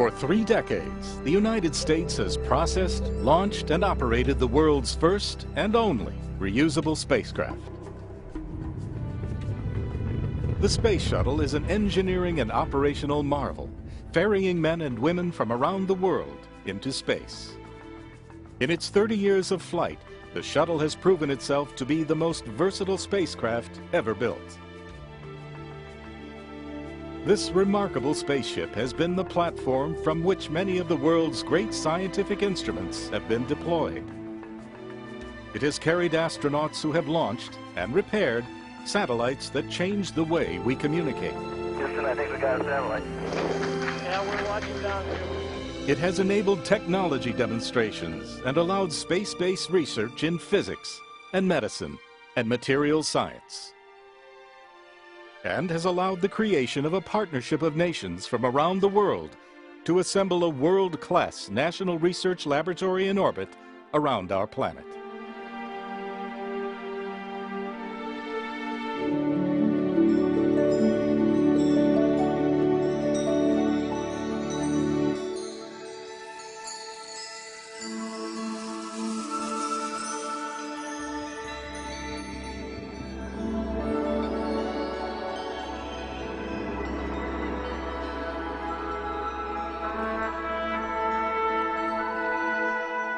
For 3 decades, the United States has processed, launched, and operated the world's first and only reusable spacecraft. The Space Shuttle is an engineering and operational marvel, ferrying men and women from around the world into space. In its 30 years of flight, the shuttle has proven itself to be the most versatile spacecraft ever built. This remarkable spaceship has been the platform from which many of the world's great scientific instruments have been deployed. It has carried astronauts who have launched and repaired satellites that change the way we communicate. Houston, I think we got a satellite. Yeah, we're watching down here. It has enabled technology demonstrations and allowed space-based research in physics and medicine and materials science, and has allowed the creation of a partnership of nations from around the world to assemble a world-class national research laboratory in orbit around our planet.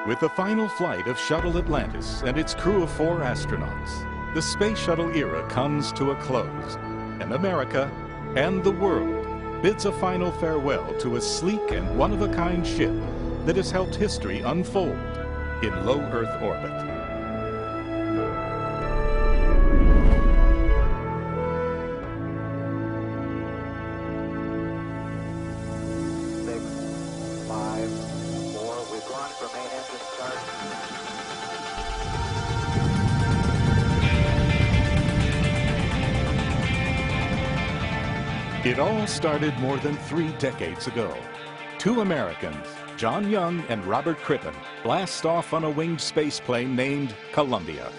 With the final flight of Shuttle Atlantis and its crew of 4 astronauts, the Space Shuttle era comes to a close, and America and the world bids a final farewell to a sleek and one-of-a-kind ship that has helped history unfold in low Earth orbit. It all started more than 3 decades ago. 2 Americans, John Young and Robert Crippen, blast off on a winged spaceplane named Columbia.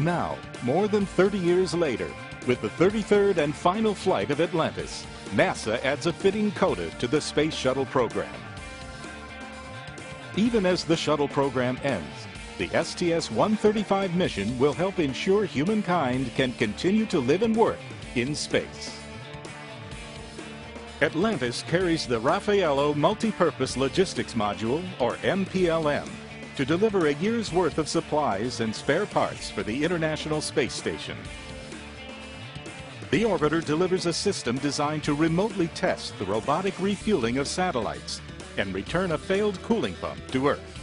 Now, more than 30 years later, with the 33rd and final flight of Atlantis, NASA adds a fitting coda to the Space Shuttle program. Even as the shuttle program ends, the STS-135 mission will help ensure humankind can continue to live and work in space. Atlantis carries the Raffaello Multipurpose Logistics Module, or MPLM, to deliver a year's worth of supplies and spare parts for the International Space Station. The orbiter delivers a system designed to remotely test the robotic refueling of satellites and return a failed cooling pump to Earth.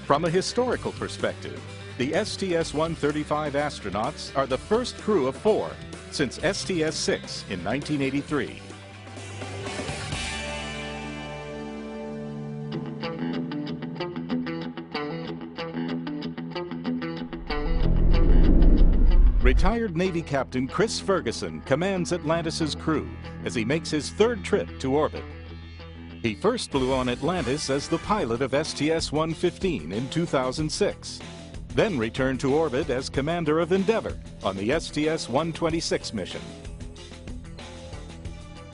From a historical perspective, the STS-135 astronauts are the first crew of 4 since STS-6 in 1983. Retired Navy Captain Chris Ferguson commands Atlantis's crew as he makes his 3rd trip to orbit. He first flew on Atlantis as the pilot of STS-115 in 2006. Then returned to orbit as commander of Endeavour on the STS-126 mission.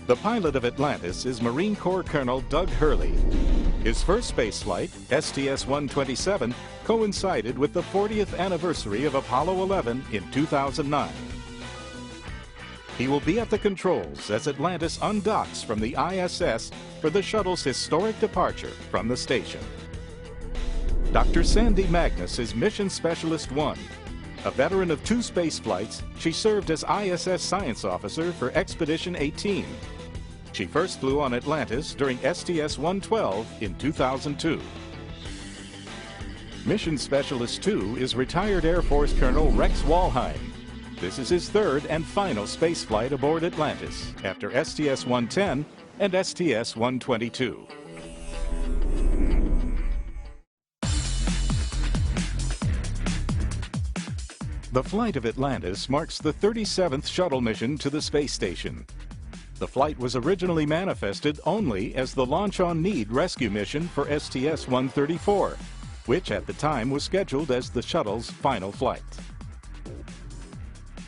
The pilot of Atlantis is Marine Corps Colonel Doug Hurley. His first spaceflight, STS-127, coincided with the 40th anniversary of Apollo 11 in 2009. He will be at the controls as Atlantis undocks from the ISS for the shuttle's historic departure from the station. Dr. Sandy Magnus is Mission Specialist 1. A veteran of 2 spaceflights, she served as ISS Science Officer for Expedition 18. She first flew on Atlantis during STS-112 in 2002. Mission Specialist 2 is retired Air Force Colonel Rex Walheim. This is his 3rd and final spaceflight aboard Atlantis after STS-110 and STS-122. The flight of Atlantis marks the 37th shuttle mission to the space station. The flight was originally manifested only as the Launch on Need rescue mission for STS-134, which at the time was scheduled as the shuttle's final flight.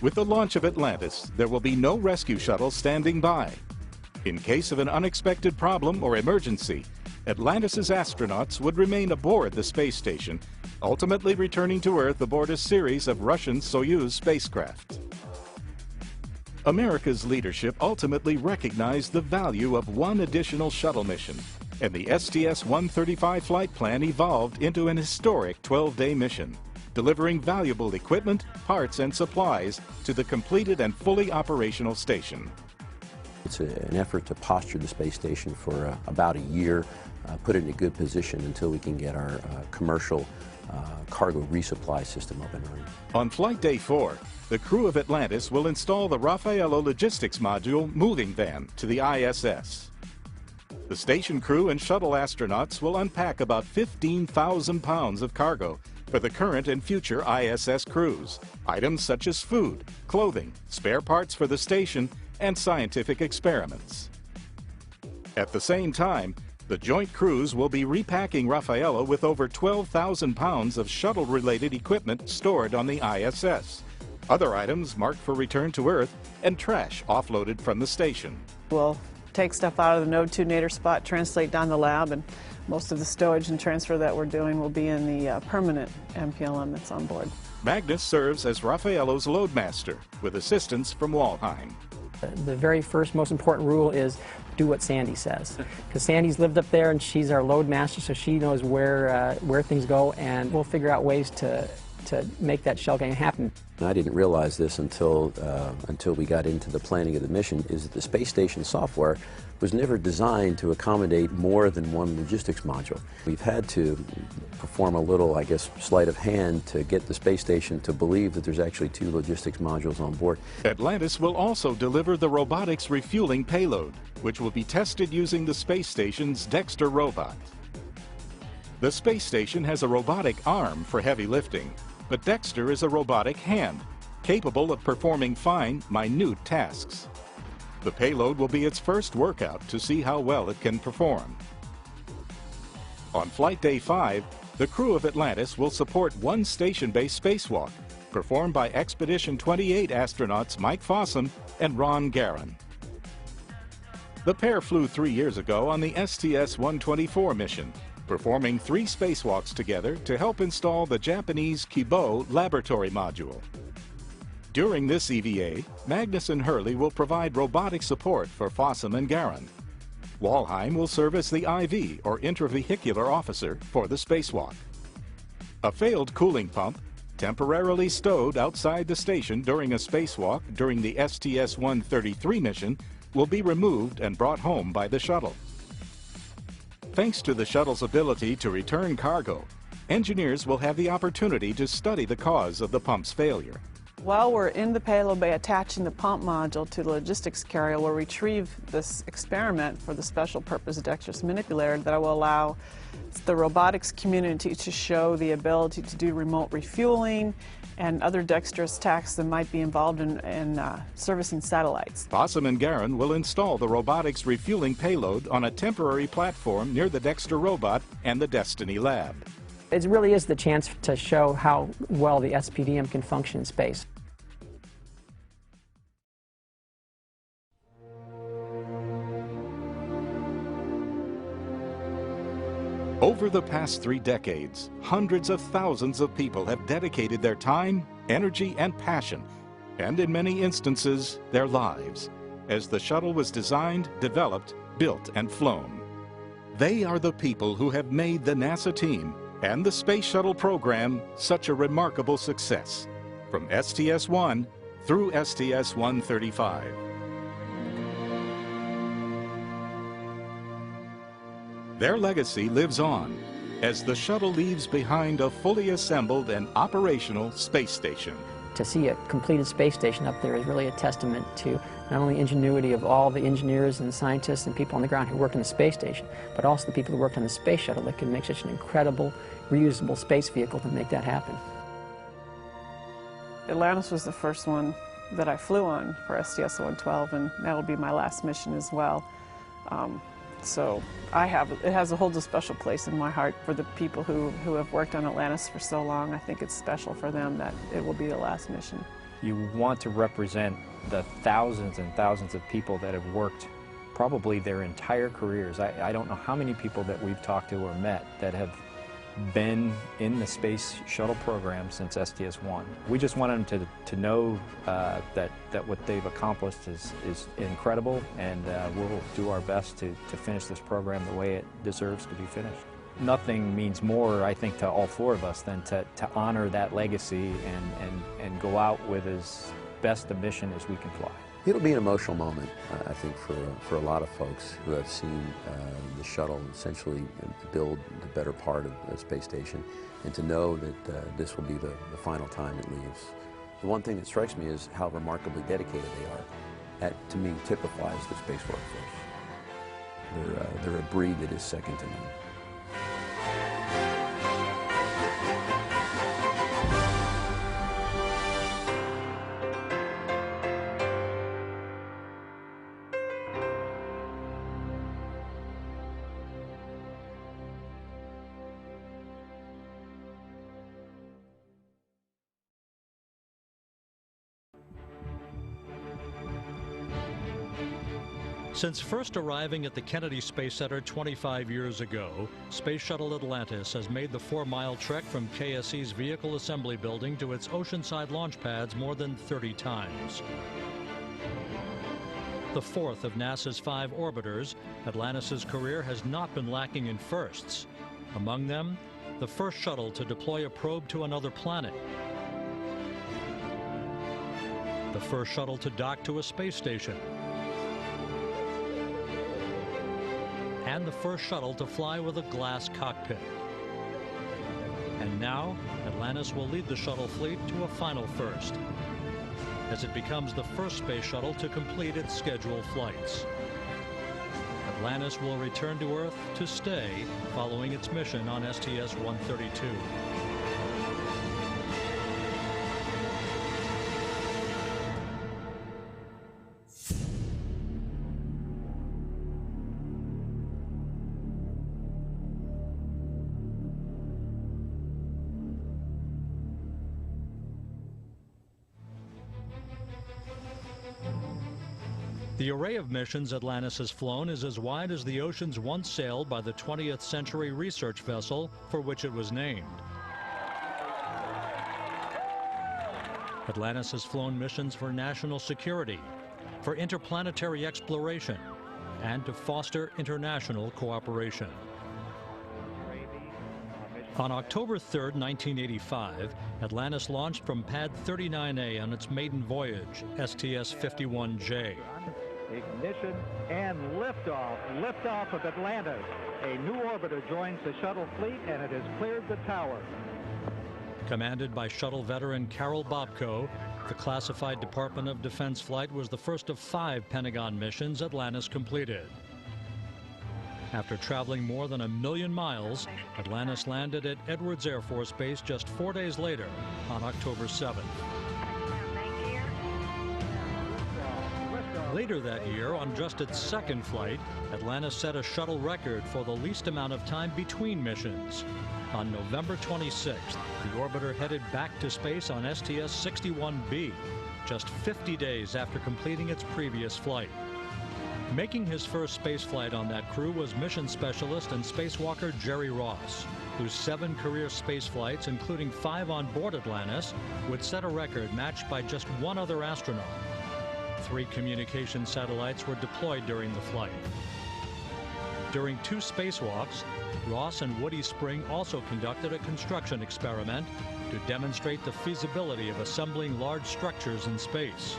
With the launch of Atlantis, there will be no rescue shuttle standing by. In case of an unexpected problem or emergency, Atlantis' astronauts would remain aboard the space station, ultimately returning to Earth aboard a series of Russian Soyuz spacecraft. America's leadership ultimately recognized the value of one additional shuttle mission, and the STS-135 flight plan evolved into an historic 12-day mission, delivering valuable equipment, parts, and supplies to the completed and fully operational station. It's an effort to posture the space station for about a year, put it in a good position until we can get our commercial cargo resupply system up and running. On Flight Day 4, the crew of Atlantis will install the Raffaello Logistics Module moving van to the ISS. The station crew and shuttle astronauts will unpack about 15,000 pounds of cargo for the current and future ISS crews, items such as food, clothing, spare parts for the station, and scientific experiments. At the same time, the joint crews will be repacking Raffaello with over 12,000 pounds of shuttle-related equipment stored on the ISS, other items marked for return to Earth, and trash offloaded from the station. We'll take stuff out of the Node 2 nadir spot, translate down the lab, and most of the stowage and transfer that we're doing will be in the permanent MPLM that's on board. Magnus serves as Raffaello's loadmaster, with assistance from Walheim. The very first most important rule is do what Sandy says, because Sandy's lived up there and she's our load master, so she knows where things go, and we'll figure out ways to make that shell game happen. And I didn't realize this until we got into the planning of the mission, is that the space station software was never designed to accommodate more than one logistics module. We've had to perform a little, I guess, sleight of hand to get the space station to believe that there's actually 2 logistics modules on board. Atlantis will also deliver the robotics refueling payload, which will be tested using the space station's Dexter robot. The space station has a robotic arm for heavy lifting, but Dexter is a robotic hand, capable of performing fine, minute tasks. The payload will be its first workout to see how well it can perform. On Flight Day 5, the crew of Atlantis will support one station-based spacewalk, performed by Expedition 28 astronauts Mike Fossum and Ron Garan. The pair flew 3 years ago on the STS-124 mission, performing 3 spacewalks together to help install the Japanese Kibo laboratory module. During this EVA, Magnus and Hurley will provide robotic support for Fossum and Garan. Walheim will serve as the IV, or intravehicular officer, for the spacewalk. A failed cooling pump, temporarily stowed outside the station during a spacewalk during the STS-133 mission, will be removed and brought home by the shuttle. Thanks to the shuttle's ability to return cargo, engineers will have the opportunity to study the cause of the pump's failure. While we're in the payload bay attaching the pump module to the logistics carrier, we'll retrieve this experiment for the special purpose dexterous manipulator that will allow the robotics community to show the ability to do remote refueling and other dexterous tasks that might be involved in servicing satellites. Fossum and Garan will install the robotics refueling payload on a temporary platform near the Dexter robot and the Destiny lab. It really is the chance to show how well the SPDM can function in space. Over the past 3 decades, hundreds of thousands of people have dedicated their time, energy, and passion, and in many instances, their lives, as the shuttle was designed, developed, built, and flown. They are the people who have made the NASA team and the Space Shuttle program such a remarkable success, from STS-1 through STS-135. Their legacy lives on as the shuttle leaves behind a fully assembled and operational space station. To see a completed space station up there is really a testament to not only ingenuity of all the engineers and scientists and people on the ground who worked on the space station, but also the people who worked on the space shuttle that could make such an incredible, reusable space vehicle to make that happen. Atlantis was the first one that I flew on for STS-112, and that will be my last mission as well. So it holds a special place in my heart for the people who have worked on Atlantis for so long. I think it's special for them that it will be the last mission. You want to represent the thousands and thousands of people that have worked probably their entire careers. I don't know how many people that we've talked to or met that have been in the space shuttle program since STS-1. We just want them to know that what they've accomplished is incredible, and we'll do our best to finish this program the way it deserves to be finished. Nothing means more, I think, to all four of us than to honor that legacy and go out with as best a mission as we can fly. It'll be an emotional moment, I think, for a lot of folks who have seen the shuttle essentially build the better part of the space station, and to know that this will be the final time it leaves. The one thing that strikes me is how remarkably dedicated they are. That, to me, typifies the space workforce. They're a breed that is second to none. Since first arriving at the Kennedy Space Center 25 years ago, Space Shuttle Atlantis has made the 4-mile trek from KSC's Vehicle Assembly Building to its oceanside launch pads more than 30 times. The fourth of NASA's 5 orbiters, Atlantis' career has not been lacking in firsts. Among them, the first shuttle to deploy a probe to another planet, the first shuttle to dock to a space station, and the first shuttle to fly with a glass cockpit. And now, Atlantis will lead the shuttle fleet to a final first, as it becomes the first space shuttle to complete its scheduled flights. Atlantis will return to Earth to stay following its mission on STS-132. The array of missions Atlantis has flown is as wide as the oceans once sailed by the 20th century research vessel for which it was named. Atlantis has flown missions for national security, for interplanetary exploration, and to foster international cooperation. On October 3, 1985, Atlantis launched from Pad 39A on its maiden voyage, STS-51J. Ignition and liftoff. Liftoff of Atlantis. A new orbiter joins the shuttle fleet, and it has cleared the tower. Commanded by shuttle veteran Carol Bobko, the classified Department of Defense flight was the first of 5 Pentagon missions Atlantis completed. After traveling more than 1 million miles, Atlantis landed at Edwards Air Force Base just 4 days later, on October 7th. Later that year, on just its second flight, Atlantis set a shuttle record for the least amount of time between missions. On November 26th, the orbiter headed back to space on STS-61B, just 50 days after completing its previous flight. Making his first space flight on that crew was mission specialist and spacewalker Jerry Ross, whose 7 career space flights, including 5 on board Atlantis, would set a record matched by just 1 other astronaut. 3 communication satellites were deployed during the flight. During 2 spacewalks, Ross and Woody Spring also conducted a construction experiment to demonstrate the feasibility of assembling large structures in space.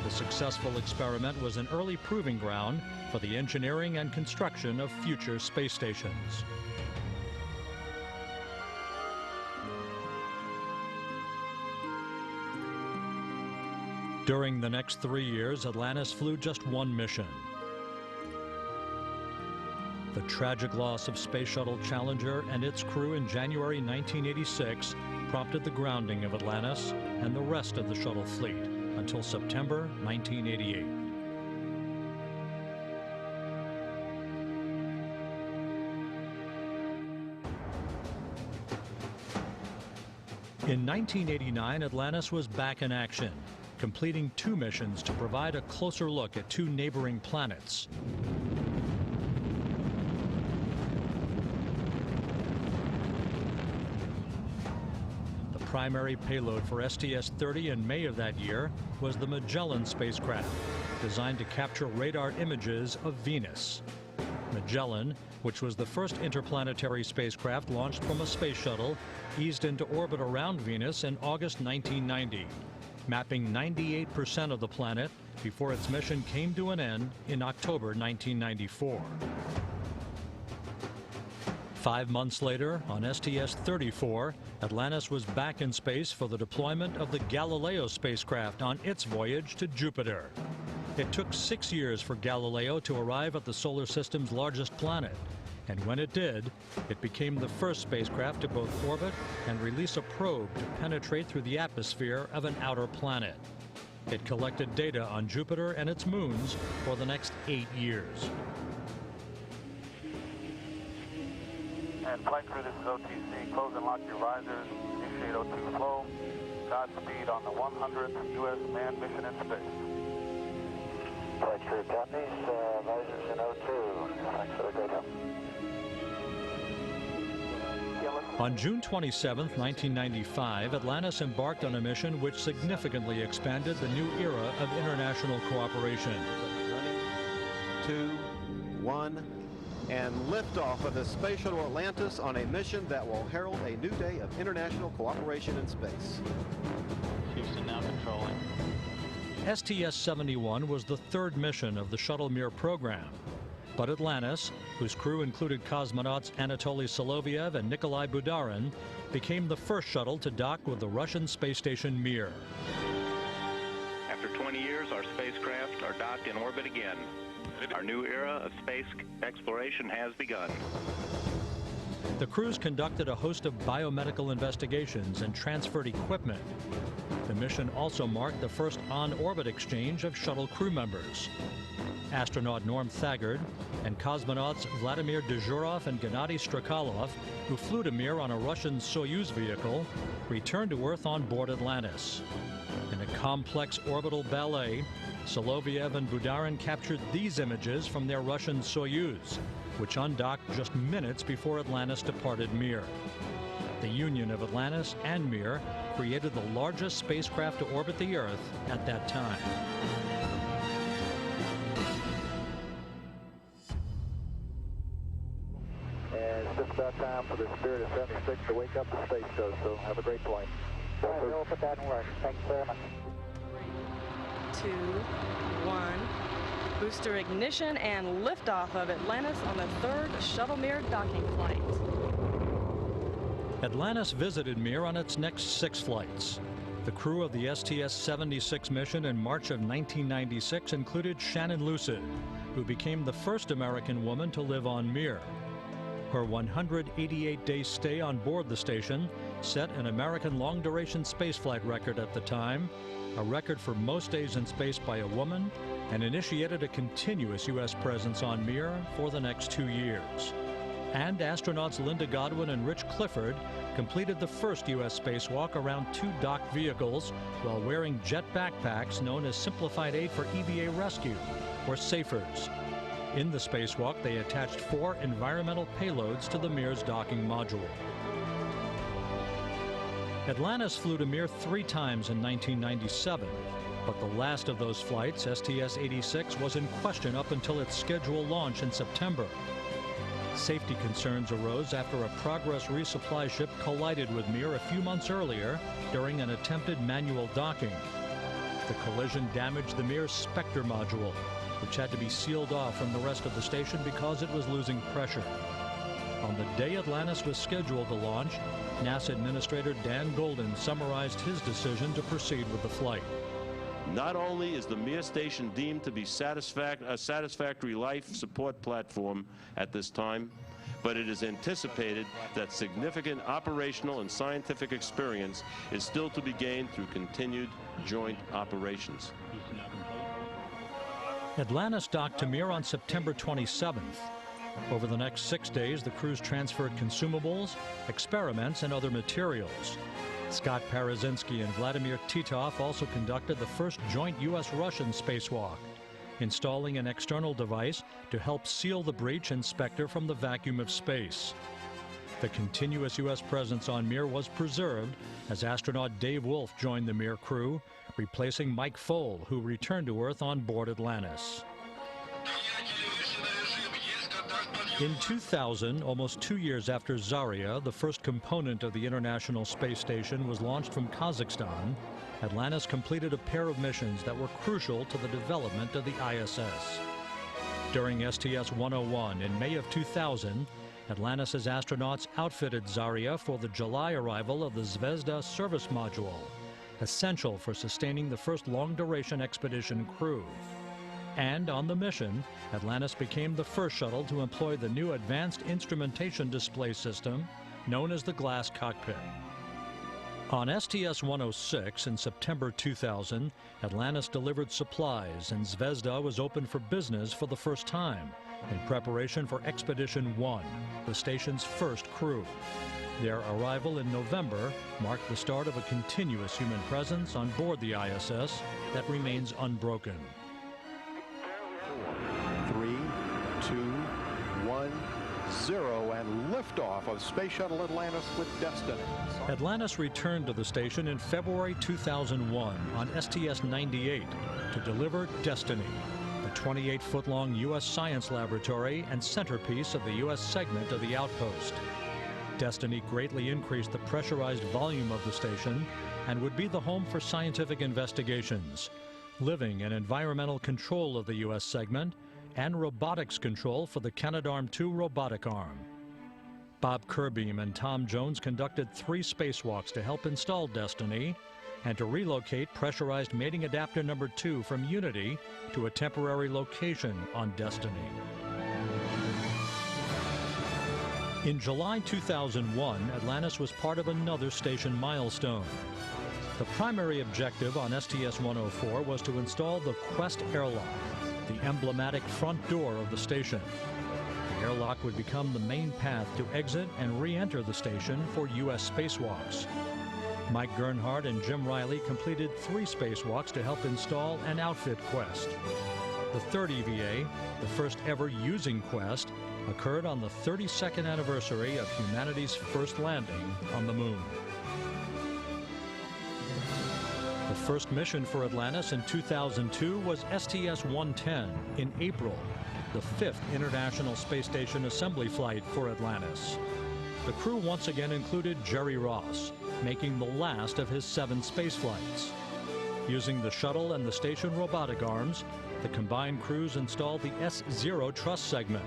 The successful experiment was an early proving ground for the engineering and construction of future space stations. During the next 3 years, Atlantis flew just 1 mission. The tragic loss of Space Shuttle Challenger and its crew in January 1986 prompted the grounding of Atlantis and the rest of the shuttle fleet until September 1988. In 1989, Atlantis was back in action, completing 2 missions to provide a closer look at 2 neighboring planets. The primary payload for STS-30 in May of that year was the Magellan spacecraft, designed to capture radar images of Venus. Magellan, which was the first interplanetary spacecraft launched from a space shuttle, eased into orbit around Venus in August 1990, mapping 98% of the planet before its mission came to an end in October 1994. 5 months later, on STS-34, Atlantis was back in space for the deployment of the Galileo spacecraft on its voyage to Jupiter. It took 6 years for Galileo to arrive at the solar system's largest planet, and when it did, it became the first spacecraft to both orbit and release a probe to penetrate through the atmosphere of an outer planet. It collected data on Jupiter and its moons for the next 8 years. And flight crew, this is OTC. Close and lock your visors. Initiate O2 flow. Godspeed on the 100th U.S. manned mission in space. Flight crew copies. Visors in O2. Thanks for the data. On June 27, 1995, Atlantis embarked on a mission which significantly expanded the new era of international cooperation. 2, 1, and liftoff of the Space Shuttle Atlantis on a mission that will herald a new day of international cooperation in space. Houston now controlling. STS-71 was the 3rd mission of the Shuttle Mir program. But Atlantis, whose crew included cosmonauts Anatoly Soloviev and Nikolai Budarin, became the first shuttle to dock with the Russian space station Mir. After 20 years, our spacecraft are docked in orbit again. Our new era of space exploration has begun. The crews conducted a host of biomedical investigations and transferred equipment. The mission also marked the first on-orbit exchange of shuttle crew members. Astronaut Norm Thagard and cosmonauts Vladimir Dezhurov and Gennady Strakalov, who flew to Mir on a Russian Soyuz vehicle, returned to Earth on board Atlantis. In a complex orbital ballet, Soloviev and Budarin captured these images from their Russian Soyuz, which undocked just minutes before Atlantis departed Mir. The union of Atlantis and Mir created the largest spacecraft to orbit the Earth at that time. And it's just about time for the Spirit of 76 to wake up the space shuttle, so have a great flight. All right, we'll put that in work. Thanks very much. 2, 1. Booster ignition and liftoff of Atlantis on the 3rd Shuttle Mir docking flight. Atlantis visited Mir on its next 6 flights. The crew of the STS-76 mission in March of 1996 included Shannon Lucid, who became the first American woman to live on Mir. Her 188-day stay on board the station set an American long-duration spaceflight record at the time, a record for most days in space by a woman, and initiated a continuous U.S. presence on Mir for the next 2 years. And astronauts Linda Godwin and Rich Clifford completed the first U.S. spacewalk around 2 docked vehicles while wearing jet backpacks known as Simplified Aid for EVA Rescue, or SAFERs. In the spacewalk, they attached 4 environmental payloads to the Mir's docking module. Atlantis flew to Mir 3 times in 1997, but the last of those flights, STS-86, was in question up until its scheduled launch in September. Safety concerns arose after a Progress resupply ship collided with Mir a few months earlier during an attempted manual docking. The collision damaged the Mir's Spectre module, which had to be sealed off from the rest of the station because it was losing pressure. On the day Atlantis was scheduled to launch, NASA Administrator Dan Golden summarized his decision to proceed with the flight. Not only is the Mir station deemed to be a satisfactory life support platform at this time, but it is anticipated that significant operational and scientific experience is still to be gained through continued joint operations. Atlantis docked to Mir on September 27th. Over the next 6 days, the crews transferred consumables, experiments, and other materials. Scott Parazynski and Vladimir Titov also conducted the first joint U.S.-Russian spacewalk, installing an external device to help seal the breach and Spectre from the vacuum of space. The continuous U.S. presence on Mir was preserved as astronaut Dave Wolf joined the Mir crew, replacing Mike Foale, who returned to Earth on board Atlantis. In 2000, almost 2 years after Zarya, the first component of the International Space Station was launched from Kazakhstan, Atlantis completed a pair of missions that were crucial to the development of the ISS. During STS-101 in May of 2000, Atlantis' astronauts outfitted Zarya for the July arrival of the Zvezda service module, essential for sustaining the first long-duration expedition crew. And on the mission, Atlantis became the first shuttle to employ the new Advanced Instrumentation Display System, known as the Glass Cockpit. On STS-106 in September 2000, Atlantis delivered supplies and Zvezda was opened for business for the first time in preparation for Expedition 1, the station's first crew. Their arrival in November marked the start of a continuous human presence on board the ISS that remains unbroken. 3, 2, 1, 0, and liftoff of Space Shuttle Atlantis with Destiny. Atlantis returned to the station in February 2001 on STS-98 to deliver Destiny, the 28-foot-long U.S. science laboratory and centerpiece of the U.S. segment of the outpost. Destiny greatly increased the pressurized volume of the station and would be the home for scientific investigations, living and environmental control of the U.S. segment, and robotics control for the Canadarm2 robotic arm. Bob Kerbeam and Tom Jones conducted 3 spacewalks to help install Destiny and to relocate pressurized mating adapter number 2 from Unity to a temporary location on Destiny. In July 2001, Atlantis was part of another station milestone. The primary objective on STS-104 was to install the Quest airlock, the emblematic front door of the station. The airlock would become the main path to exit and re-enter the station for U.S. spacewalks. Mike Gernhardt and Jim Riley completed 3 spacewalks to help install and outfit Quest. The third EVA, the first ever using Quest, occurred on the 32nd anniversary of humanity's first landing on the moon. The first mission for Atlantis in 2002 was STS-110 in April, the 5th International Space Station assembly flight for Atlantis. The crew once again included Jerry Ross, making the last of his 7 space flights. Using the shuttle and the station robotic arms, the combined crews installed the S0 truss segment,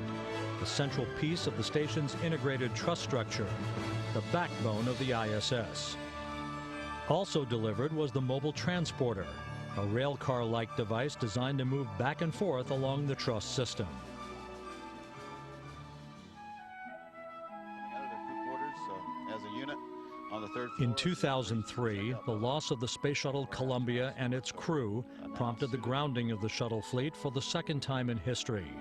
the central piece of the station's integrated truss structure, the backbone of the ISS. Also delivered was the mobile transporter, a railcar-like device designed to move back and forth along the truss system. In 2003, the loss of the Space Shuttle Columbia and its crew prompted the grounding of the shuttle fleet for the second time in history.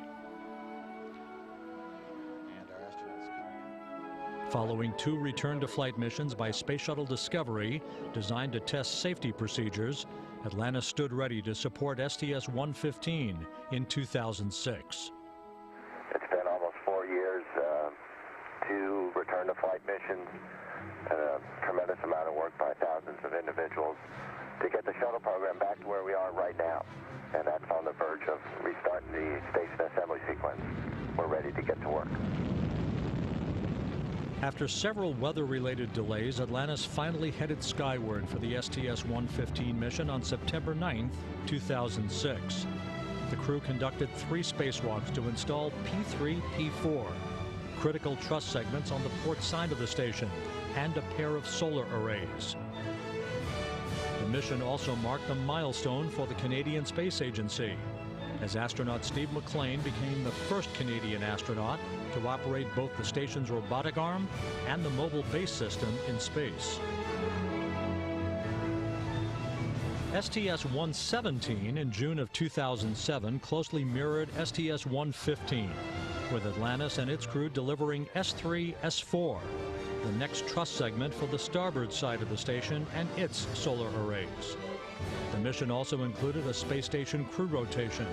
Following 2 return-to-flight missions by Space Shuttle Discovery designed to test safety procedures, Atlantis stood ready to support STS-115 in 2006. It's been almost 4 years, 2 return-to-flight missions, and a tremendous amount of work by thousands of individuals to get the shuttle program back to where we are right now. And that's on the verge of restarting the station assembly sequence. We're ready to get to work. After several weather-related delays, Atlantis finally headed skyward for the STS-115 mission on September 9, 2006. The crew conducted 3 spacewalks to install P3, P4, critical truss segments on the port side of the station, and a pair of solar arrays. The mission also marked a milestone for the Canadian Space Agency, as astronaut Steve McLean became the first Canadian astronaut to operate both the station's robotic arm and the mobile base system in space. STS-117 in June of 2007 closely mirrored STS-115, with Atlantis and its crew delivering S3, S4, the next truss segment for the starboard side of the station and its solar arrays. The mission also included a space station crew rotation.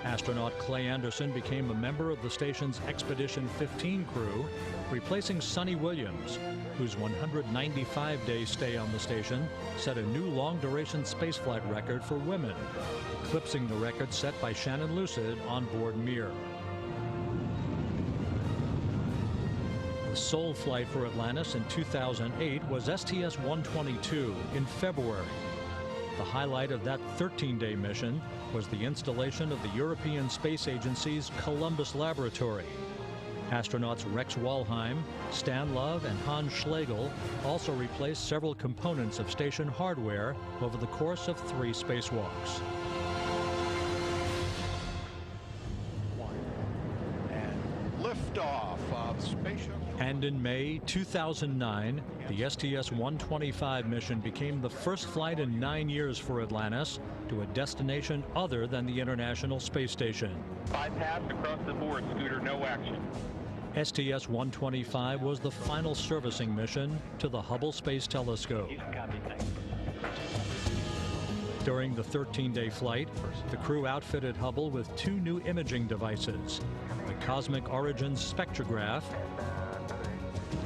Astronaut Clay Anderson became a member of the station's Expedition 15 crew, replacing Sonny Williams, whose 195-day stay on the station set a new long-duration spaceflight record for women, eclipsing the record set by Shannon Lucid on board Mir. The sole flight for Atlantis in 2008 was STS-122 in February. The highlight of that 13-day mission was the installation of the European Space Agency's Columbus Laboratory. Astronauts Rex Walheim, Stan Love, and Hans Schlegel also replaced several components of station hardware over the course of 3 spacewalks. And liftoff of Space Shuttle. And in May 2009, the STS-125 mission became the first flight in 9 years for Atlantis to a destination other than the International Space Station. Bypass across the board, Scooter, no action. STS-125 was the final servicing mission to the Hubble Space Telescope. During the 13-day flight, the crew outfitted Hubble with 2 new imaging devices, the Cosmic Origins Spectrograph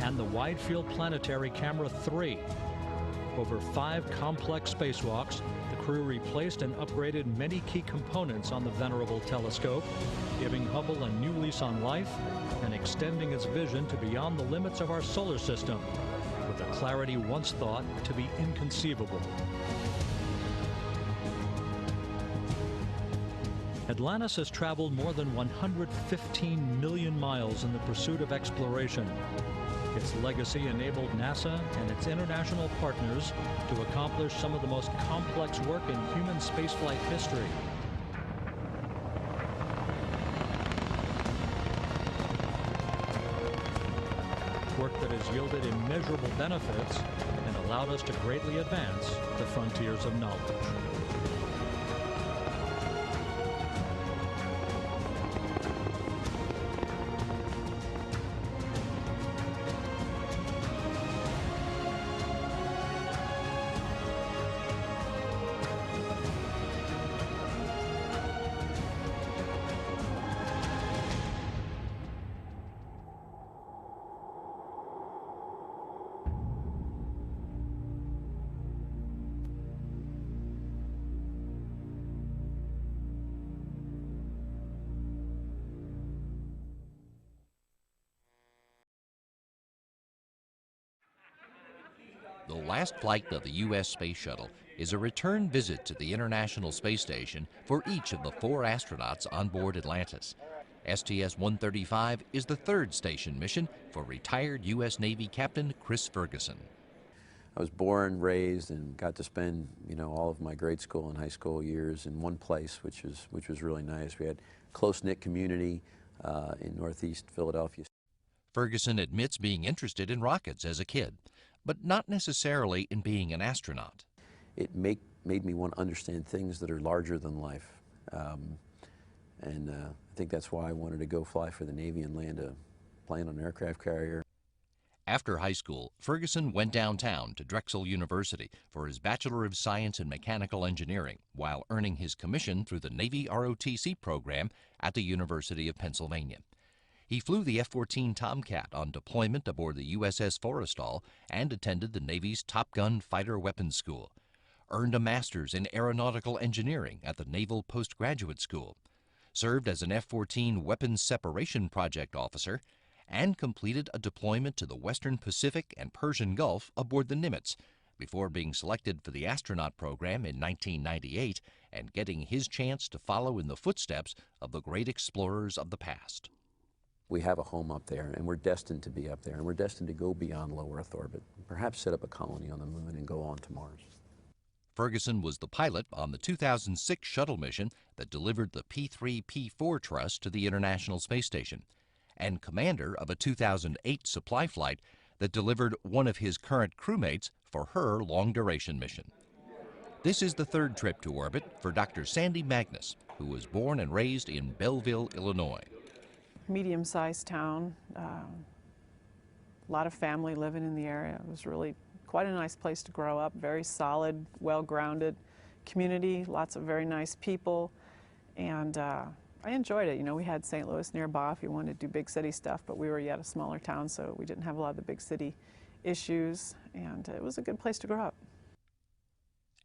and the Wide Field Planetary Camera 3. Over 5 complex spacewalks, the crew replaced and upgraded many key components on the venerable telescope, giving Hubble a new lease on life and extending its vision to beyond the limits of our solar system, with a clarity once thought to be inconceivable. Atlantis has traveled more than 115 million miles in the pursuit of exploration. Its legacy enabled NASA and its international partners to accomplish some of the most complex work in human spaceflight history. Work that has yielded immeasurable benefits and allowed us to greatly advance the frontiers of knowledge. The last flight of the U.S. Space Shuttle is a return visit to the International Space Station for each of the 4 astronauts on board Atlantis. STS-135 is the 3rd station mission for retired U.S. Navy Captain Chris Ferguson. I was born, raised, and got to spend, all of my grade school and high school years in one place, which was really nice. We had close-knit community in Northeast Philadelphia. Ferguson admits being interested in rockets as a kid, but not necessarily in being an astronaut. It made me want to understand things that are larger than life. I think that's why I wanted to go fly for the Navy and land a plane on an aircraft carrier. After high school, Ferguson went downtown to Drexel University for his Bachelor of Science in Mechanical Engineering while earning his commission through the Navy ROTC program at the University of Pennsylvania. He flew the F-14 Tomcat on deployment aboard the USS Forrestal and attended the Navy's Top Gun Fighter Weapons School, earned a master's in aeronautical engineering at the Naval Postgraduate School, served as an F-14 Weapons Separation Project officer, and completed a deployment to the Western Pacific and Persian Gulf aboard the Nimitz before being selected for the astronaut program in 1998 and getting his chance to follow in the footsteps of the great explorers of the past. We have a home up there, and we're destined to be up there, and we're destined to go beyond low Earth orbit, perhaps set up a colony on the moon and go on to Mars. Ferguson was the pilot on the 2006 shuttle mission that delivered the P3-P4 truss to the International Space Station, and commander of a 2008 supply flight that delivered one of his current crewmates for her long-duration mission. This is the 3rd trip to orbit for Dr. Sandy Magnus, who was born and raised in Belleville, Illinois. Medium-sized town, a lot of family living in the area. It was really quite a nice place to grow up, very solid, well-grounded community, lots of very nice people, and I enjoyed it. You know, we had St. Louis nearby if you wanted to do big city stuff, but we were yet a smaller town, so we didn't have a lot of the big city issues, and it was a good place to grow up.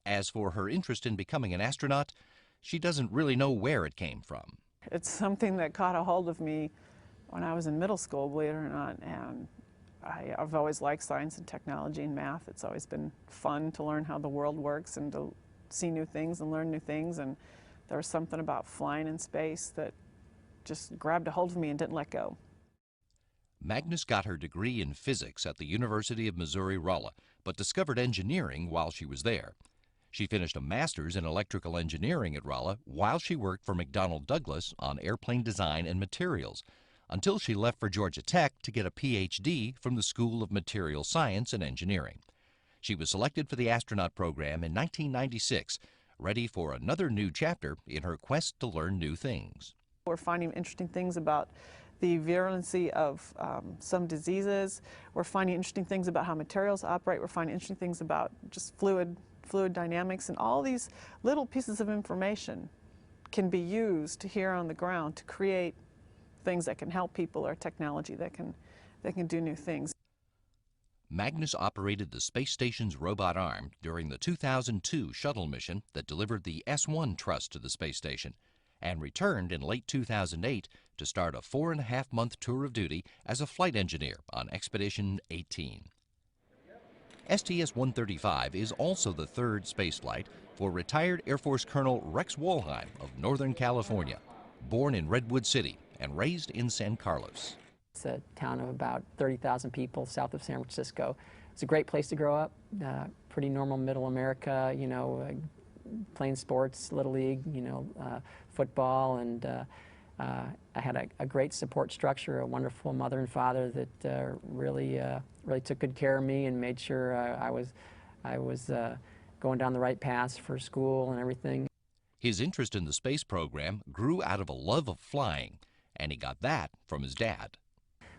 As for her interest in becoming an astronaut, she doesn't really know where it came from. It's something that caught a hold of me when I was in middle school, believe it or not, and I've always liked science and technology and math. It's always been fun to learn how the world works and to see new things and learn new things, and there was something about flying in space that just grabbed a hold of me and didn't let go. Magnus got her degree in physics at the University of Missouri-Rolla, but discovered engineering while she was there. She finished a master's in electrical engineering at Rolla while she worked for McDonnell Douglas on airplane design and materials, until she left for Georgia Tech to get a PhD from the School of Material Science and Engineering. She was selected for the astronaut program in 1996, ready for another new chapter in her quest to learn new things. We're finding interesting things about the virulency of some diseases. We're finding interesting things about how materials operate. We're finding interesting things about just fluid dynamics, and all these little pieces of information can be used here on the ground to create things that can help people, or technology that can do new things. Magnus operated the space station's robot arm during the 2002 Shuttle mission that delivered the S-1 thrust to the space station, and returned in late 2008 to start a 4.5-month tour of duty as a flight engineer on Expedition 18. STS-135 is also the third spaceflight for retired Air Force Colonel Rex Walheim of Northern California, born in Redwood City and raised in San Carlos. It's a town of about 30,000 people south of San Francisco. It's a great place to grow up, pretty normal middle America, you know, playing sports, Little League, you know, football, and I had a great support structure, a wonderful mother and father that really took good care of me and made sure I was going down the right paths for school and everything. His interest in the space program grew out of a love of flying, and he got that from his dad.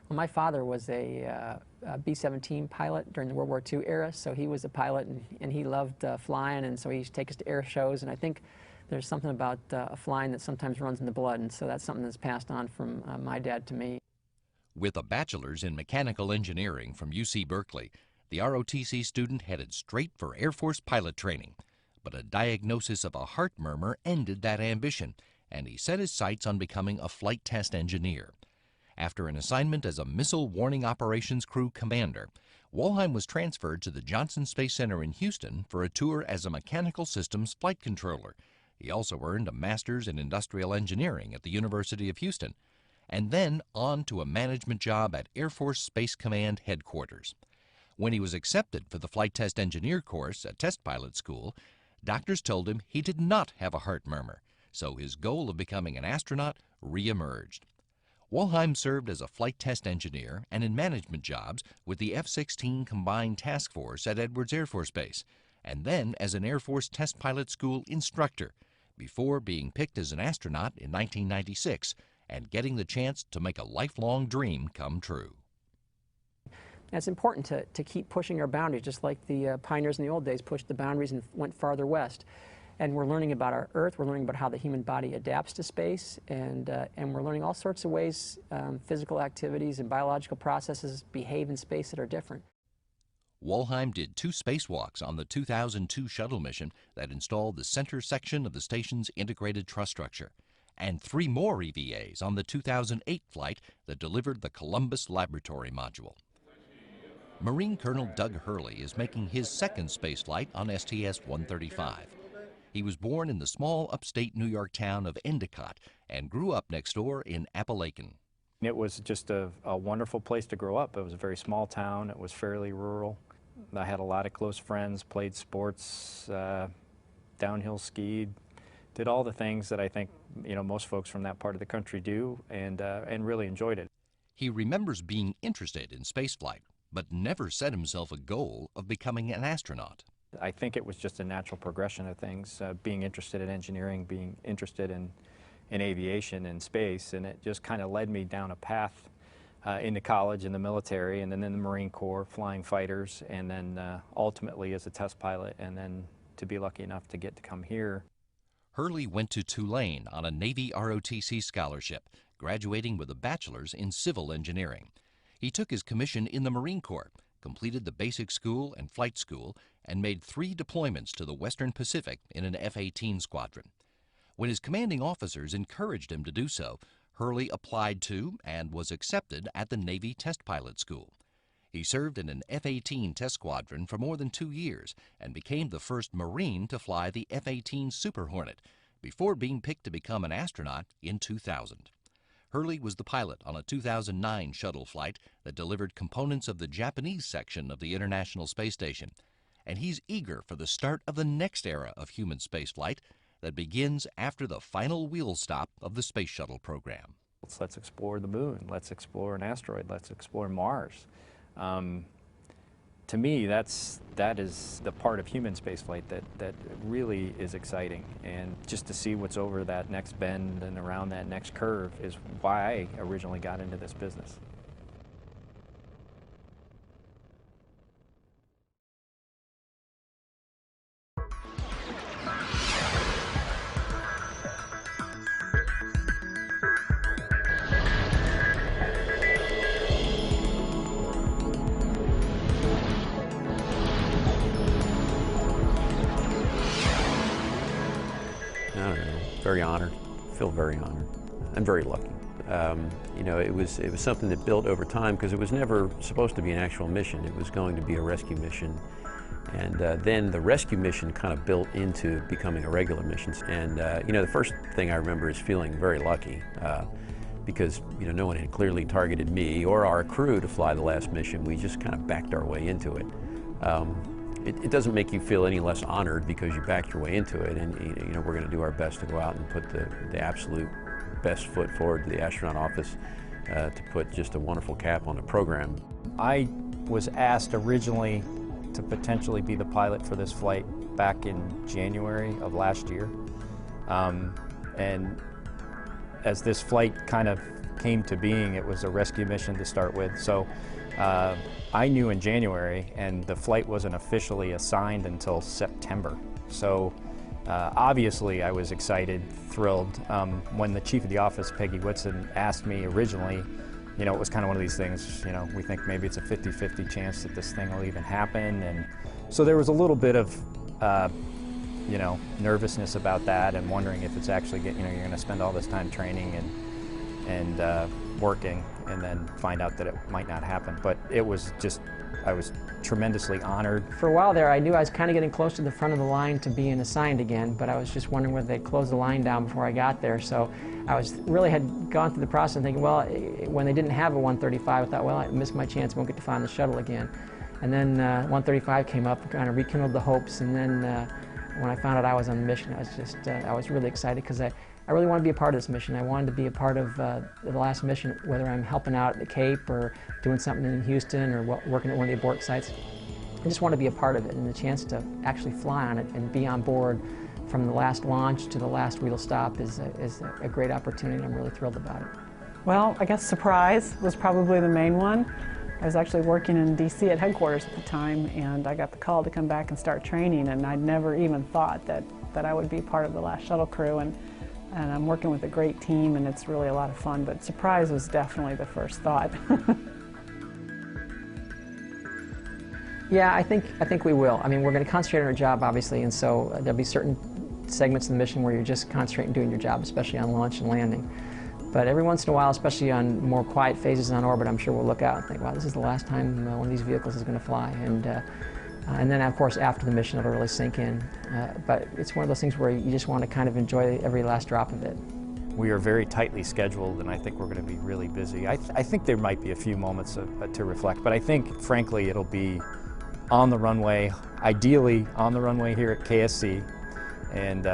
Well, my father was a B-17 pilot during the World War II era, so he was a pilot, and he loved flying, and so he used to take us to air shows, and I think there's something about flying that sometimes runs in the blood, and so that's something that's passed on from my dad to me. With a bachelor's in mechanical engineering from UC Berkeley, the ROTC student headed straight for Air Force pilot training. But a diagnosis of a heart murmur ended that ambition, and he set his sights on becoming a flight test engineer. After an assignment as a missile warning operations crew commander, Walheim was transferred to the Johnson Space Center in Houston for a tour as a mechanical systems flight controller. He also earned a master's in industrial engineering at the University of Houston, and then on to a management job at Air Force Space Command headquarters. When he was accepted for the flight test engineer course at test pilot school, doctors told him he did not have a heart murmur, so his goal of becoming an astronaut re-emerged. Walheim served as a flight test engineer and in management jobs with the F-16 Combined Task Force at Edwards Air Force Base, and then as an Air Force Test Pilot School instructor, before being picked as an astronaut in 1996 and getting the chance to make a lifelong dream come true. It's important to keep pushing our boundaries, just like the pioneers in the old days pushed the boundaries and went farther west. And we're learning about our Earth, we're learning about how the human body adapts to space, and we're learning all sorts of ways physical activities and biological processes behave in space that are different. Walheim did 2 spacewalks on the 2002 Shuttle mission that installed the center section of the station's integrated truss structure, and 3 more EVAs on the 2008 flight that delivered the Columbus Laboratory module. Marine Colonel Doug Hurley is making his second spaceflight on STS-135. He was born in the small upstate New York town of Endicott and grew up next door in Appalachian. It was just a wonderful place to grow up. It was a very small town. It was fairly rural. I had a lot of close friends, played sports, downhill skied, did all the things that I think most folks from that part of the country do, and really enjoyed it. He remembers being interested in spaceflight, but never set himself a goal of becoming an astronaut. I think it was just a natural progression of things, being interested in engineering, being interested in aviation and space, and it just kind of led me down a path into college in the military, and then in the Marine Corps, flying fighters, and then ultimately as a test pilot, and then to be lucky enough to get to come here. Hurley went to Tulane on a Navy ROTC scholarship, graduating with a bachelor's in civil engineering. He took his commission in the Marine Corps, completed the basic school and flight school, and made 3 deployments to the Western Pacific in an F-18 squadron. When his commanding officers encouraged him to do so, Hurley applied to and was accepted at the Navy Test Pilot School. He served in an F-18 test squadron for more than 2 years and became the first Marine to fly the F-18 Super Hornet before being picked to become an astronaut in 2000. Hurley was the pilot on a 2009 shuttle flight that delivered components of the Japanese section of the International Space Station, and he's eager for the start of the next era of human spaceflight that begins after the final wheel stop of the Space Shuttle program. Let's explore the moon, let's explore an asteroid, let's explore Mars. To me, that is the part of human spaceflight that really is exciting, and just to see what's over that next bend and around that next curve is why I originally got into this business. I don't know, very honored, feel very honored. I'm very lucky. You know, it was something that built over time because it was never supposed to be an actual mission. It was going to be a rescue mission. And then the rescue mission kind of built into becoming a regular mission. And you know, the first thing I remember is feeling very lucky because, you know, no one had clearly targeted me or our crew to fly the last mission. We just kind of backed our way into it. It doesn't make you feel any less honored because you backed your way into it, and you know, we're going to do our best to go out and put the absolute best foot forward to the astronaut office to put just a wonderful cap on the program. I was asked originally to potentially be the pilot for this flight back in January of last year, and as this flight kind of came to being, it was a rescue mission to start with. So I knew in January, and the flight wasn't officially assigned until September. So obviously I was excited, thrilled. When the chief of the office, Peggy Whitson, asked me originally, you know, it was kind of one of these things, you know, we think maybe it's a 50-50 chance that this thing will even happen. And so there was a little bit of, you know, nervousness about that and wondering if it's actually, you know, you're going to spend all this time training and working and then find out that it might not happen. But it was just, I was tremendously honored. For a while there, I knew I was kind of getting close to the front of the line to being assigned again, but I was just wondering whether they'd close the line down before I got there. So I really had gone through the process and thinking, well, when they didn't have a 135, I thought, well, I missed my chance, won't get to fly on the shuttle again. And then 135 came up, kind of rekindled the hopes, and then when I found out I was on the mission, I was really excited because I really wanted to be a part of this mission. I wanted to be a part of the last mission, whether I'm helping out at the Cape or doing something in Houston or working at one of the abort sites. I just want to be a part of it, and the chance to actually fly on it and be on board from the last launch to the last wheel stop is a great opportunity, and I'm really thrilled about it. Well, I guess surprise was probably the main one. I was actually working in DC at headquarters at the time, and I got the call to come back and start training, and I'd never even thought that I would be part of the last shuttle crew. And I'm working with a great team, and it's really a lot of fun, but surprise was definitely the first thought. Yeah, I think we will. I mean, we're going to concentrate on our job, obviously, and so there'll be certain segments of the mission where you're just concentrating on doing your job, especially on launch and landing. But every once in a while, especially on more quiet phases on orbit, I'm sure we'll look out and think, wow, this is the last time one of these vehicles is going to fly. And then, of course, after the mission, it'll really sink in. But it's one of those things where you just want to kind of enjoy every last drop of it. We are very tightly scheduled, and I think we're going to be really busy. I think there might be a few moments to reflect, but I think, frankly, it'll be on the runway, ideally on the runway here at KSC, and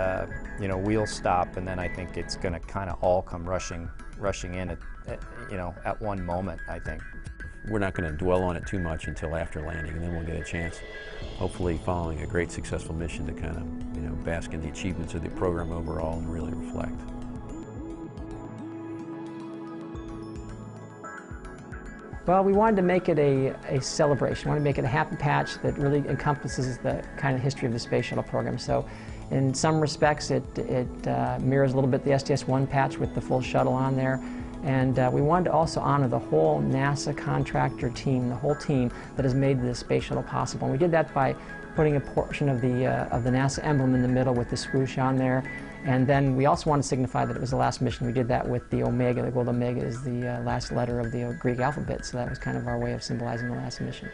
you know, wheel stop, and then I think it's going to kind of all come rushing in you know, at one moment, I think. We're not going to dwell on it too much until after landing, and then we'll get a chance, hopefully following a great successful mission, to kind of, you know, bask in the achievements of the program overall and really reflect. Well, we wanted to make it a celebration. We wanted to make it a happy patch that really encompasses the kind of history of the Space Shuttle program. So in some respects it mirrors a little bit the STS-1 patch with the full shuttle on there. And we wanted to also honor the whole NASA contractor team, the whole team that has made the Space Shuttle possible. And we did that by putting a portion of the NASA emblem in the middle with the swoosh on there. And then we also want to signify that it was the last mission. We did that with the Omega. The gold Omega is the last letter of the Greek alphabet, so that was kind of our way of symbolizing the last mission.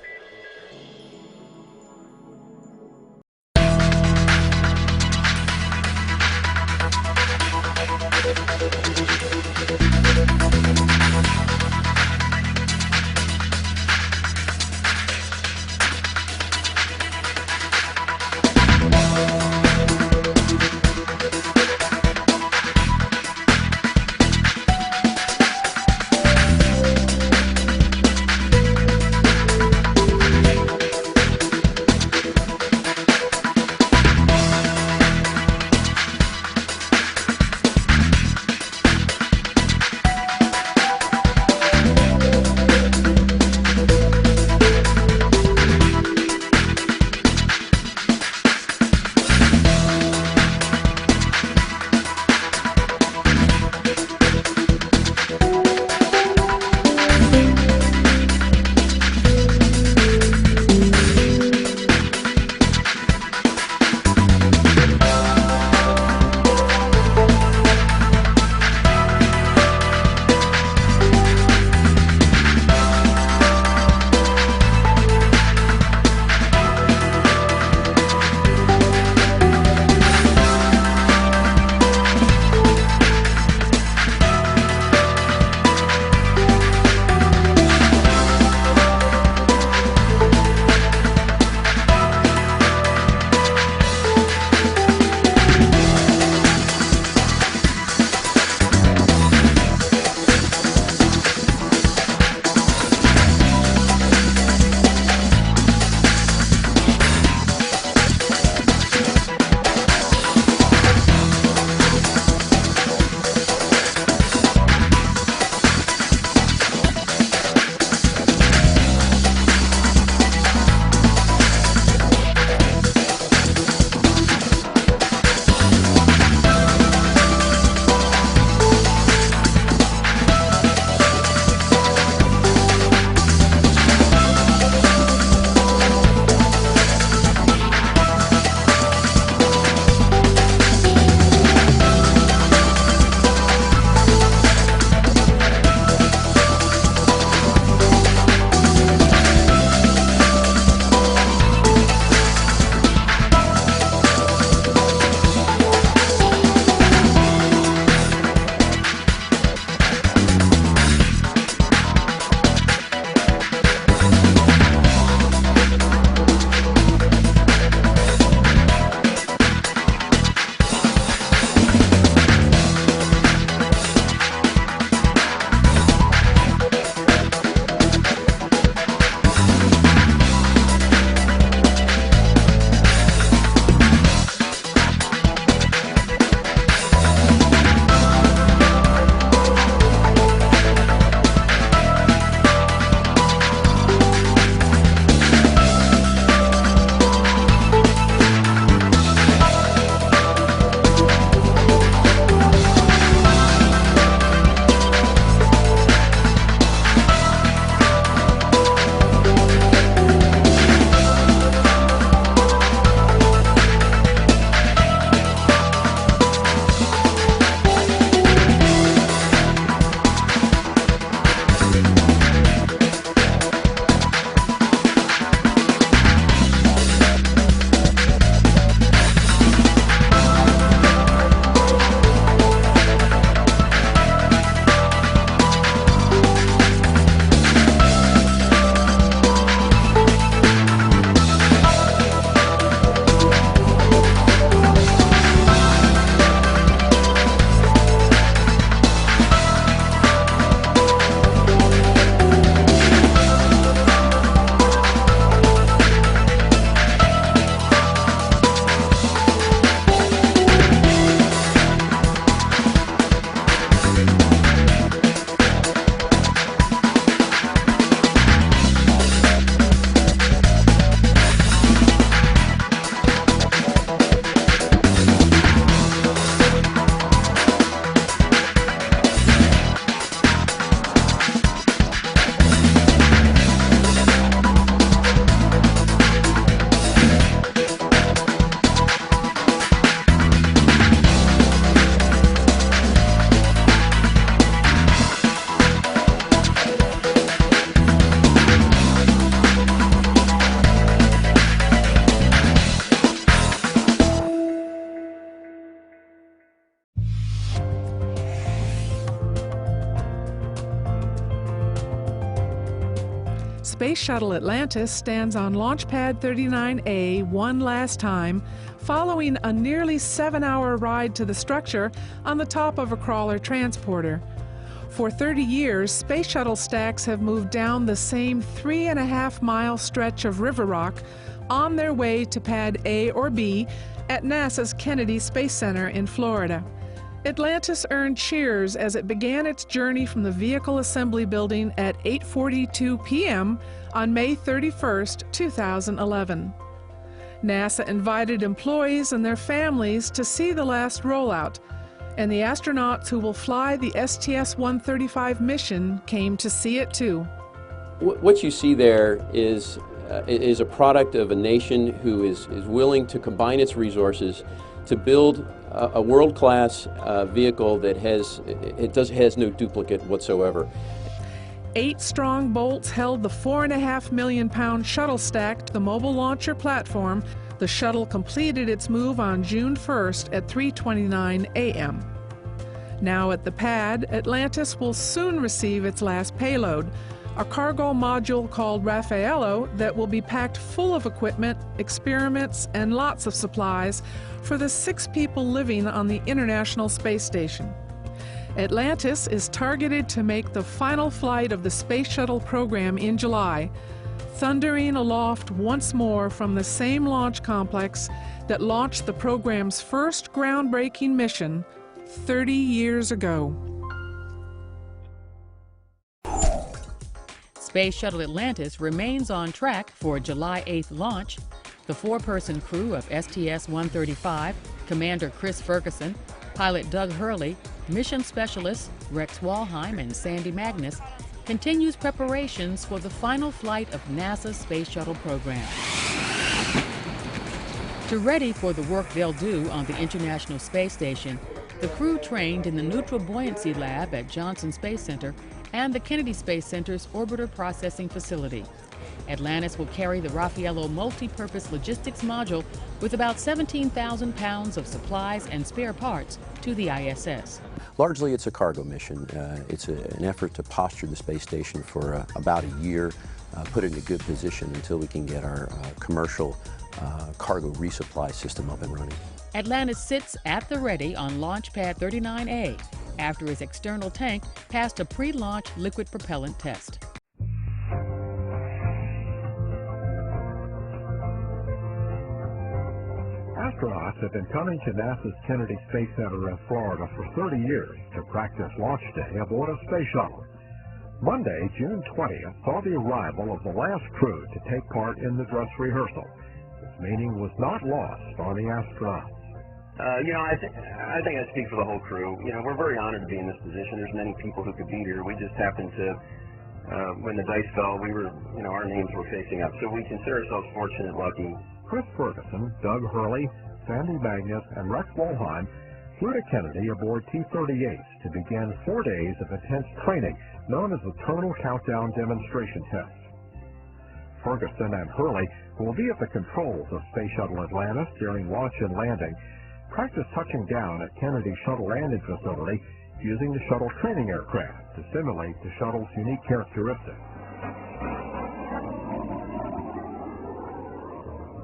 Space Shuttle Atlantis stands on Launch Pad 39A one last time, following a nearly 7-hour ride to the structure on the top of a crawler transporter. For 30 years, Space Shuttle stacks have moved down the same 3.5-mile stretch of river rock on their way to Pad A or B at NASA's Kennedy Space Center in Florida. Atlantis earned cheers as it began its journey from the Vehicle Assembly Building at 8:42 p.m. on May 31, 2011. NASA invited employees and their families to see the last rollout, and the astronauts who will fly the STS-135 mission came to see it too. What you see there is a product of a nation who is willing to combine its resources to build a world-class vehicle that has no duplicate whatsoever. 8 strong bolts held the 4.5 million pound shuttle stack to the mobile launcher platform. The shuttle completed its move on June 1st at 3:29 a.m. Now at the pad, Atlantis will soon receive its last payload, a cargo module called Raffaello that will be packed full of equipment, experiments, and lots of supplies for the 6 people living on the International Space Station. Atlantis is targeted to make the final flight of the Space Shuttle program in July, thundering aloft once more from the same launch complex that launched the program's first groundbreaking mission 30 years ago. Space Shuttle Atlantis remains on track for a July 8th launch. The 4-person crew of STS-135, Commander Chris Ferguson, pilot Doug Hurley, mission specialists Rex Walheim and Sandy Magnus, continues preparations for the final flight of NASA's Space Shuttle program. To ready for the work they'll do on the International Space Station, the crew trained in the Neutral Buoyancy Lab at Johnson Space Center and the Kennedy Space Center's Orbiter Processing Facility. Atlantis will carry the Raffaello multi-purpose logistics module with about 17,000 pounds of supplies and spare parts to the ISS. Largely it's a cargo mission. It's an effort to posture the space station for about a year, put it in a good position until we can get our commercial cargo resupply system up and running. Atlantis sits at the ready on Launch Pad 39A after its external tank passed a pre-launch liquid propellant test. Astronauts have been coming to NASA's Kennedy Space Center in Florida for 30 years to practice launch day aboard a space shuttle. Monday, June 20th, saw the arrival of the last crew to take part in the dress rehearsal. Its meaning was not lost on the astronauts. I think I speak for the whole crew. We're very honored to be in this position. There's many people who could be here. We just happened to, when the dice fell, our names were facing up. So we consider ourselves fortunate, lucky. Chris Ferguson, Doug Hurley, Sandy Magnus, and Rex Walheim flew to Kennedy aboard T-38s to begin 4 days of intense training known as the Terminal Countdown Demonstration Test. Ferguson and Hurley, who will be at the controls of Space Shuttle Atlantis during launch and landing, practice touching down at Kennedy Shuttle Landing Facility using the shuttle training aircraft to simulate the shuttle's unique characteristics.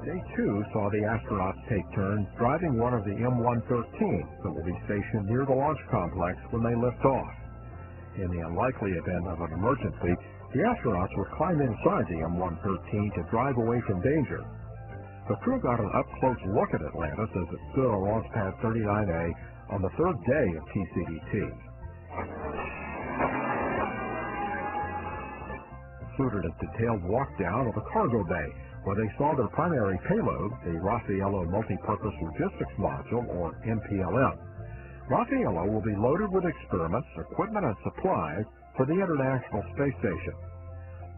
Day 2 saw the astronauts take turns driving one of the M113s that will be stationed near the launch complex when they lift off. In the unlikely event of an emergency, the astronauts would climb inside the M113 to drive away from danger. The crew got an up-close look at Atlantis as it stood on Launch Pad 39A on the 3rd day of TCDT. Included a detailed walk-down of the cargo bay, where they saw their primary payload, the Raffaello Multi-Purpose Logistics Module, or MPLM. Raffaello will be loaded with experiments, equipment, and supplies for the International Space Station.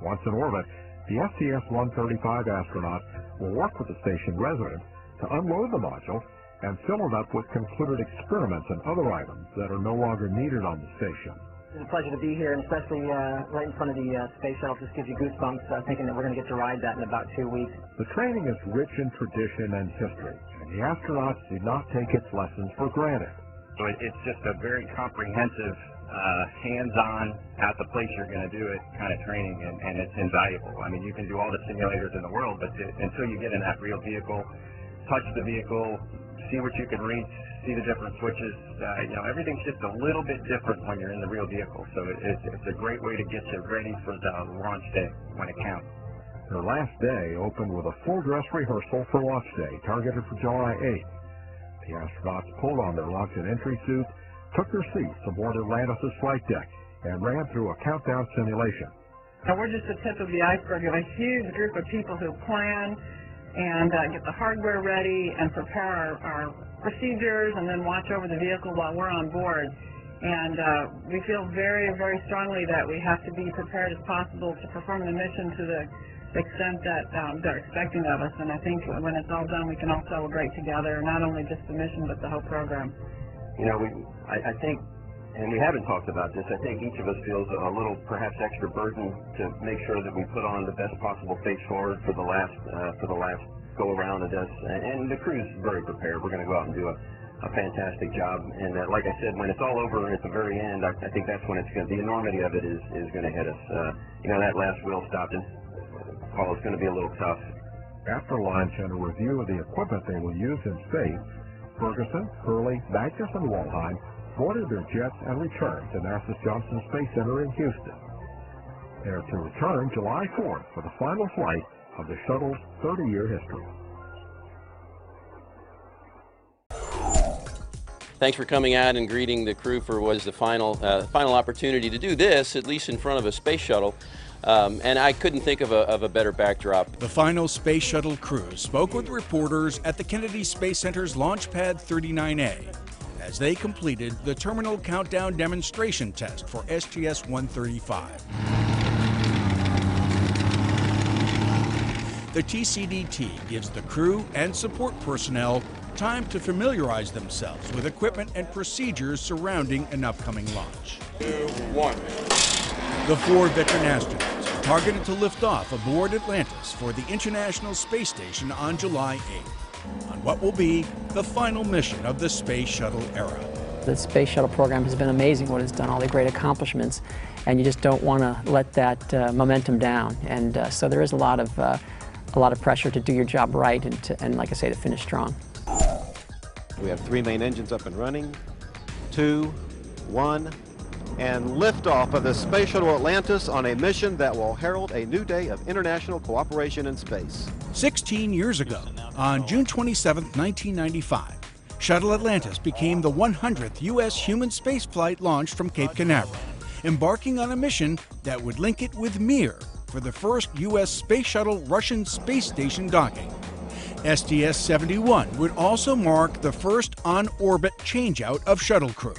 Once in orbit, the STS-135 astronauts will work with the station residents to unload the module and fill it up with concluded experiments and other items that are no longer needed on the station. It's a pleasure to be here, and especially right in front of the space shuttle. Just gives you goosebumps thinking that we're going to get to ride that in about 2 weeks. The training is rich in tradition and history, and the astronauts do not take its lessons for granted. So it's just a very comprehensive hands-on, at the place you're going to do it kind of training, and it's invaluable. I mean, you can do all the simulators in the world, but until you get in that real vehicle, touch the vehicle, see what you can reach, see the different switches, you know, everything's just a little bit different when you're in the real vehicle. So it's a great way to get you ready for the launch day when it counts. Their last day opened with a full dress rehearsal for launch day, targeted for July 8th. The astronauts pulled on their launch and entry suits, took their seats aboard Atlantis' flight deck, and ran through a countdown simulation. Now, we're just the tip of the iceberg of a huge group of people who plan and get the hardware ready and prepare our procedures and then watch over the vehicle while we're on board. And we feel very, very strongly that we have to be prepared as possible to perform the mission to the extent that they're expecting of us. And I think when it's all done, we can all celebrate together, not only just the mission, but the whole program. You know, I think, and we haven't talked about this, I think each of us feels a little perhaps extra burden to make sure that we put on the best possible face forward for the last go around of this. And the crew's very prepared. We're going to go out and do a fantastic job. And like I said, when it's all over at the very end, I think that's when it's going to, the enormity of it is going to hit us. You know, that last wheel stopping call is going to be a little tough. After lunch and a review of the equipment they will use in space, Ferguson, Hurley, Magnus, and Waldheim boarded their jets and returned to NASA's Johnson Space Center in Houston. They are to return July 4th for the final flight of the shuttle's 30-year history. Thanks for coming out and greeting the crew for what is the final opportunity to do this, at least in front of a space shuttle. And I couldn't think of a better backdrop. The final Space Shuttle crew spoke with reporters at the Kennedy Space Center's Launch Pad 39A as they completed the terminal countdown demonstration test for STS-135. The TCDT gives the crew and support personnel time to familiarize themselves with equipment and procedures surrounding an upcoming launch. 2, 1. The 4 veteran astronauts are targeted to lift off aboard Atlantis for the International Space Station on July 8th, on what will be the final mission of the Space Shuttle era. The Space Shuttle program has been amazing, what it's done, all the great accomplishments, and you just don't want to let that momentum down. And so there is a lot of pressure to do your job right and like I say, to finish strong. We have 3 main engines up and running. 2, 1, and liftoff of the Space Shuttle Atlantis on a mission that will herald a new day of international cooperation in space. 16 years ago, on June 27, 1995, Shuttle Atlantis became the 100th U.S. human spaceflight launched from Cape Canaveral, embarking on a mission that would link it with Mir for the first U.S. Space Shuttle Russian space station docking. STS-135 would also mark the first on-orbit changeout of shuttle crew.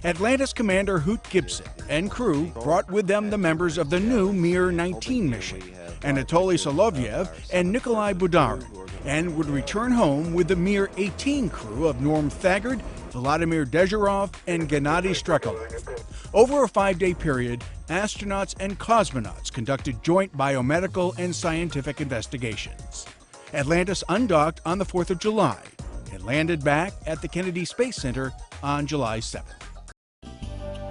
Atlantis Commander Hoot Gibson and crew brought with them the members of the new Mir-19 mission, Anatoly Solovyev and Nikolai Budarin, and would return home with the Mir-18 crew of Norm Thagard, Vladimir Dezhurov, and Gennady Strekalov. Over a 5-day period, astronauts and cosmonauts conducted joint biomedical and scientific investigations. Atlantis undocked on the 4th of July and landed back at the Kennedy Space Center on July 7th.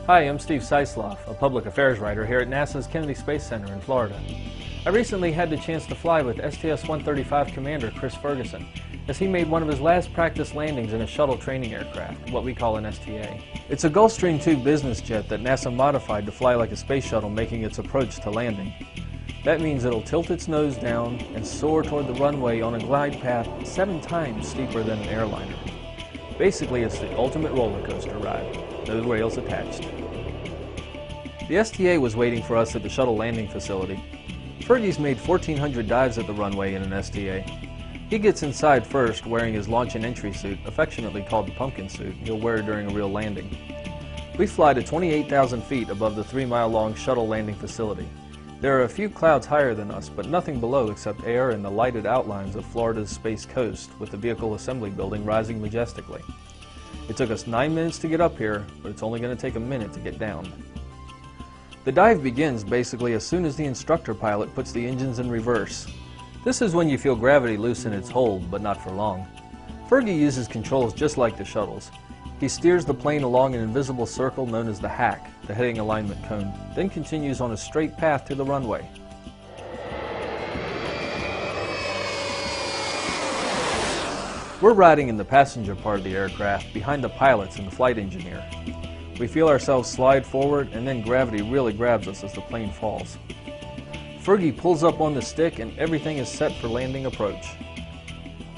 Hi, I'm Steve Seislov, a public affairs writer here at NASA's Kennedy Space Center in Florida. I recently had the chance to fly with STS-135 Commander Chris Ferguson, as he made one of his last practice landings in a shuttle training aircraft, what we call an STA. It's a Gulfstream II business jet that NASA modified to fly like a space shuttle making its approach to landing. That means it'll tilt its nose down and soar toward the runway on a glide path 7 times steeper than an airliner. Basically, it's the ultimate roller coaster ride, no rails attached. The STA was waiting for us at the shuttle landing facility. Fergie's made 1,400 dives at the runway in an STA. He gets inside first wearing his launch and entry suit, affectionately called the pumpkin suit, he'll wear during a real landing. We fly to 28,000 feet above the 3-mile-long shuttle landing facility. There are a few clouds higher than us, but nothing below except air and the lighted outlines of Florida's Space Coast, with the vehicle assembly building rising majestically. It took us 9 minutes to get up here, but it's only going to take a minute to get down. The dive begins basically as soon as the instructor pilot puts the engines in reverse. This is when you feel gravity loosen its hold, but not for long. Fergie uses controls just like the shuttles. He steers the plane along an invisible circle known as the hack, the heading alignment cone, then continues on a straight path to the runway. We're riding in the passenger part of the aircraft, behind the pilots and the flight engineer. We feel ourselves slide forward, and then gravity really grabs us as the plane falls. Fergie pulls up on the stick, and everything is set for landing approach.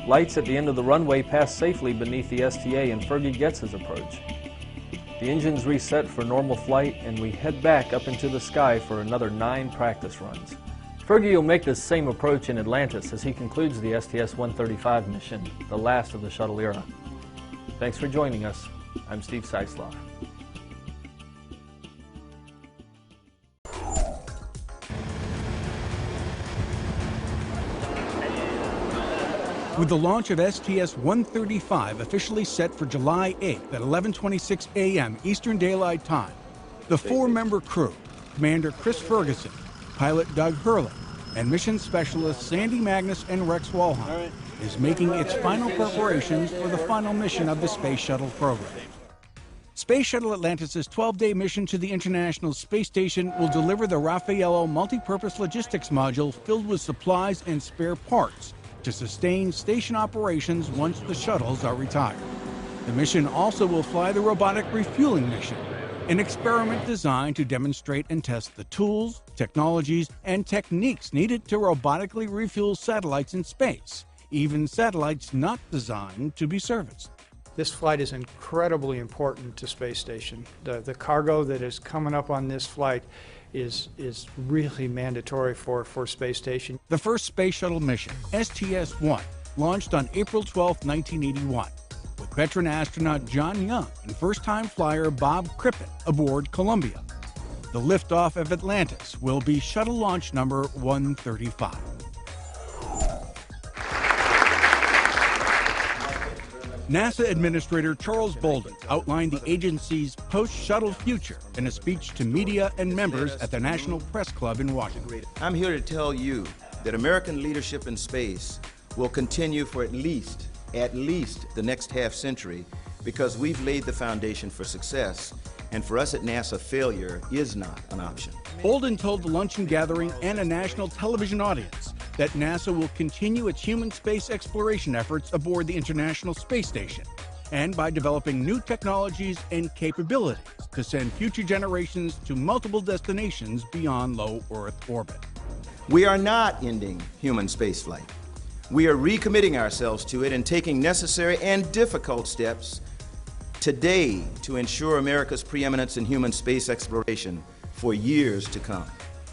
Lights at the end of the runway pass safely beneath the STA, and Fergie gets his approach. The engines reset for normal flight, and we head back up into the sky for another 9 practice runs. Fergie will make this same approach in Atlantis as he concludes the STS-135 mission, the last of the shuttle era. Thanks for joining us. I'm Steve Seislaw. With the launch of STS-135 officially set for July 8th at 11:26 a.m. Eastern Daylight Time, the 4-member crew, Commander Chris Ferguson, pilot Doug Hurley, and mission specialists Sandy Magnus and Rex Walheim, is making its final preparations for the final mission of the Space Shuttle program. Space Shuttle Atlantis' 12-day mission to the International Space Station will deliver the Raffaello multi-purpose logistics module filled with supplies and spare parts to sustain station operations once the shuttles are retired. The mission also will fly the robotic refueling mission, an experiment designed to demonstrate and test the tools, technologies, and techniques needed to robotically refuel satellites in space, even satellites not designed to be serviced. This flight is incredibly important to Space Station. The cargo that is coming up on this flight is really mandatory for Space Station. The first Space Shuttle mission, STS-1, launched on April 12, 1981. With veteran astronaut John Young and first-time flyer Bob Crippen aboard Columbia. The liftoff of Atlantis will be shuttle launch number 135. NASA Administrator Charles Bolden outlined the agency's post-shuttle future in a speech to media and members at the National Press Club in Washington. I'm here to tell you that American leadership in space will continue for at least the next half-century, because we've laid the foundation for success, and for us at NASA, failure is not an option. Bolden told the luncheon gathering and a national television audience that NASA will continue its human space exploration efforts aboard the International Space Station, and by developing new technologies and capabilities to send future generations to multiple destinations beyond low Earth orbit. We are not ending human spaceflight. We are recommitting ourselves to it and taking necessary and difficult steps today to ensure America's preeminence in human space exploration for years to come.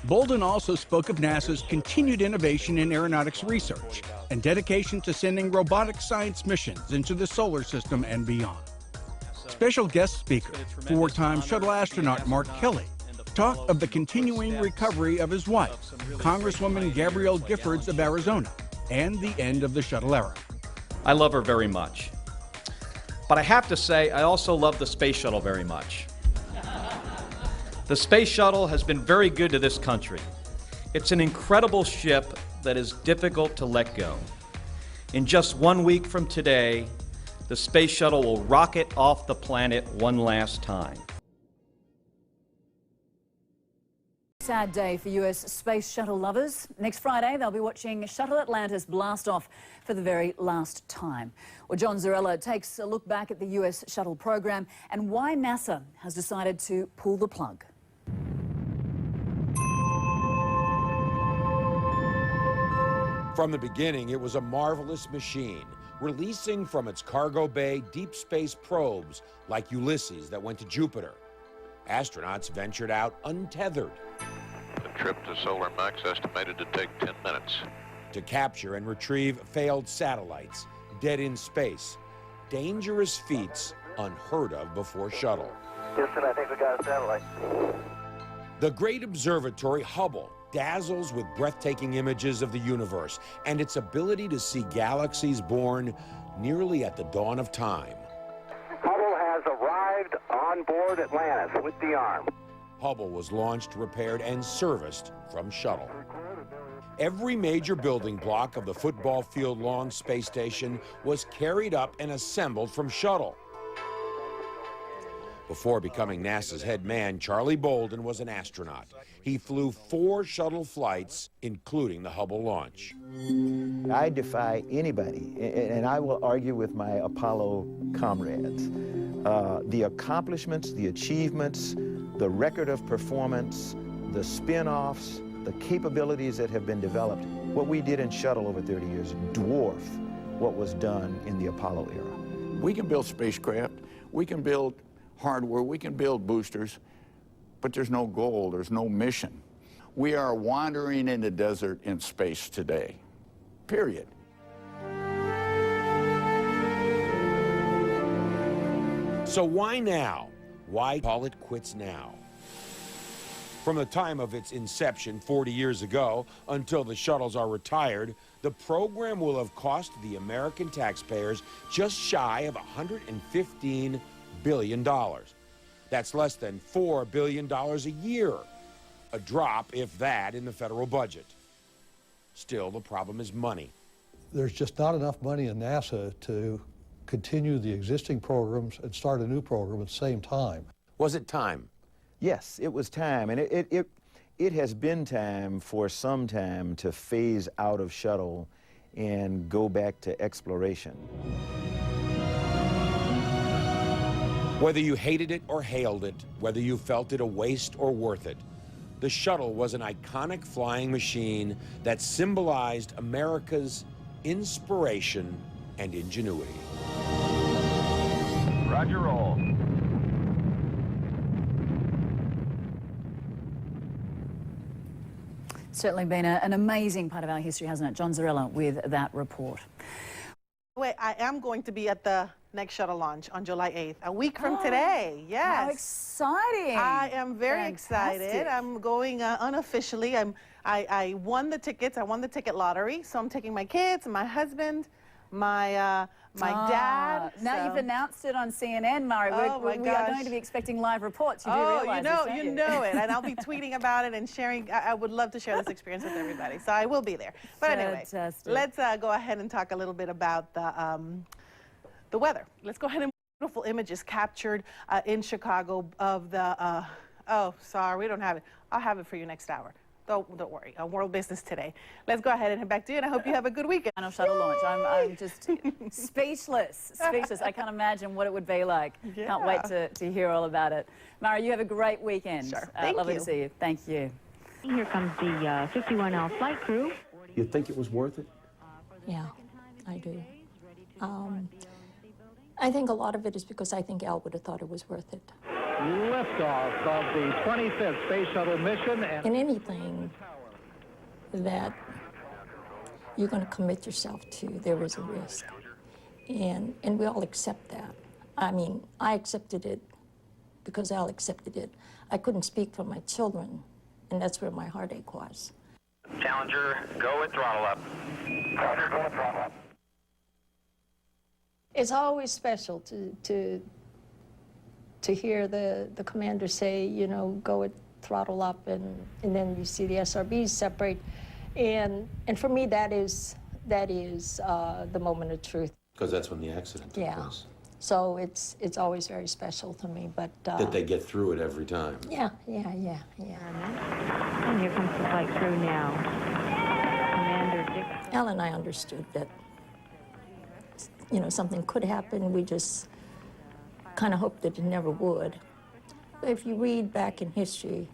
Bolden also spoke of NASA's continued innovation in aeronautics research and dedication to sending robotic science missions into the solar system and beyond. Special guest speaker, 4-time shuttle astronaut Mark Kelly, talked of the continuing recovery of his wife, Congresswoman Gabrielle Giffords of Arizona, and the end of the shuttle era. I love her very much. But I have to say, I also love the Space Shuttle very much. The Space Shuttle has been very good to this country. It's an incredible ship that is difficult to let go. In just 1 week from today, the Space Shuttle will rocket off the planet one last time. Sad day for US space shuttle lovers. Next Friday, they'll be watching Shuttle Atlantis blast off for the very last time. Well, John Zarella takes a look back at the US shuttle program and why NASA has decided to pull the plug. From the beginning, it was a marvelous machine, releasing from its cargo bay deep space probes like Ulysses that went to Jupiter. Astronauts ventured out untethered. The trip to Solar Max estimated to take 10 minutes. To capture and retrieve failed satellites, dead in space. Dangerous feats unheard of before Shuttle. Houston, I think we got a satellite. The great observatory Hubble dazzles with breathtaking images of the universe and its ability to see galaxies born nearly at the dawn of time. Shuttle has arrived on board Atlantis with the arm. Hubble was launched, repaired, and serviced from Shuttle. Every major building block of the football field-long space station was carried up and assembled from Shuttle. Before becoming NASA's head man, Charlie Bolden was an astronaut. He flew 4 shuttle flights, including the Hubble launch. I defy anybody, and I will argue with my Apollo comrades. The accomplishments, the achievements, the record of performance, the spin-offs, the capabilities that have been developed, what we did in Shuttle over 30 years dwarf what was done in the Apollo era. We can build spacecraft, we can build hardware, we can build boosters, but there's no goal, there's no mission. We are wandering in the desert in space today, period. So why now? Why call it quits now? From the time of its inception 40 years ago until the shuttles are retired, the program will have cost the American taxpayers just shy of $115 billion. That's less than $4 billion a year. A drop, if that, in the federal budget. Still, the problem is money. There's just not enough money in NASA to continue the existing programs and start a new program at the same time. Was it time? Yes, it was time, and it has been time for some time to phase out of Shuttle and go back to exploration. Whether you hated it or hailed it, whether you felt it a waste or worth it, the Shuttle was an iconic flying machine that symbolized America's inspiration and ingenuity. Roger, roll. Certainly been an amazing part of our history, hasn't it? John Zarella with that report. Wait, I am going to be at the next shuttle launch on July 8th, a week from today. Yes. How exciting. I am very excited. I'm going unofficially. I won the tickets. I won the ticket lottery. So I'm taking my kids, my husband, my dad. Now you've announced it on CNN, Murray. We are going to be expecting live reports. You do realize this, don't you know it. And I'll be tweeting about it and sharing. I would love to share this experience with everybody. So I will be there. But anyway, let's go ahead and talk a little bit about the weather. Let's go ahead and beautiful images captured in Chicago of the. Oh, sorry, we don't have it. I'll have it for you next hour. Don't worry, world business today. Let's go ahead and head back to you, and I hope you have a good weekend. Final shuttle launch. I'm just speechless. I can't imagine what it would be like. Yeah. Can't wait to hear all about it. Mara, you have a great weekend. Sure. Thank lovely you. to see you. Thank you. Here comes the 51L flight crew. You think it was worth it? Yeah, I do. I think a lot of it is because I think Al would have thought it was worth it. Liftoff of the 25th Space Shuttle mission. In anything that you're going to commit yourself to, there is a risk. And we all accept that. I mean, I accepted it because Al accepted it. I couldn't speak for my children, and that's where my heartache was. Challenger, go with throttle up. Challenger, go with throttle up. It's always special to hear the commander say, you know, go with throttle up, and then you see the SRBs separate. And for me, that is the moment of truth. Because that's when the accident took Yeah. place. So it's always very special to me, but... That they get through it every time. Yeah. And here comes the flight crew now. Commander Dick. Al and I understood that, you know, something could happen. We just kind of hoped that it never would. But if you read back in history,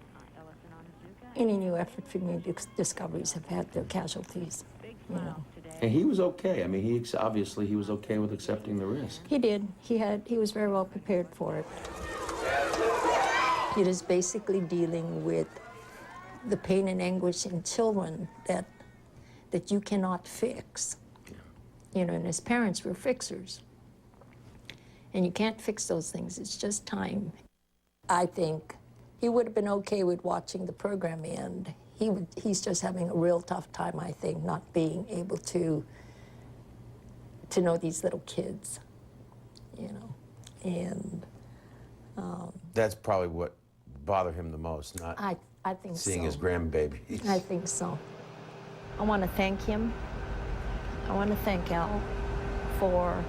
any new effort for new discoveries have had their casualties, you know. And he was okay. I mean, obviously he was okay with accepting the risk. He did. He was very well prepared for it. It is basically dealing with the pain and anguish in children that you cannot fix. You know, and as parents, we're fixers. And you can't fix those things. It's just time. I think he would have been okay with watching the program end. He's just having a real tough time, I think, not being able to know these little kids, you know, and... That's probably what bothered him the most, not I think seeing so. his grandbabies. I think so. I want to thank him. I want to thank Al for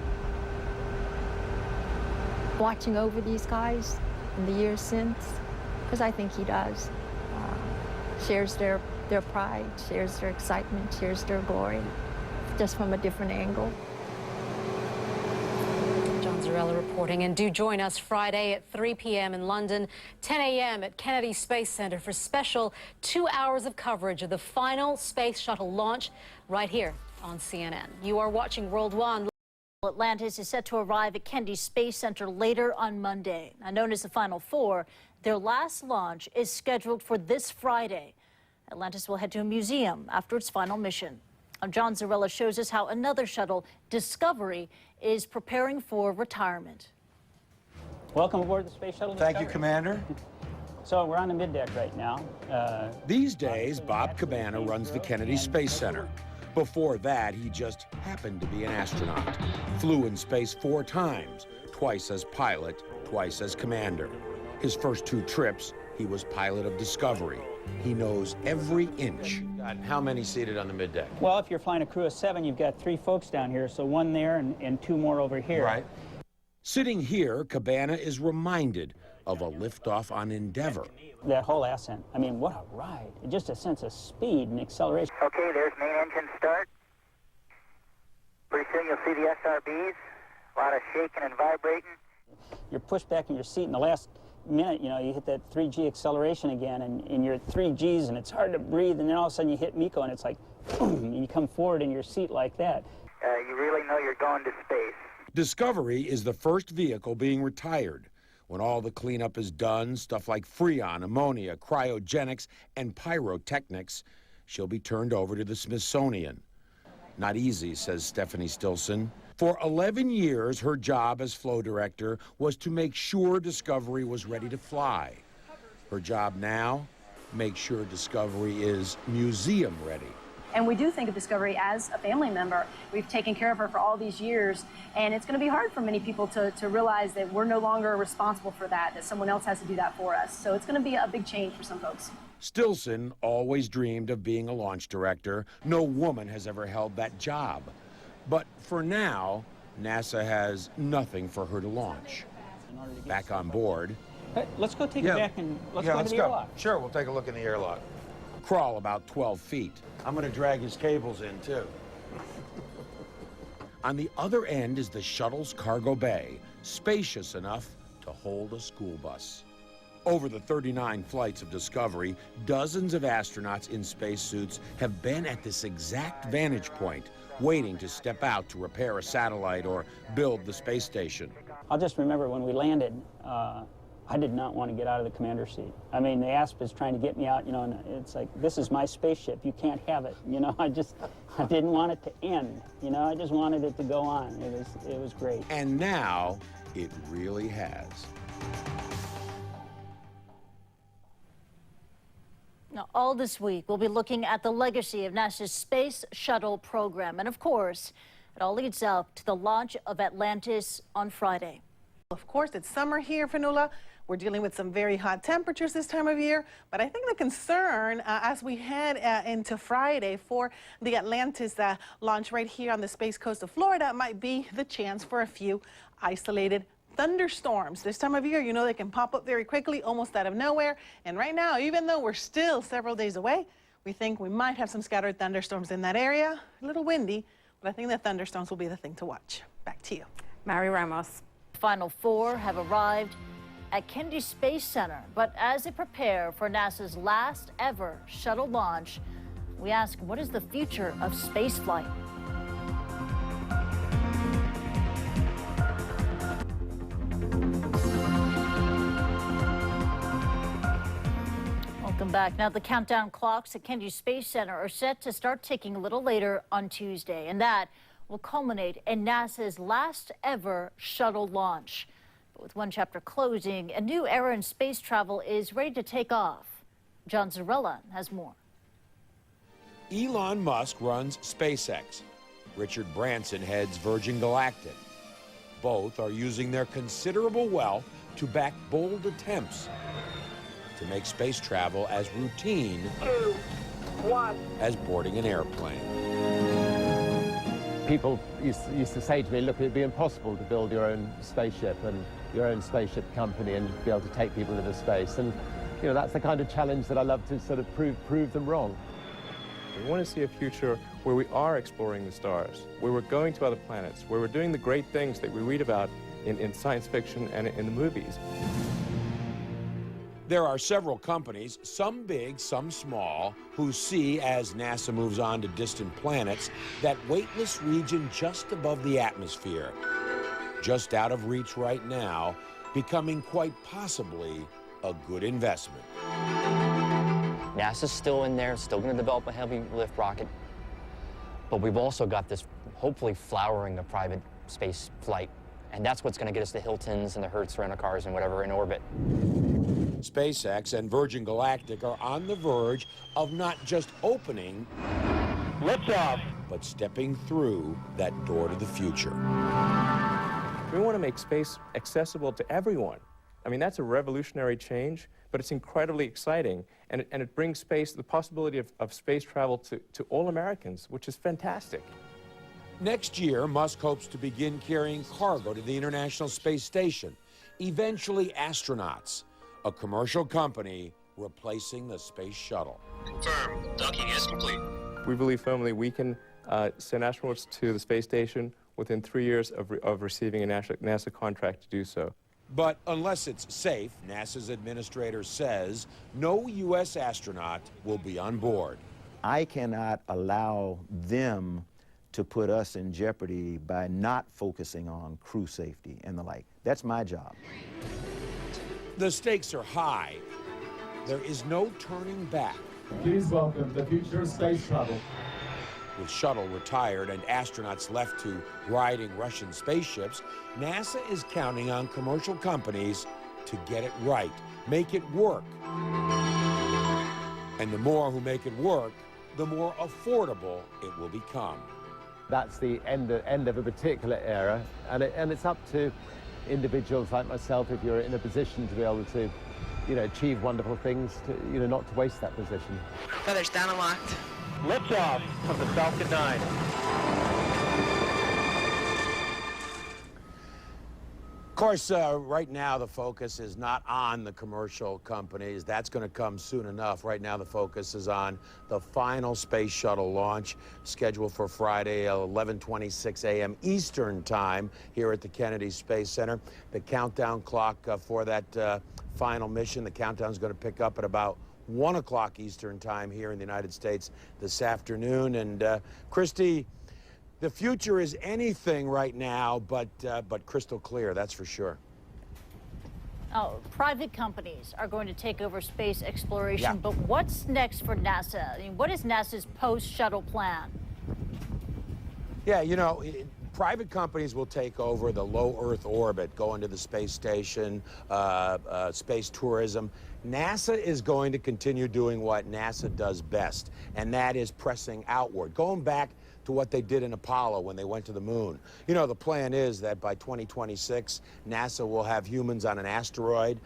watching over these guys in the years since, because I think he does. Shares their pride, shares their excitement, shares their glory, just from a different angle. John Zarella reporting, and do join us Friday at 3 p.m. in London, 10 a.m. at Kennedy Space Center for special 2 hours of coverage of the final Space Shuttle launch right here on CNN. You are watching World One. Atlantis is set to arrive at Kennedy Space Center later on Monday. Now known as the Final Four, their last launch is scheduled for this Friday. Atlantis will head to a museum after its final mission. John Zarella shows us how another shuttle, Discovery, is preparing for retirement. Welcome aboard the Space Shuttle Discovery. Thank you, Commander. So we're on the middeck right now. These days, Bob Cabana runs the Kennedy Space Center. Before that, he just happened to be an astronaut. Flew in space 4 times, twice as pilot, twice as commander. His first 2 trips, he was pilot of Discovery. He knows every inch. How many seated on the middeck? Well, if you're flying a crew of 7, you've got 3 folks down here, so 1 there and 2 more over here. Right. Sitting here, Cabana is reminded of a liftoff on Endeavour. That whole ascent, I mean, what a ride. Just a sense of speed and acceleration. Okay, there's main engine start. Pretty soon you'll see the SRBs. A lot of shaking and vibrating. You're pushed back in your seat in the last minute, you know, you hit that 3G acceleration again, and you're at 3 Gs, and it's hard to breathe, and then all of a sudden you hit MECO, and it's like, boom, and you come forward in your seat like that. You really know you're going to space. Discovery is the first vehicle being retired. When all the cleanup is done, stuff like Freon, ammonia, cryogenics, and pyrotechnics, she'll be turned over to the Smithsonian. Not easy, says Stephanie Stilson. For 11 years, her job as flow director was to make sure Discovery was ready to fly. Her job now, make sure Discovery is museum ready. And we do think of Discovery as a family member. We've taken care of her for all these years, and it's going to be hard for many people to realize that we're no longer responsible for that someone else has to do that for us. So it's going to be a big change for some folks. Stilson always dreamed of being a launch director. No woman has ever held that job. But for now, NASA has nothing for her to launch. Back on board. Hey, let's go take it back and let's go to the airlock. Sure, we'll take a look in the airlock. Crawl about 12 feet. I'm going to drag his cables in, too. On the other end is the shuttle's cargo bay, spacious enough to hold a school bus. Over the 39 flights of Discovery, dozens of astronauts in spacesuits have been at this exact vantage point, waiting to step out to repair a satellite or build the space station. I'll just remember when we landed, I did not want to get out of the commander's seat. I mean, the ASP is trying to get me out, you know, and it's like, this is my spaceship, you can't have it. You know, I didn't want it to end. You know, I just wanted it to go on. It was great. And now, it really has. Now, all this week, we'll be looking at the legacy of NASA's Space Shuttle program. And of course, it all leads up to the launch of Atlantis on Friday. Of course, it's summer here, Fanula. We're dealing with some very hot temperatures this time of year, but I think the concern as we head into Friday for the Atlantis launch right here on the Space Coast of Florida might be the chance for a few isolated thunderstorms. This time of year, you know, they can pop up very quickly, almost out of nowhere. And right now, even though we're still several days away, we think we might have some scattered thunderstorms in that area. A little windy, but I think the thunderstorms will be the thing to watch. Back to you. Mary Ramos. Final Four have arrived at Kennedy Space Center, but as they prepare for NASA's last ever shuttle launch, we ask, what is the future of spaceflight? Welcome back. Now, the countdown clocks at Kennedy Space Center are set to start ticking a little later on Tuesday, and that will culminate in NASA's last ever shuttle launch. But with one chapter closing, a new era in space travel is ready to take off. John Zarella has more. Elon Musk runs SpaceX. Richard Branson heads Virgin Galactic. Both are using their considerable wealth to back bold attempts to make space travel as routine as boarding an airplane. People used to say to me, look, it'd be impossible to build your own spaceship, and your own spaceship company and be able to take people into space. And you know, that's the kind of challenge that I love to sort of prove them wrong. We want to see a future where we are exploring the stars, where we're going to other planets, where we're doing the great things that we read about in science fiction and in the movies. There are several companies, some big, some small, who see, as NASA moves on to distant planets, that weightless region just above the atmosphere, just out of reach right now, becoming quite possibly a good investment. NASA's still in there, still going to develop a heavy lift rocket, but we've also got this hopefully flowering of private space flight, and that's what's going to get us the Hiltons and the Hertz rental cars and whatever in orbit. SpaceX and Virgin Galactic are on the verge of not just opening liftoff, but stepping through that door to the future. We want to make space accessible to everyone. I mean, that's a revolutionary change, but it's incredibly exciting, and it brings space, the possibility of space travel to all Americans, which is fantastic. Next year, Musk hopes to begin carrying cargo to the International Space Station, eventually astronauts, a commercial company replacing the Space Shuttle. Confirmed. Docking is complete. We believe firmly we can send astronauts to the space station within 3 years of receiving a NASA contract to do so. But unless it's safe, NASA's administrator says no U.S. astronaut will be on board. I cannot allow them to put us in jeopardy by not focusing on crew safety and the like. That's my job. The stakes are high. There is no turning back. Please welcome the future space shuttle. With Shuttle retired and astronauts left to riding Russian spaceships, NASA is counting on commercial companies to get it right, make it work. And the more who make it work, the more affordable it will become. That's the end of a particular era, and it's up to individuals like myself, if you're in a position to be able to, you know, achieve wonderful things, to, you know, not to waste that position. Feathers down and locked. Liftoff of the Falcon 9. Of course, right now the focus is not on the commercial companies. That's going to come soon enough. Right now the focus is on the final Space Shuttle launch, scheduled for Friday, 11:26 a.m. Eastern Time here at the Kennedy Space Center. The countdown clock for that final mission, the countdown is going to pick up at about 1 o'clock Eastern Time here in the United States this afternoon. And Christy, the future is anything right now but crystal clear, that's for sure. Oh, private companies are going to take over space exploration, Yeah. but what's next for NASA? I mean, what is NASA's post-shuttle plan? Yeah, you know, private companies will take over the low Earth orbit, go into the space station, space tourism. NASA is going to continue doing what NASA does best, and that is pressing outward, going back to what they did in Apollo when they went to the moon. You know, the plan is that by 2026, NASA will have humans on an asteroid.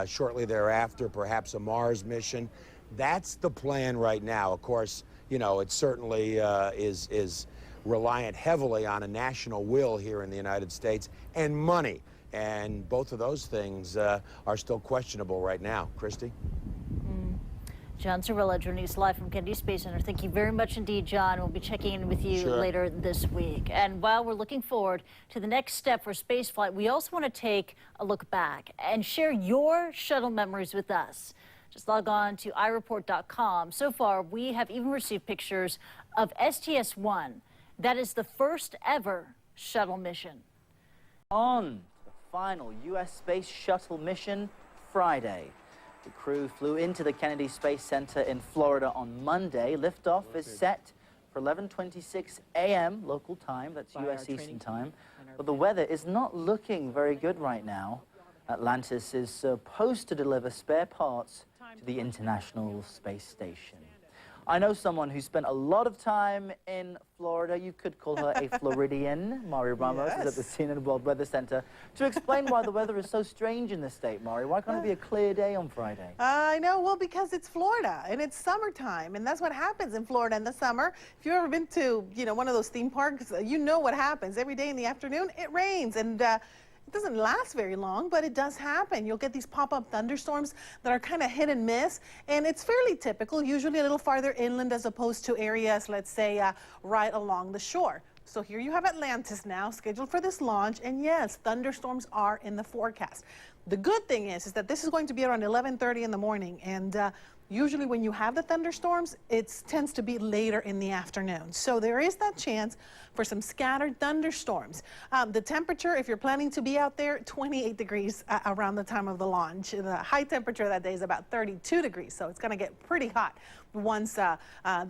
Shortly thereafter, perhaps a Mars mission. That's the plan right now. Of course, you know, it certainly is reliant heavily on a national will here in the United States and money. And both of those things are still questionable right now. Christy? John Zarella joining us live from Kennedy Space Center. Thank you very much indeed, John. We'll be checking in with you later this week. And while we're looking forward to the next step for spaceflight, we also want to take a look back and share your shuttle memories with us. Just log on to ireport.com. So far, we have even received pictures of STS-1. That is the first ever shuttle mission. On the final U.S. Space Shuttle mission Friday. The crew flew into the Kennedy Space Center in Florida on Monday. Liftoff is set for 11:26 a.m. local time, that's U.S. Eastern Time. But the weather is not looking very good right now. Atlantis is supposed to deliver spare parts to the International Space Station. I know someone who spent a lot of time in Florida. You could call her a Floridian. Mari Ramos is at the CNN World Weather Center to explain why the weather is so strange in the state, Mari. Why can't it be a clear day on Friday? I know, well, because it's Florida and it's summertime, and that's what happens in Florida in the summer. If you've ever been to, you know, one of those theme parks, you know what happens. Every day in the afternoon, it rains, and It doesn't last very long, but it does happen. You'll get these pop-up thunderstorms that are kind of hit and miss, and it's fairly typical, usually a little farther inland as opposed to areas, let's say, right along the shore. So here you have Atlantis now, scheduled for this launch, and yes, thunderstorms are in the forecast. The good thing is that this is going to be around 11:30 in the morning, and usually when you have the thunderstorms, it tends to be later in the afternoon. So there is that chance for some scattered thunderstorms. The temperature, if you're planning to be out there, 28 degrees around the time of the launch. The high temperature that day is about 32 degrees, so it's going to get pretty hot once the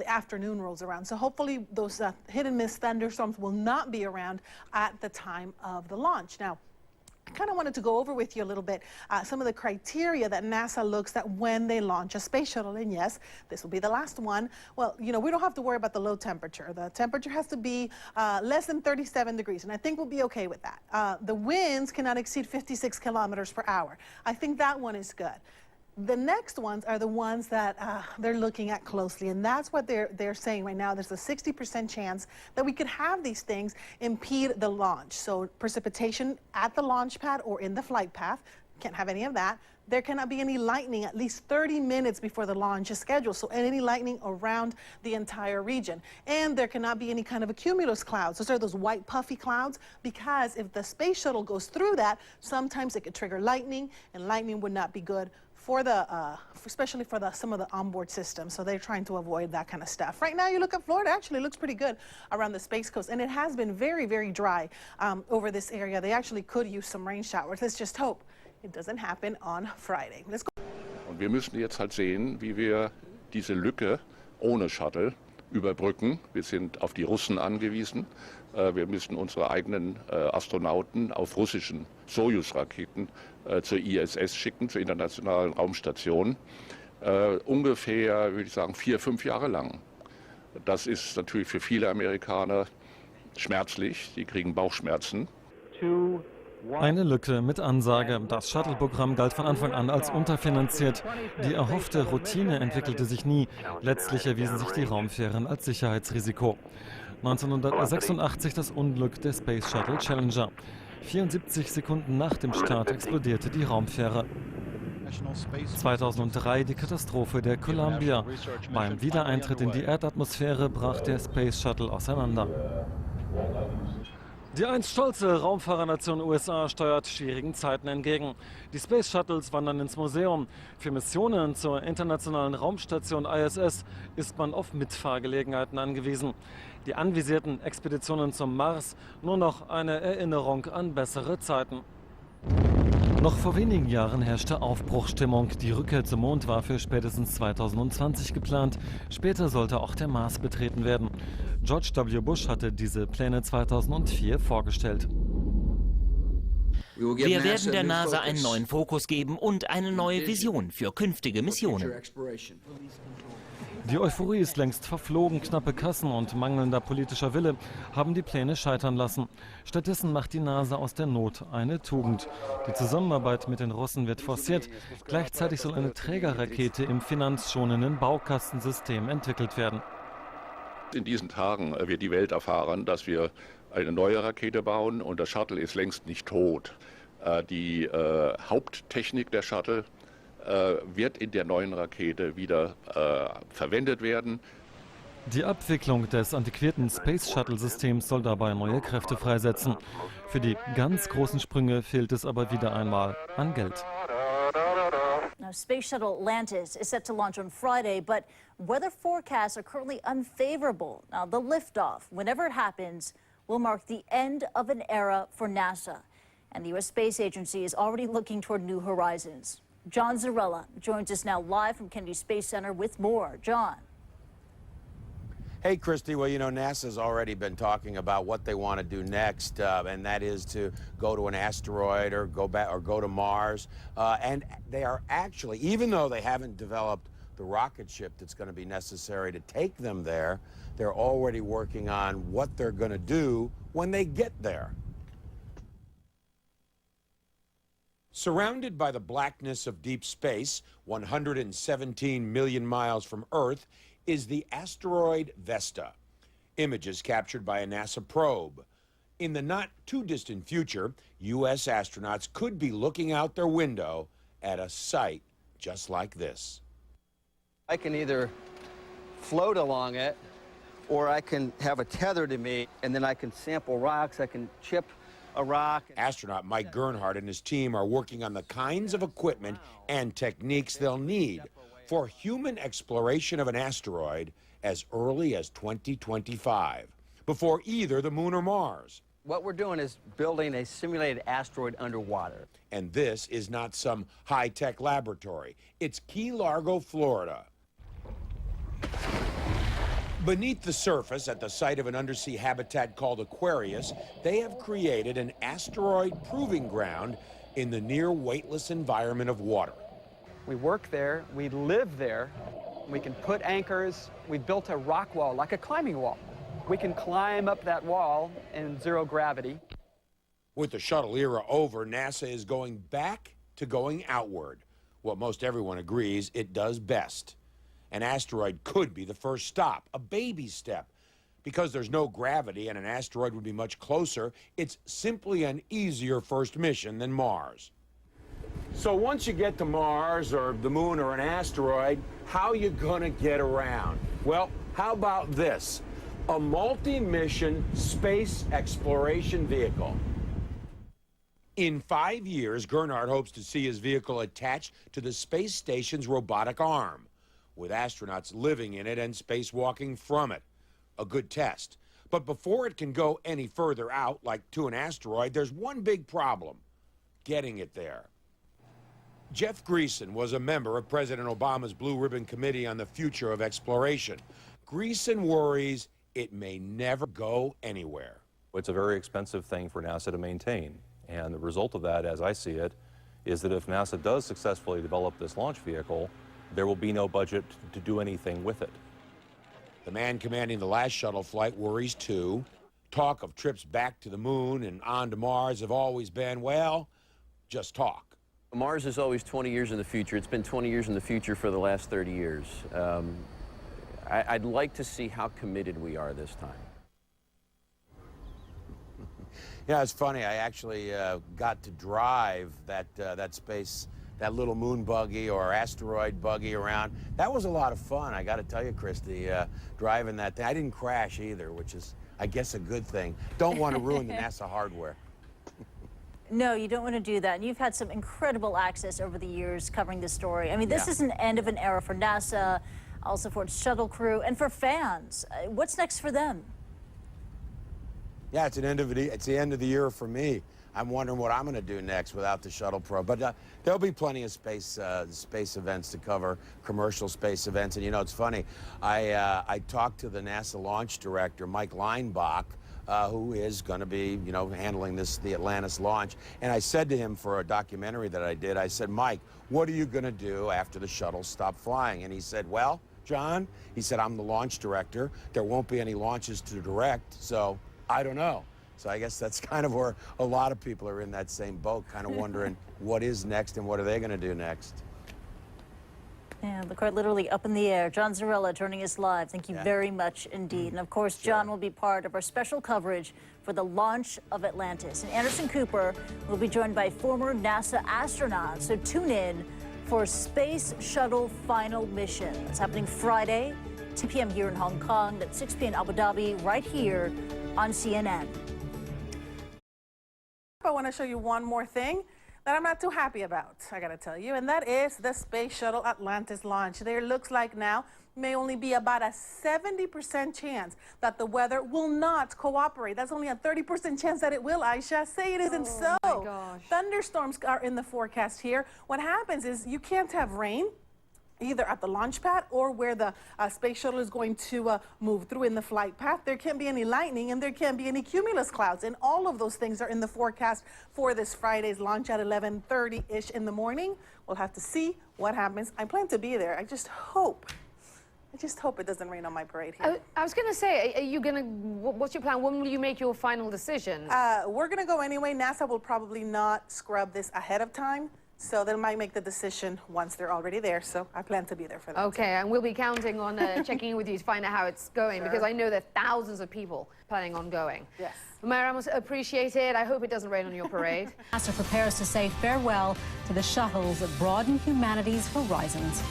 afternoon rolls around. So hopefully those hit and miss thunderstorms will not be around at the time of the launch. Now, I kind of wanted to go over with you a little bit some of the criteria that NASA looks at when they launch a space shuttle. And yes, this will be the last one. Well, you know, we don't have to worry about the low temperature. The temperature has to be less than 37 degrees, and I think we'll be okay with that. The winds cannot exceed 56 kilometers per hour. I think that one is good. The next ones are the ones that they're looking at closely, and that's what they're saying right now. There's a 60% chance that we could have these things impede the launch. So precipitation at the launch pad or in the flight path, can't have any of that. There cannot be any lightning at least 30 minutes before the launch is scheduled, so any lightning around the entire region. And there cannot be any kind of cumulus clouds. Those are those white puffy clouds, because if the space shuttle goes through that, sometimes it could trigger lightning, and lightning would not be good for the, especially for some of the onboard systems. So they're trying to avoid that kind of stuff. Right now, you look at Florida, actually looks pretty good around the Space Coast, and it has been very, very dry over this area. They actually could use some rain showers. Let's just hope it doesn't happen on Friday. Let's go. Und wir müssen jetzt halt sehen, wie wir diese Lücke ohne Shuttle überbrücken. Wir sind auf die Russen angewiesen. Wir müssen unsere eigenen Astronauten auf russischen Sojus-Raketen zur ISS schicken, zur Internationalen Raumstation. Ungefähr, würde ich sagen, 4-5 Jahre lang. Das ist natürlich für viele Amerikaner schmerzlich. Die kriegen Bauchschmerzen. Eine Lücke mit Ansage. Das Shuttle-Programm galt von Anfang an als unterfinanziert. Die erhoffte Routine entwickelte sich nie. Letztlich erwiesen sich die Raumfähren als Sicherheitsrisiko. 1986 das Unglück der Space Shuttle Challenger. 74 Sekunden nach dem Start explodierte die Raumfähre. 2003 die Katastrophe der Columbia. Beim Wiedereintritt in die Erdatmosphäre brach der Space Shuttle auseinander. Die einst stolze Raumfahrernation USA steuert schwierigen Zeiten entgegen. Die Space Shuttles wandern ins Museum. Für Missionen zur internationalen Raumstation ISS ist man auf Mitfahrgelegenheiten angewiesen. Die anvisierten Expeditionen zum Mars nur noch eine Erinnerung an bessere Zeiten. Noch vor wenigen Jahren herrschte Aufbruchsstimmung. Die Rückkehr zum Mond war für spätestens 2020 geplant. Später sollte auch der Mars betreten werden. George W. Bush hatte diese Pläne 2004 vorgestellt. Wir werden der NASA einen neuen Fokus geben und eine neue Vision für künftige Missionen. Die Euphorie ist längst verflogen. Knappe Kassen und mangelnder politischer Wille haben die Pläne scheitern lassen. Stattdessen macht die NASA aus der Not eine Tugend. Die Zusammenarbeit mit den Russen wird forciert. Gleichzeitig soll eine Trägerrakete im finanzschonenden Baukastensystem entwickelt werden. In diesen Tagen wird die Welt erfahren, dass wir eine neue Rakete bauen und der Shuttle ist längst nicht tot. Die Haupttechnik der Shuttle wird in der neuen Rakete wieder verwendet werden. Die Abwicklung des antiquierten Space Shuttle Systems soll dabei neue Kräfte freisetzen. Für die ganz großen Sprünge fehlt es aber wieder einmal an Geld. Now, Space Shuttle Atlantis is set to launch on Friday, but weather forecasts are currently unfavorable. Now, the liftoff, whenever it happens, will mark the end of an era for NASA. And the U.S. Space Agency is already looking toward new horizons. John Zarella joins us now live from Kennedy Space Center with more. John. Hey, Christy. Well, you know, NASA's already been talking about what they want to do next, and that is to go to an asteroid or go back or go to Mars. And they are actually, even though they haven't developed the rocket ship that's going to be necessary to take them there, they're already working on what they're going to do when they get there. Surrounded by the blackness of deep space, 117 million miles from Earth, is the asteroid Vesta. Images captured by a NASA probe. In the not-too-distant future, U.S. astronauts could be looking out their window at a sight just like this. I can either float along it, or I can have a tether to me, and then I can sample rocks, I can chip a rock. Astronaut Mike Gernhardt and his team are working on the kinds of equipment and techniques they'll need for human exploration of an asteroid as early as 2025, before either the moon or Mars. What we're doing is building a simulated asteroid underwater. And this is not some high-tech laboratory. It's Key Largo, Florida. Beneath the surface, at the site of an undersea habitat called Aquarius, they have created an asteroid proving ground in the near weightless environment of water. We work there, we live there, we can put anchors. We've built a rock wall, like a climbing wall. We can climb up that wall in zero gravity. With the shuttle era over, NASA is going back to going outward. What most everyone agrees it does best. An asteroid could be the first stop, a baby step. Because there's no gravity and an asteroid would be much closer, it's simply an easier first mission than Mars. So once you get to Mars or the moon or an asteroid, how are you gonna get around? Well, how about this? A multi-mission space exploration vehicle. In 5 years, Gernhardt hopes to see his vehicle attached to the space station's robotic arm, with astronauts living in it and spacewalking from it. A good test. But before it can go any further out, like to an asteroid, there's one big problem: getting it there. Jeff Greason was a member of President Obama's Blue Ribbon Committee on the Future of Exploration. Greason worries it may never go anywhere. It's a very expensive thing for NASA to maintain. And the result of that, as I see it, is that if NASA does successfully develop this launch vehicle, there will be no budget to do anything with it. The man commanding the last shuttle flight worries too. Talk of trips back to the moon and on to Mars have always been, well, just talk. Mars is always 20 years in the future. It's been 20 years in the future for the last 30 years. I'd like to see how committed we are this time. Yeah, it's funny. I actually got to drive that little moon buggy or asteroid buggy around. That was a lot of fun. I got to tell you, Christy, driving that thing. I didn't crash either, which is, I guess, a good thing. Don't want to ruin the NASA hardware. No, you don't want to do that. And you've had some incredible access over the years covering this story. I mean, this is an end of an era for NASA, also for its shuttle crew, and for fans. What's next for them? Yeah, it's the end of the year for me. I'm wondering what I'm going to do next without the shuttle probe. But there'll be plenty of space events to cover, commercial space events. And you know, it's funny. I talked to the NASA launch director, Mike Leinbach, who is going to be, you know, handling the Atlantis launch. And I said to him for a documentary that I did, I said, Mike, what are you going to do after the shuttle stops flying? And he said, well, John, he said, I'm the launch director. There won't be any launches to direct, so I don't know. So I guess that's kind of where a lot of people are in that same boat, kind of wondering what is next and what are they going to do next. Yeah, the quite literally up in the air. John Zarella joining us live. Thank you very much indeed. And of course, John will be part of our special coverage for the launch of Atlantis. And Anderson Cooper will be joined by former NASA astronauts. So tune in for Space Shuttle Final Mission. It's happening Friday, 2 p.m. here in Hong Kong, at 6 p.m. Abu Dhabi, right here on CNN. I want to show you one more thing that I'm not too happy about, I gotta tell you, and that is the Space Shuttle Atlantis launch. There looks like now may only be about a 70% chance that the weather will not cooperate. That's only a 30% chance that it will, Aisha. Say it isn't so. My gosh. Thunderstorms are in the forecast here. What happens is you can't have rain either at the launch pad or where the space shuttle is going to move through in the flight path. There can't be any lightning and there can't be any cumulus clouds. And all of those things are in the forecast for this Friday's launch at 11:30-ish in the morning. We'll have to see what happens. I plan to be there. I just hope it doesn't rain on my parade here. I was going to say, are you going to, what's your plan? When will you make your final decision? We're going to go anyway. NASA will probably not scrub this ahead of time. So they might make the decision once they're already there. So I plan to be there for that. Okay, and we'll be counting on checking in with you to find out how it's going, because I know there are thousands of people planning on going. Yes. Mayor, I must appreciate it. I hope it doesn't rain on your parade. NASA prepares to say farewell to the shuttles that broaden humanity's horizons.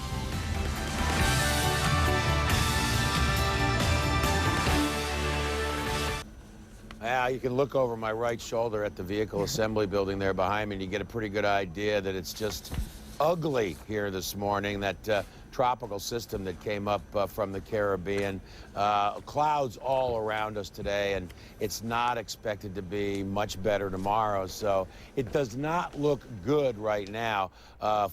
You can look over my right shoulder at the vehicle assembly building there behind me, and you get a pretty good idea that it's just ugly here this morning. That tropical system that came up from the Caribbean. Clouds all around us today, and it's not expected to be much better tomorrow. So it does not look good right now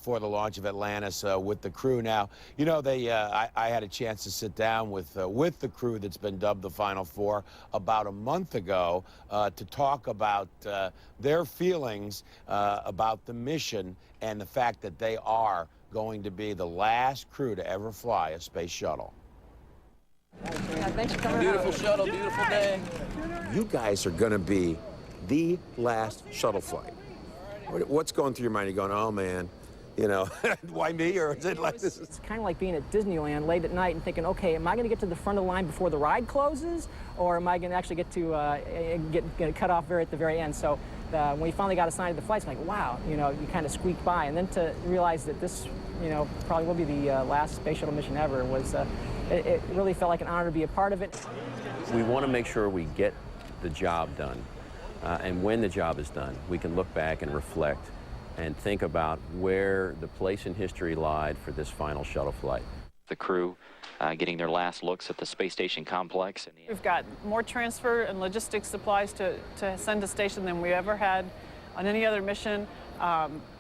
for the launch of Atlantis with the crew. Now, you know, I had a chance to sit down with the crew that's been dubbed the Final Four about a month ago to talk about their feelings about the mission and the fact that they are going to be the last crew to ever fly a space shuttle. Yeah, thanks for coming. Beautiful shuttle, beautiful day. You guys are going to be the last shuttle flight. What's going through your mind? You're going, oh man, you know, why me? Or is it like this? It's kind of like being at Disneyland late at night and thinking, okay, am I going to get to the front of the line before the ride closes, or am I going to actually get to get cut off at the very end? So when we finally got assigned to the flights, I'm like, wow, you know, you kind of squeaked by. And then to realize that this, you know, probably will be the last space shuttle mission ever was, it really felt like an honor to be a part of it. We want to make sure we get the job done. And when the job is done, we can look back and reflect and think about where the place in history lied for this final shuttle flight. The crew getting their last looks at the space station complex. We've got more transfer and logistics supplies to send to station than we ever had on any other mission.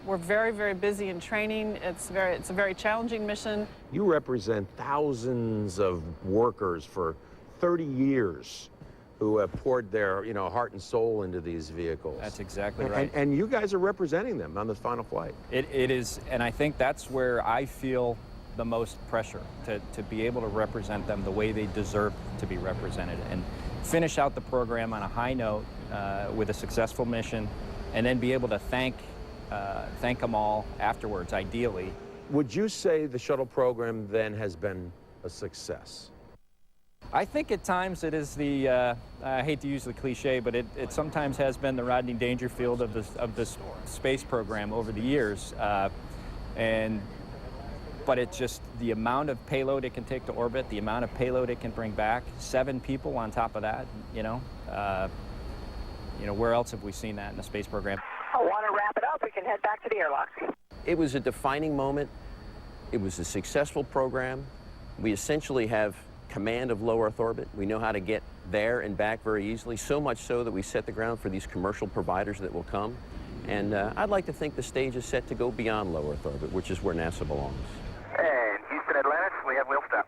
We're very, very busy in training. It's a very challenging mission. You represent thousands of workers for 30 years who have poured their, you know, heart and soul into these vehicles. That's exactly right. And you guys are representing them on this final flight. It is, and I think that's where I feel the most pressure, to be able to represent them the way they deserve to be represented and finish out the program on a high note with a successful mission, and then be able to thank them all afterwards, ideally. Would you say the shuttle program then has been a success? I think at times it is the, I hate to use the cliche, but it sometimes has been the Rodney Dangerfield of this space program over the years. But it's just the amount of payload it can take to orbit, the amount of payload it can bring back, 7 people on top of that, you know, where else have we seen that in the space program? I want to wrap it up. We can head back to the airlock. It was a defining moment. It was a successful program. We essentially have command of low Earth orbit. We know how to get there and back very easily, so much so that we set the ground for these commercial providers that will come. And I'd like to think the stage is set to go beyond low Earth orbit, which is where NASA belongs. And Houston, Atlantis, we have wheel stop.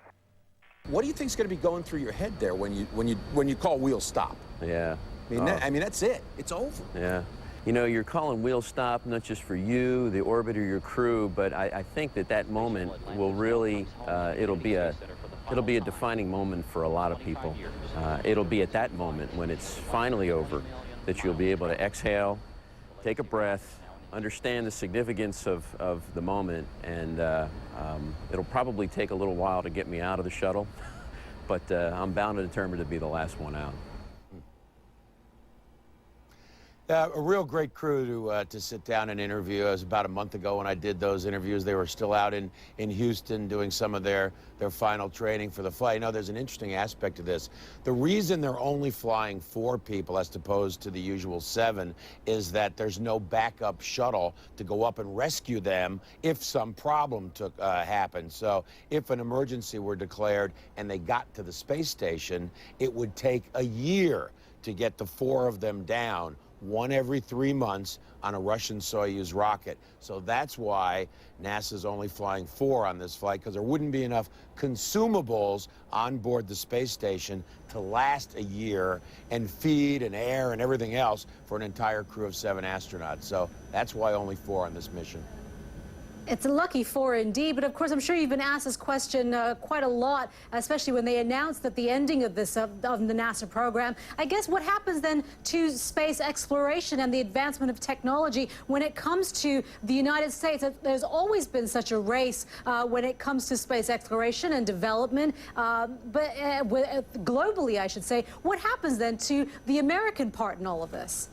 What do you think is going to be going through your head there when you call wheel stop? Yeah. I mean, that's it. It's over. Yeah. You know, you're calling wheel stop not just for you, the orbiter, your crew, but I think that moment will really, it'll be a defining moment for a lot of people. It'll be at that moment when it's finally over that you'll be able to exhale, take a breath, understand the significance of the moment, and it'll probably take a little while to get me out of the shuttle, but I'm bound and determined to be the last one out. A real great crew to sit down and interview. It was about a month ago when I did those interviews. They were still out in Houston doing some of their final training for the flight. You know, there's an interesting aspect to this. The reason they're only flying 4 people as opposed to the usual 7 is that there's no backup shuttle to go up and rescue them if some problem happened. So if an emergency were declared and they got to the space station, it would take a year to get the 4 of them down, 1 every 3 months on a Russian Soyuz rocket. So that's why NASA's only flying 4 on this flight, because there wouldn't be enough consumables on board the space station to last a year and feed and air and everything else for an entire crew of 7 astronauts. So that's why only 4 on this mission. It's a lucky four indeed, but of course I'm sure you've been asked this question quite a lot, especially when they announced that the ending of this of the NASA program. I guess what happens then to space exploration and the advancement of technology when it comes to the United States? There's always been such a race when it comes to space exploration and development, but globally, I should say. What happens then to the American part in all of this?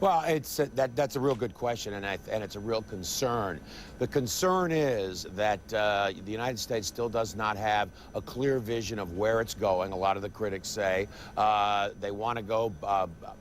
Well, that's a real good question, and it's a real concern. The concern is that the United States still does not have a clear vision of where it's going. A lot of the critics say they want to go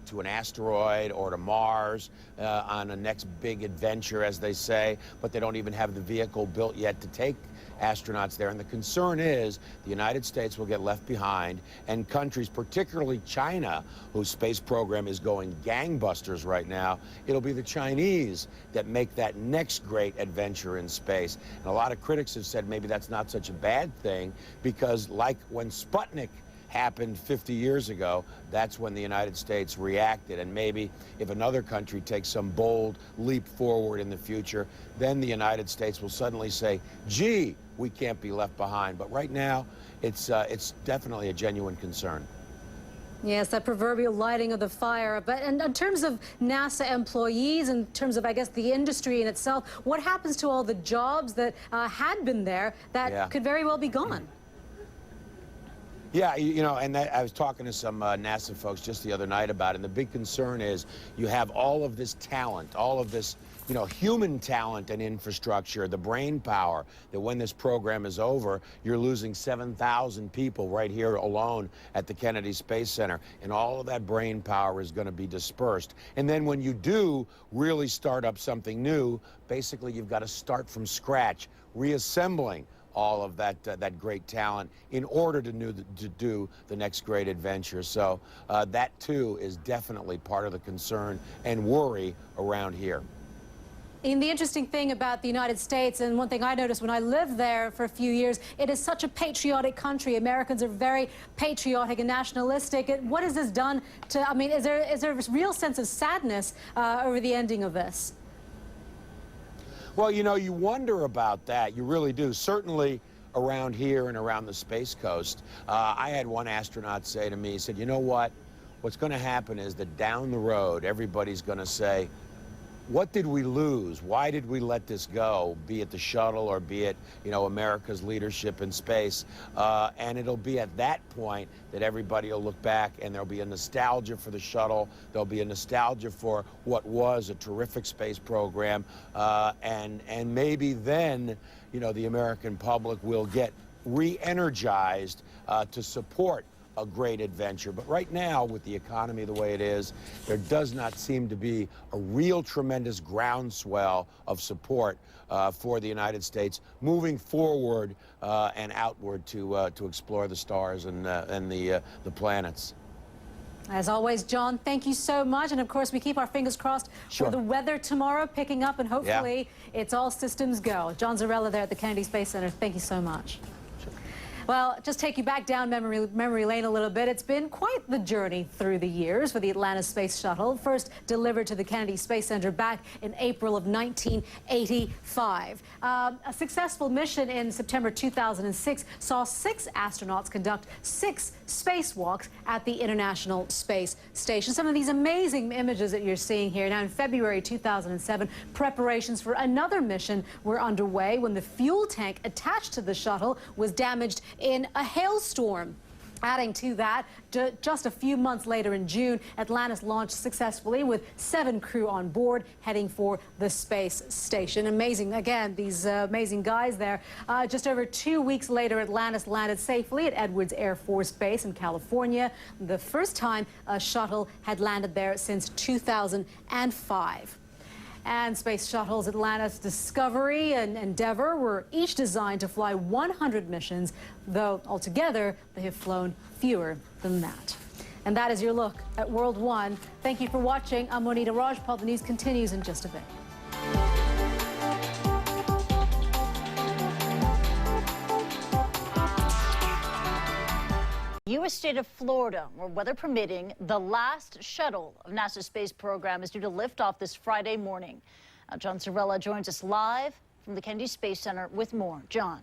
to an asteroid or to Mars on a next big adventure, as they say, but they don't even have the vehicle built yet to take astronauts there. And the concern is the United States will get left behind, and countries, particularly China, whose space program is going gangbusters right now, it'll be the Chinese that make that next great adventure in space. And a lot of critics have said maybe that's not such a bad thing, because like when Sputnik happened 50 years ago, that's when the United States reacted. And maybe if another country takes some bold leap forward in the future, then the United States will suddenly say, gee, we can't be left behind. But right now, it's definitely a genuine concern. Yes, that proverbial lighting of the fire. But in terms of NASA employees, in terms of, I guess, the industry in itself, what happens to all the jobs that had been there that could very well be gone? Yeah, you know, and I was talking to some NASA folks just the other night about it, and the big concern is you have all of this talent, all of this, you know, human talent and infrastructure, the brain power, that when this program is over, you're losing 7,000 people right here alone at the Kennedy Space Center, and all of that brain power is going to be dispersed. And then when you do really start up something new, basically you've got to start from scratch, reassembling all of that great talent in order to do the next great adventure. So that too is definitely part of the concern and worry around here. And the interesting thing about the United States, and one thing I noticed when I lived there for a few years, it is such a patriotic country. Americans are very patriotic and nationalistic. What has this done to, I mean, is there a real sense of sadness over the ending of this? Well, you know, you wonder about that. You really do. Certainly around here and around the Space Coast. I had one astronaut say to me, he said, you know what? What's going to happen is that down the road, everybody's going to say, what did we lose? Why did we let this go? Be it the shuttle or be it, you know, America's leadership in space. And it'll be at that point that everybody will look back and there'll be a nostalgia for the shuttle. There'll be a nostalgia for what was a terrific space program. And maybe then, you know, the American public will get re-energized to support a great adventure. But right now, with the economy the way it is, there does not seem to be a real tremendous groundswell of support for the United States moving forward and outward to explore the stars and the planets. As always, John, thank you so much. And of course, we keep our fingers crossed for the weather tomorrow picking up, and hopefully it's all systems go. John Zarella there at the Kennedy Space Center. Thank you so much. Well, just take you back down memory lane a little bit. It's been quite the journey through the years for the Atlantis Space Shuttle, first delivered to the Kennedy Space Center back in April of 1985. A successful mission in September 2006 saw 6 astronauts conduct 6 spacewalks at the International Space Station. Some of these amazing images that you're seeing here. Now, in February 2007, preparations for another mission were underway when the fuel tank attached to the shuttle was damaged in a hailstorm. Adding to that, just a few months later in June, Atlantis launched successfully with 7 crew on board heading for the space station. Amazing, again, these amazing guys there. Just over 2 weeks later, Atlantis landed safely at Edwards Air Force Base in California, the first time a shuttle had landed there since 2005. And Space Shuttles Atlantis, Discovery, and Endeavour were each designed to fly 100 missions, though altogether they have flown fewer than that. And that is your look at World 1. Thank you for watching. I'm Monita Rajpal. The news continues in just a bit. U.S. state of Florida, where weather permitting, the last shuttle of NASA's space program is due to lift off this Friday morning. Now, John Zarella joins us live from the Kennedy Space Center with more. John.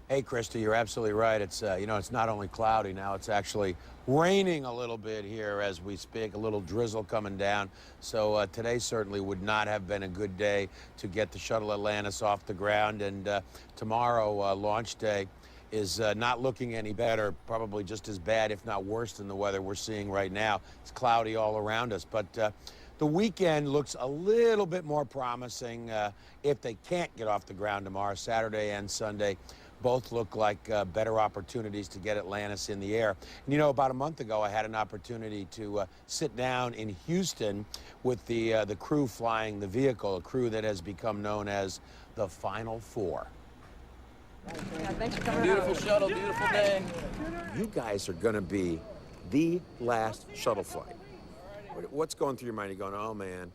Hey, Christy, you're absolutely right. It's, it's not only cloudy now, it's actually raining a little bit here as we speak, a little drizzle coming down. So today certainly would not have been a good day to get the shuttle Atlantis off the ground. And tomorrow, launch day, is not looking any better, probably just as bad, if not worse, than the weather we're seeing right now. It's cloudy all around us. But the weekend looks a little bit more promising if they can't get off the ground tomorrow. Saturday and Sunday both look like better opportunities to get Atlantis in the air. And about a month ago, I had an opportunity to sit down in Houston with the crew flying the vehicle, a crew that has become known as the Final Four. Thanks for coming. Beautiful shuttle, beautiful day. You guys are going to be the last shuttle flight. What's going through your mind? You're going, oh, man.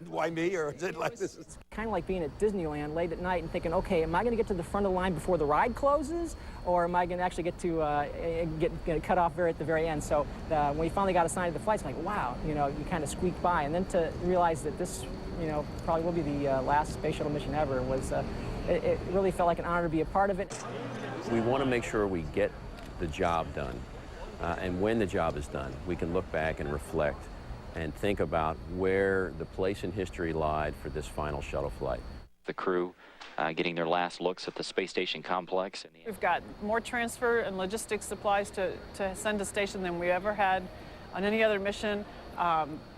Why me, or is it like this? Kind of like being at Disneyland late at night and thinking, okay, am I going to get to the front of the line before the ride closes, or am I going to actually get to get cut off at the very end? So when we finally got assigned to the flights, like, wow, you kind of squeaked by, and then to realize that this, probably will be the last space shuttle mission ever was, it really felt like an honor to be a part of it. We want to make sure we get the job done, and when the job is done, we can look back and reflect and think about where the place in history lied for this final shuttle flight. The crew getting their last looks at the space station complex. We've got more transfer and logistics supplies to send to station than we ever had on any other mission.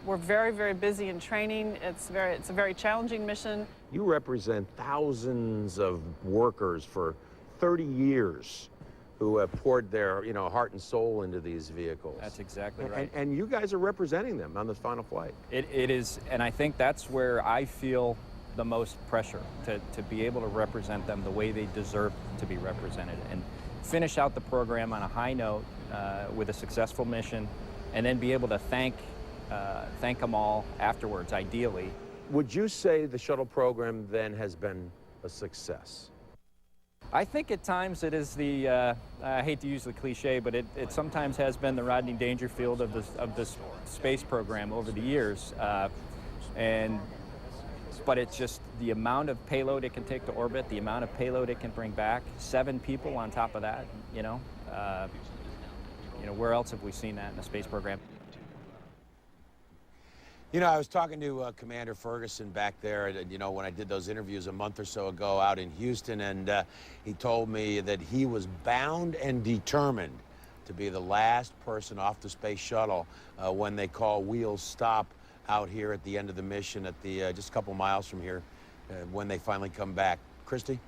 We're very, very busy in training. It's a very challenging mission. You represent thousands of workers for 30 years who have poured their, heart and soul into these vehicles. That's exactly right. And you guys are representing them on this final flight. It is, and I think that's where I feel the most pressure, to be able to represent them the way they deserve to be represented and finish out the program on a high note with a successful mission, and then be able to thank them all afterwards, ideally. Would you say the shuttle program then has been a success? I think at times it is the, I hate to use the cliche, but it sometimes has been the Rodney Dangerfield of this space program over the years. But it's just the amount of payload it can take to orbit, the amount of payload it can bring back, 7 people on top of that, where else have we seen that in a space program? I was talking to Commander Ferguson back there, when I did those interviews a month or so ago out in Houston, and he told me that he was bound and determined to be the last person off the space shuttle when they call wheels stop out here at the end of the mission at the just a couple miles from here when they finally come back. Christy?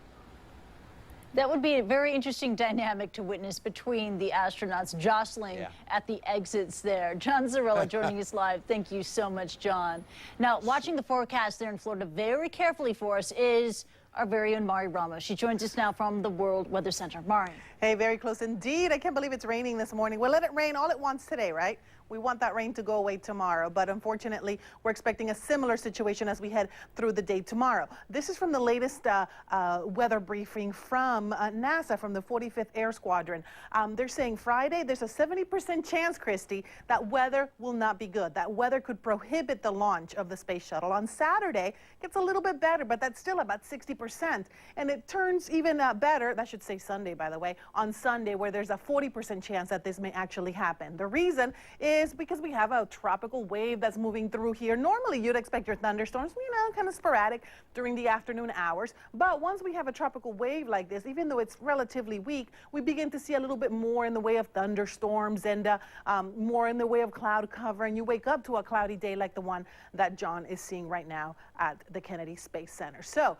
That would be a very interesting dynamic to witness between the astronauts jostling at the exits there. John Zarella joining us live. Thank you so much, John. Now, watching the forecast there in Florida very carefully for us is our very own Mari Ramos. She joins us now from the World Weather Center. Mari. Hey, very close indeed. I can't believe it's raining this morning. We'll let it rain all at once today, right? We want that rain to go away tomorrow, but unfortunately, we're expecting a similar situation as we head through the day tomorrow. This is from the latest weather briefing from NASA, from the 45th Air Squadron. They're saying Friday, there's a 70% chance, Christy, that weather will not be good. That weather could prohibit the launch of the space shuttle. On Saturday, it gets a little bit better, but that's still about 60%. And it turns even better, that should say Sunday, by the way, on Sunday, where there's a 40% chance that this may actually happen. The reason is because we have a tropical wave that's moving through here. Normally, you'd expect your thunderstorms, kind of sporadic during the afternoon hours. But once we have a tropical wave like this, even though it's relatively weak, we begin to see a little bit more in the way of thunderstorms and more in the way of cloud cover. And you wake up to a cloudy day like the one that John is seeing right now at the Kennedy Space Center. So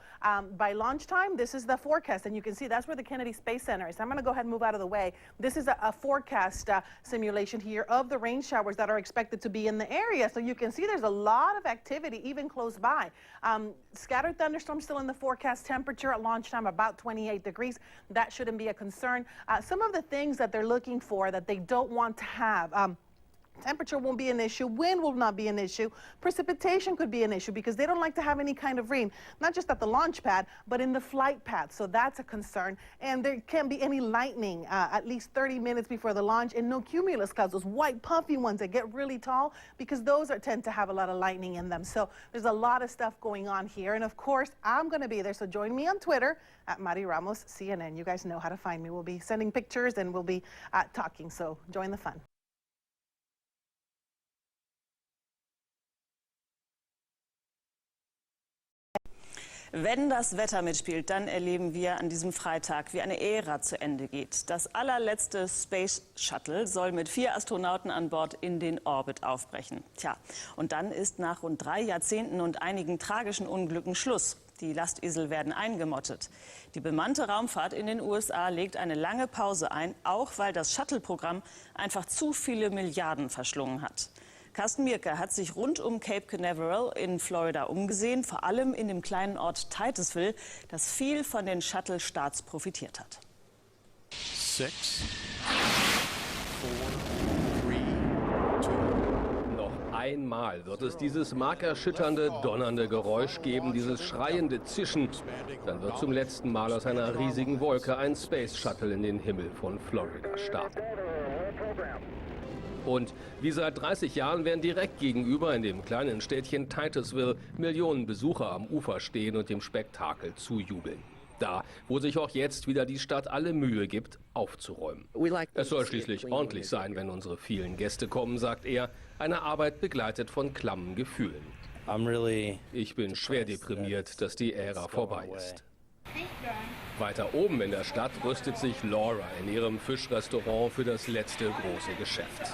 by launch time, this is the forecast. And you can see that's where the Kennedy Space Center is. I'm going to go ahead and move out of the way. This is a forecast simulation here of the rain showers that are expected to be in the area. So you can see there's a lot of activity even close by. Scattered thunderstorms still in the forecast. Temperature at launch time about 28 degrees. That shouldn't be a concern. Some of the things that they're looking for that they don't want to have. Temperature won't be an issue. Wind will not be an issue. Precipitation could be an issue because they don't like to have any kind of rain, not just at the launch pad, but in the flight path. So that's a concern. And there can't be any lightning at least 30 minutes before the launch, and no cumulus clouds, those white puffy ones that get really tall, because those tend to have a lot of lightning in them. So there's a lot of stuff going on here. And of course, I'm going to be there. So join me on Twitter at Mari Ramos CNN. You guys know how to find me. We'll be sending pictures and we'll be talking. So join the fun. Wenn das Wetter mitspielt, dann erleben wir an diesem Freitag, wie eine Ära zu Ende geht. Das allerletzte Space Shuttle soll mit 4 Astronauten an Bord in den Orbit aufbrechen. Tja, und dann ist nach rund 3 Jahrzehnten und einigen tragischen Unglücken Schluss. Die Lastesel werden eingemottet. Die bemannte Raumfahrt in den USA legt eine lange Pause ein, auch weil das Shuttle-Programm einfach zu viele Milliarden verschlungen hat. Carsten Mierke hat sich rund um Cape Canaveral in Florida umgesehen, vor allem in dem kleinen Ort Titusville, das viel von den Shuttle-Starts profitiert hat. 6, 4, 3, 2. Noch einmal wird es dieses markerschütternde, donnernde Geräusch geben, dieses schreiende Zischen. Dann wird zum letzten Mal aus einer riesigen Wolke ein Space Shuttle in den Himmel von Florida starten. Und wie seit 30 Jahren werden direkt gegenüber in dem kleinen Städtchen Titusville Millionen Besucher am Ufer stehen und dem Spektakel zujubeln. Da, wo sich auch jetzt wieder die Stadt alle Mühe gibt, aufzuräumen. Es soll schließlich ordentlich sein, wenn unsere vielen Gäste kommen, sagt er. Eine Arbeit begleitet von klammen Gefühlen. Ich bin schwer deprimiert, dass die Ära vorbei ist. Weiter oben in der Stadt rüstet sich Laura in ihrem Fischrestaurant für das letzte große Geschäft.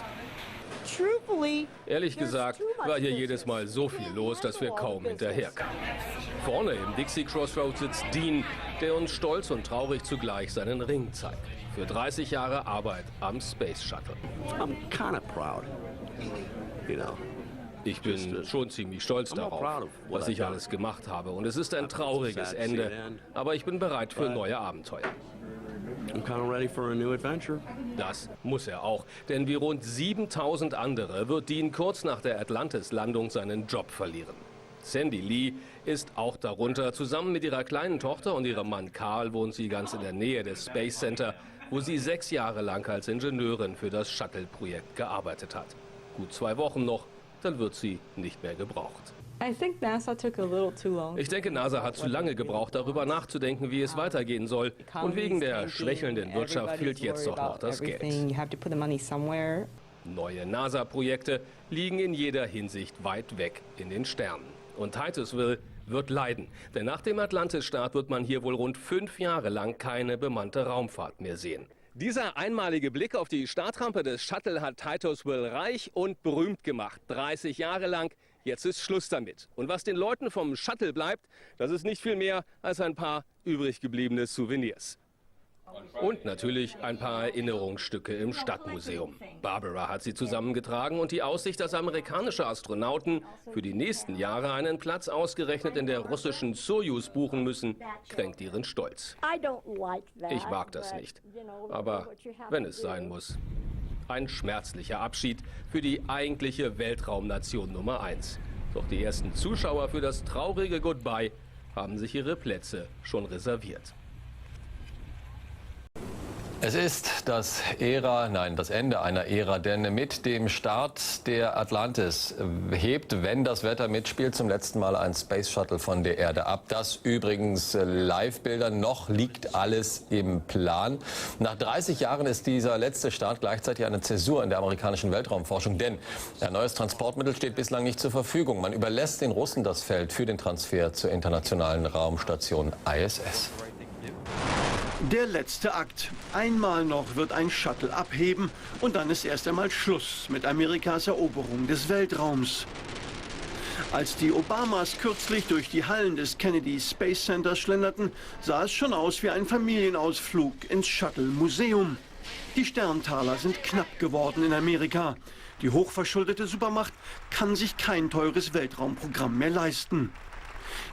Ehrlich gesagt war hier jedes Mal so viel los, dass wir kaum hinterherkamen. Vorne im Dixie Crossroads sitzt Dean, der uns stolz und traurig zugleich seinen Ring zeigt. Für 30 Jahre Arbeit am Space Shuttle. I'm kind of proud, you know. Ich bin schon ziemlich stolz darauf, was ich alles gemacht habe. Und es ist ein trauriges Ende. Aber ich bin bereit für neue Abenteuer. Das muss er auch. Denn wie rund 7000 andere wird Dean kurz nach der Atlantis-Landung seinen Job verlieren. Sandy Lee ist auch darunter. Zusammen mit ihrer kleinen Tochter und ihrem Mann Carl wohnt sie ganz in der Nähe des Space Center, wo sie 6 Jahre lang als Ingenieurin für das Shuttle-Projekt gearbeitet hat. Gut 2 Wochen noch. Dann wird sie nicht mehr gebraucht. Ich denke, NASA hat zu lange gebraucht, darüber nachzudenken, wie es weitergehen soll. Und wegen der schwächelnden Wirtschaft fehlt jetzt doch noch das Geld. Neue NASA-Projekte liegen in jeder Hinsicht weit weg in den Sternen. Und Titusville wird leiden. Denn nach dem Atlantis-Start wird man hier wohl rund 5 Jahre lang keine bemannte Raumfahrt mehr sehen. Dieser einmalige Blick auf die Startrampe des Shuttle hat Titusville reich und berühmt gemacht. 30 Jahre lang, jetzt ist Schluss damit. Und was den Leuten vom Shuttle bleibt, das ist nicht viel mehr als ein paar übrig gebliebene Souvenirs. Und natürlich ein paar Erinnerungsstücke im Stadtmuseum. Barbara hat sie zusammengetragen und die Aussicht, dass amerikanische Astronauten für die nächsten Jahre einen Platz ausgerechnet in der russischen Sojus buchen müssen, kränkt ihren Stolz. Ich mag das nicht. Aber wenn es sein muss. Ein schmerzlicher Abschied für die eigentliche Weltraumnation Nummer 1. Doch die ersten Zuschauer für das traurige Goodbye haben sich ihre Plätze schon reserviert. Es ist das Ende einer Ära, denn mit dem Start der Atlantis hebt, wenn das Wetter mitspielt, zum letzten Mal ein Space Shuttle von der Erde ab. Das übrigens Live-Bilder, noch liegt alles im Plan. Nach 30 Jahren ist dieser letzte Start gleichzeitig eine Zäsur in der amerikanischen Weltraumforschung, denn ein neues Transportmittel steht bislang nicht zur Verfügung. Man überlässt den Russen das Feld für den Transfer zur internationalen Raumstation ISS. Der letzte Akt. Einmal noch wird ein Shuttle abheben und dann ist erst einmal Schluss mit Amerikas Eroberung des Weltraums. Als die Obamas kürzlich durch die Hallen des Kennedy Space Centers schlenderten, sah es schon aus wie ein Familienausflug ins Shuttle-Museum. Die Sterntaler sind knapp geworden in Amerika. Die hochverschuldete Supermacht kann sich kein teures Weltraumprogramm mehr leisten.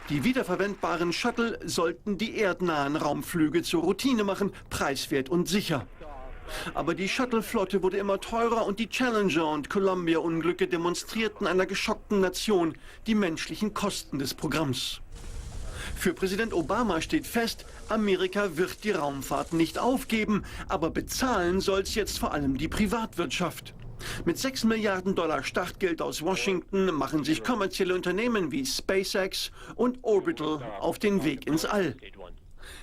Die wiederverwendbaren Shuttle sollten die erdnahen Raumflüge zur Routine machen, preiswert und sicher. Aber die Shuttle-Flotte wurde immer teurer und die Challenger- und Columbia-Unglücke demonstrierten einer geschockten Nation die menschlichen Kosten des Programms. Für Präsident Obama steht fest, Amerika wird die Raumfahrt nicht aufgeben, aber bezahlen soll es jetzt vor allem die Privatwirtschaft. Mit $6 Milliarden Startgeld aus Washington machen sich kommerzielle Unternehmen wie SpaceX und Orbital auf den Weg ins All.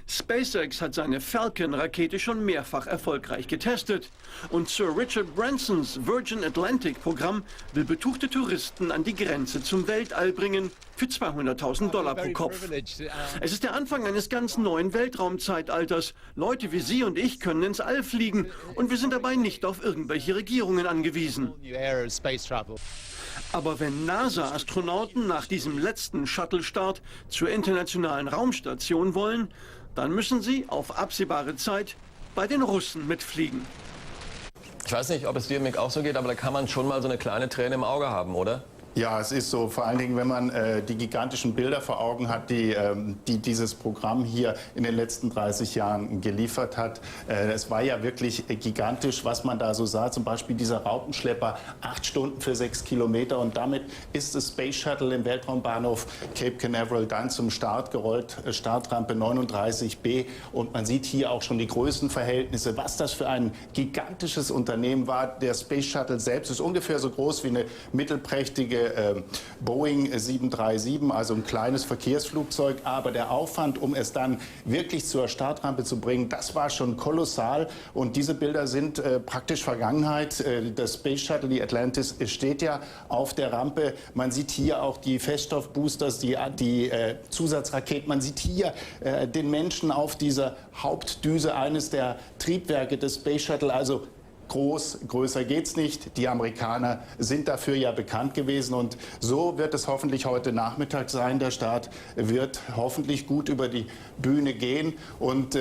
SpaceX hat seine Falcon-Rakete schon mehrfach erfolgreich getestet. Und Sir Richard Bransons Virgin Atlantic-Programm will betuchte Touristen an die Grenze zum Weltall bringen für $200.000 pro Kopf. Es ist der Anfang eines ganz neuen Weltraumzeitalters. Leute wie Sie und ich können ins All fliegen und wir sind dabei nicht auf irgendwelche Regierungen angewiesen. Aber wenn NASA-Astronauten nach diesem letzten Shuttle-Start zur internationalen Raumstation wollen, dann müssen sie auf absehbare Zeit bei den Russen mitfliegen. Ich weiß nicht, ob es dir, Mick, auch so geht, aber da kann man schon mal so eine kleine Träne im Auge haben, oder? Ja, es ist so, vor allen Dingen, wenn man die gigantischen Bilder vor Augen hat, die dieses Programm hier in den letzten 30 Jahren geliefert hat. Es war ja wirklich gigantisch, was man da so sah. Zum Beispiel dieser Raupenschlepper, 8 Stunden für 6 Kilometer. Und damit ist das Space Shuttle im Weltraumbahnhof Cape Canaveral dann zum Start gerollt, Startrampe 39B. Und man sieht hier auch schon die Größenverhältnisse, was das für ein gigantisches Unternehmen war. Der Space Shuttle selbst ist ungefähr so groß wie eine mittelprächtige Boeing 737, also ein kleines Verkehrsflugzeug. Aber der Aufwand, um es dann wirklich zur Startrampe zu bringen, das war schon kolossal. Und diese Bilder sind praktisch Vergangenheit. Das Space Shuttle, die Atlantis, steht ja auf der Rampe. Man sieht hier auch die Feststoffboosters, die Zusatzraketen. Man sieht hier den Menschen auf dieser Hauptdüse, eines der Triebwerke des Space Shuttle. Also größer geht's nicht. Die Amerikaner sind dafür ja bekannt gewesen und so wird es hoffentlich heute Nachmittag sein. Der Start wird hoffentlich gut über die Bühne gehen und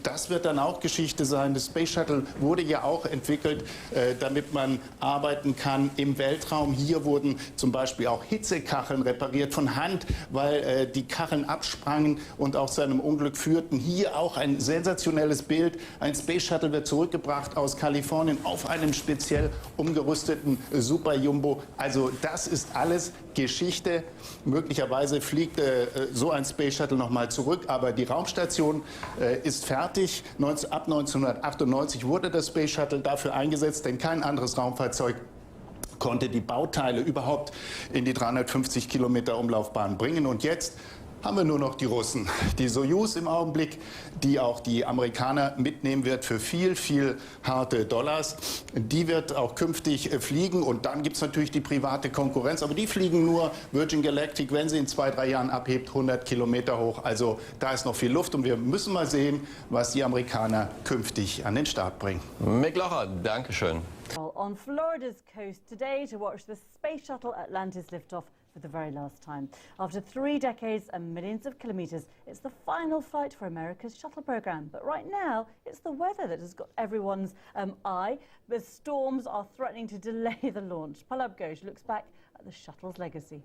das wird dann auch Geschichte sein. Das Space Shuttle wurde ja auch entwickelt, damit man arbeiten kann im Weltraum. Hier wurden zum Beispiel auch Hitzekacheln repariert von Hand, weil die Kacheln absprangen und auch zu einem Unglück führten. Hier auch ein sensationelles Bild. Ein Space Shuttle wird zurückgebracht aus Kalifornien auf einem speziell umgerüsteten Super Jumbo. Also das ist alles Geschichte. Möglicherweise fliegt so ein Space Shuttle noch mal zurück, aber die Raumstation ist fertig. Ab 1998 wurde das Space Shuttle dafür eingesetzt, denn kein anderes Raumfahrzeug konnte die Bauteile überhaupt in die 350 Kilometer Umlaufbahn bringen. Und jetzt haben wir nur noch die Russen. Die Soyuz im Augenblick, die auch die Amerikaner mitnehmen wird für viel harte Dollars. Die wird auch künftig fliegen und dann gibt es natürlich die private Konkurrenz. Aber die fliegen nur Virgin Galactic, wenn sie in 2-3 Jahren abhebt, 100 Kilometer hoch. Also da ist noch viel Luft und wir müssen mal sehen, was die Amerikaner künftig an den Start bringen. Mick Locher, Dankeschön. On Florida's coast today to watch the Space Shuttle Atlantis lift off for the very last time. After 3 decades and millions of kilometres, it's the final flight for America's shuttle program. But right now, it's the weather that has got everyone's eye. The storms are threatening to delay the launch. Palab Ghosh looks back at the shuttle's legacy.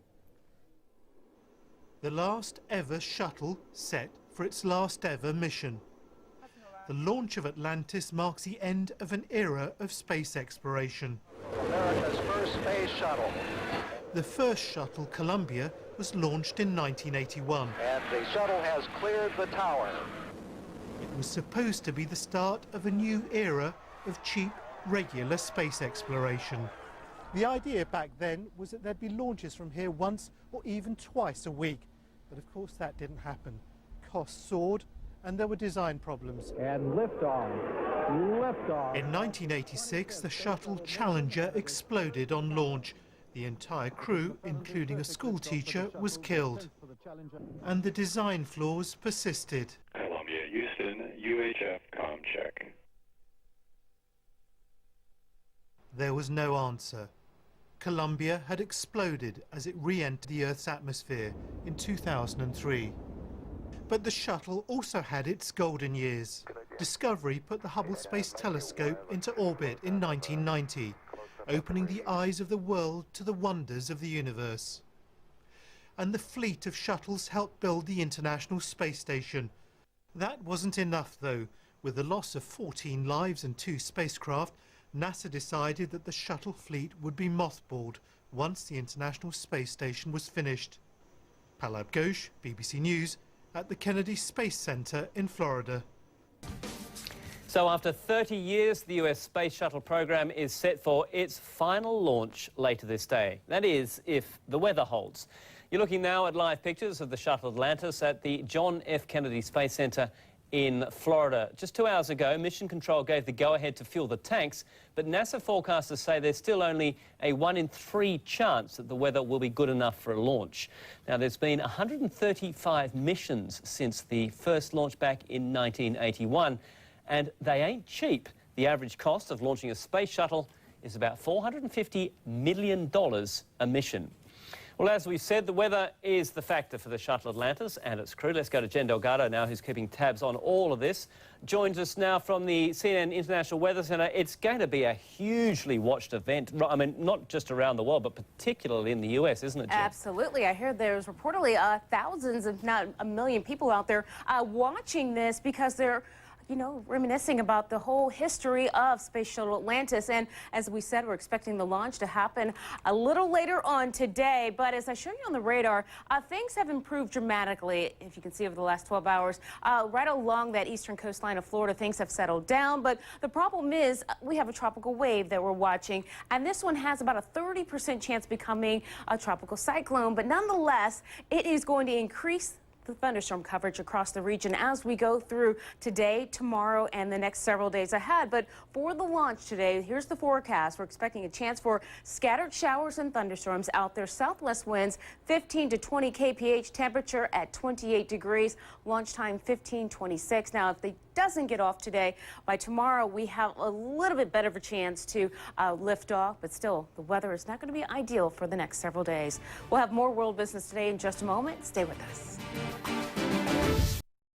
The last ever shuttle set for its last ever mission. The launch of Atlantis marks the end of an era of space exploration. America's first space shuttle. The first shuttle, Columbia, was launched in 1981. And the shuttle has cleared the tower. It was supposed to be the start of a new era of cheap, regular space exploration. The idea back then was that there'd be launches from here once or even twice a week. But of course that didn't happen. Costs soared and there were design problems. And liftoff. Liftoff. In 1986, the shuttle Challenger exploded on launch. The entire crew, including a school teacher, was killed. And the design flaws persisted. Columbia, Houston, UHF, comm check. There was no answer. Columbia had exploded as it re-entered the Earth's atmosphere in 2003. But the shuttle also had its golden years. Discovery put the Hubble Space Telescope into orbit in 1990. Opening the eyes of the world to the wonders of the universe. And the fleet of shuttles helped build the International Space Station. That wasn't enough, though. With the loss of 14 lives and 2 spacecraft, NASA decided that the shuttle fleet would be mothballed once the International Space Station was finished. Palab Ghosh, BBC News, at the Kennedy Space Center in Florida. So after 30 years, the US Space Shuttle program is set for its final launch later this day. That is, if the weather holds. You're looking now at live pictures of the shuttle Atlantis at the John F. Kennedy Space Center in Florida. Just 2 hours ago, Mission Control gave the go-ahead to fuel the tanks, but NASA forecasters say there's still only a 1 in 3 chance that the weather will be good enough for a launch. Now, there's been 135 missions since the first launch back in 1981, and they ain't cheap. The average cost of launching a space shuttle is about $450 million a mission. Well, as we've said, the weather is the factor for the shuttle Atlantis and its crew. Let's go to Jen Delgado now, who's keeping tabs on all of this. Joins us now from the CNN International Weather Centre. It's going to be a hugely watched event. I mean, not just around the world, but particularly in the US, isn't it, Jen? Absolutely. I heard there's reportedly thousands, if not a million people out there watching this because they're reminiscing about the whole history of Space Shuttle Atlantis. And as we said, we're expecting the launch to happen a little later on today. But as I show you on the radar, things have improved dramatically, if you can see, over the last 12 hours. Right along that eastern coastline of Florida, things have settled down. But the problem is we have a tropical wave that we're watching. And this one has about a 30% chance of becoming a tropical cyclone. But nonetheless, it is going to increase the thunderstorm coverage across the region as we go through today, tomorrow, and the next several days ahead. But for the launch today, here's the forecast. We're expecting a chance for scattered showers and thunderstorms out there. Southwest winds 15 to 20 kph, temperature at 28 degrees, launch time 15:26. Now, if it doesn't get off today, by tomorrow we have a little bit better of a chance to lift off, but still the weather is not going to be ideal for the next several days. We'll have more world business today in just a moment. Stay with us.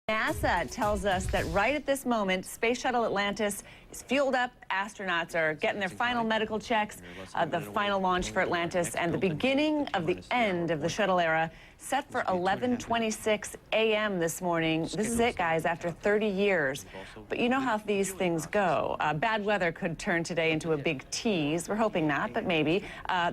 NASA tells us that right at this moment, Space Shuttle Atlantis is fueled up. Astronauts are getting their final medical checks, the final launch for Atlantis, and the beginning of the end of the shuttle era set for 11:26 a.m. this morning. This is it, guys, after 30 years. But you know how these things go. Bad weather could turn today into a big tease. We're hoping not, but maybe.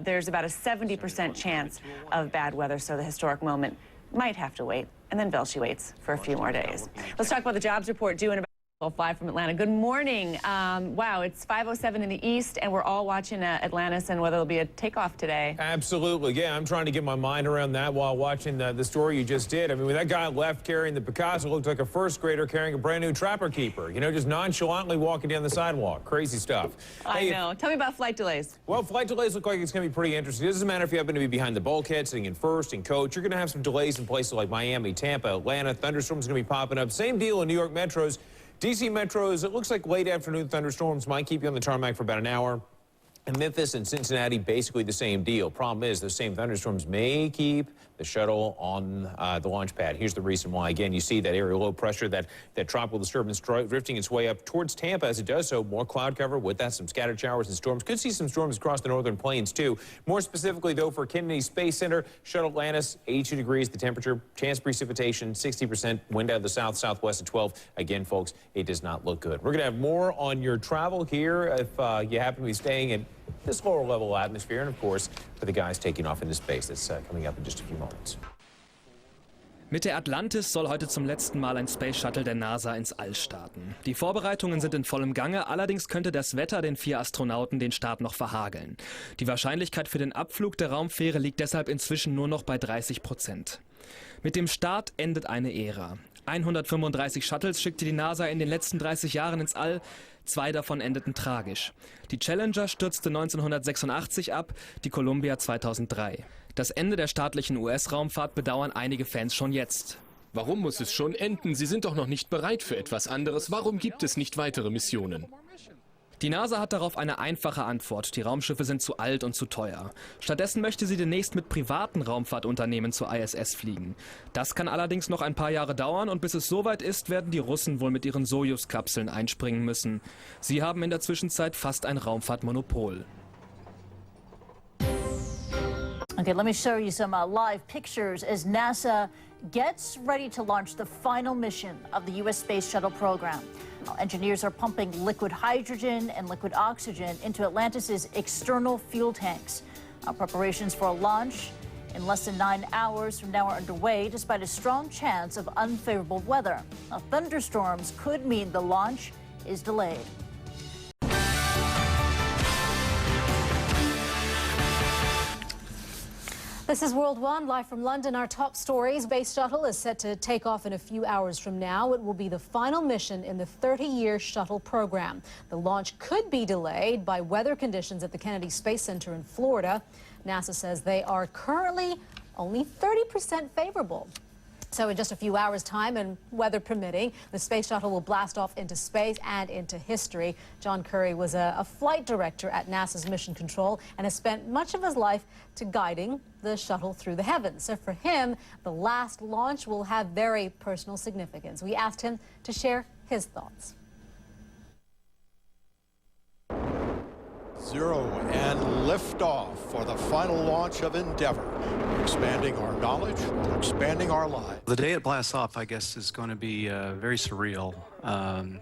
There's about a 70% chance of bad weather, so the historic moment might have to wait. And then Velshi waits for a few more days. Let's talk about the jobs report due in about 5 from Atlanta. Good morning. Wow, it's 5:07 in the east, and we're all watching Atlantis and whether there'll be a takeoff today. Absolutely. Yeah, I'm trying to get my mind around that while watching the story you just did. I mean, when that guy left carrying the Picasso, looked like a first grader carrying a brand new trapper keeper. You know, just nonchalantly walking down the sidewalk. Crazy stuff. I know. Tell me about flight delays. Well, flight delays look like it's going to be pretty interesting. It doesn't matter if you happen to be behind the bulkhead, sitting in first, and coach. You're going to have some delays in places like Miami, Tampa, Atlanta. Thunderstorms going to be popping up. Same deal in New York metros. DC metros, it looks like late afternoon thunderstorms might keep you on the tarmac for about an hour. And Memphis and Cincinnati, basically the same deal. Problem is, those same thunderstorms may keep the shuttle on the launch pad. Here's the reason why. Again, you see that area low pressure, that tropical disturbance drifting its way up towards Tampa. As it does so, more cloud cover with that, some scattered showers and storms. Could see some storms across the northern plains, too. More specifically, though, for Kennedy Space Center, shuttle Atlantis, 82 degrees, the temperature, chance precipitation, 60%, wind out of the south, southwest at 12. Again, folks, it does not look good. We're going to have more on your travel here if you happen to be staying in this lower level atmosphere, and of course for the guys taking off into space. That's coming up in just a few moments. Mit der Atlantis soll heute zum letzten Mal ein Space Shuttle der NASA ins All starten. Die Vorbereitungen sind in vollem Gange, allerdings könnte das Wetter den 4 Astronauten den Start noch verhageln. Die Wahrscheinlichkeit für den Abflug der Raumfähre liegt deshalb inzwischen nur noch bei 30%. Mit dem Start endet eine Ära. 135 Shuttles schickte die NASA in den letzten 30 Jahren ins All. 2 davon endeten tragisch. Die Challenger stürzte 1986 ab, die Columbia 2003. Das Ende der staatlichen US-Raumfahrt bedauern einige Fans schon jetzt. Warum muss es schon enden? Sie sind doch noch nicht bereit für etwas anderes. Warum gibt es nicht weitere Missionen? Die NASA hat darauf eine einfache Antwort. Die Raumschiffe sind zu alt und zu teuer. Stattdessen möchte sie demnächst mit privaten Raumfahrtunternehmen zur ISS fliegen. Das kann allerdings noch ein paar Jahre dauern und bis es soweit ist, werden die Russen wohl mit ihren Sojus-Kapseln einspringen müssen. Sie haben in der Zwischenzeit fast ein Raumfahrtmonopol. Okay, let me show you some live pictures as NASA gets ready to launch the final mission of the U.S. Space Shuttle program. Engineers are pumping liquid hydrogen and liquid oxygen into Atlantis' external fuel tanks. Preparations for a launch in less than 9 hours from now are underway, despite a strong chance of unfavorable weather. Now, thunderstorms could mean the launch is delayed. This is World One, live from London. Our top stories. Space Shuttle is set to take off in a few hours from now. It will be the final mission in the 30-year Shuttle program. The launch could be delayed by weather conditions at the Kennedy Space Center in Florida. NASA says they are currently only 30% favorable. So in just a few hours' time, and weather permitting, the Space Shuttle will blast off into space and into history. John Curry was a flight director at NASA's Mission Control and has spent much of his life to guiding the shuttle through the heavens. So for him, the last launch will have very personal significance. We asked him to share his thoughts. 0 and liftoff for the final launch of Endeavour. Expanding our knowledge, expanding our lives. The day it blasts off, I guess, is going to be very surreal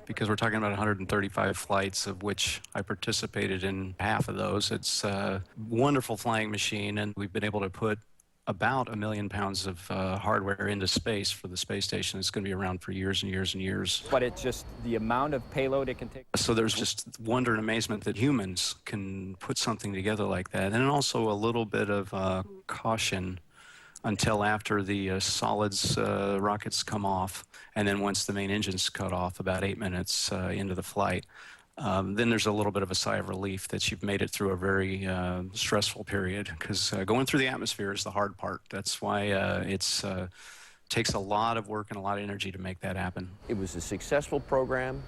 because we're talking about 135 flights, of which I participated in half of those. It's a wonderful flying machine, and we've been able to put about 1 million pounds of hardware into space for the space station. It's going to be around for years and years and years. But it's just the amount of payload it can take. So there's just wonder and amazement that humans can put something together like that. And also a little bit of caution until after the solids rockets come off. And then once the main engine's cut off, about 8 minutes into the flight, then there's a little bit of a sigh of relief that you've made it through a very stressful period, because going through the atmosphere is the hard part. That's why it takes a lot of work and a lot of energy to make that happen. It was a successful program.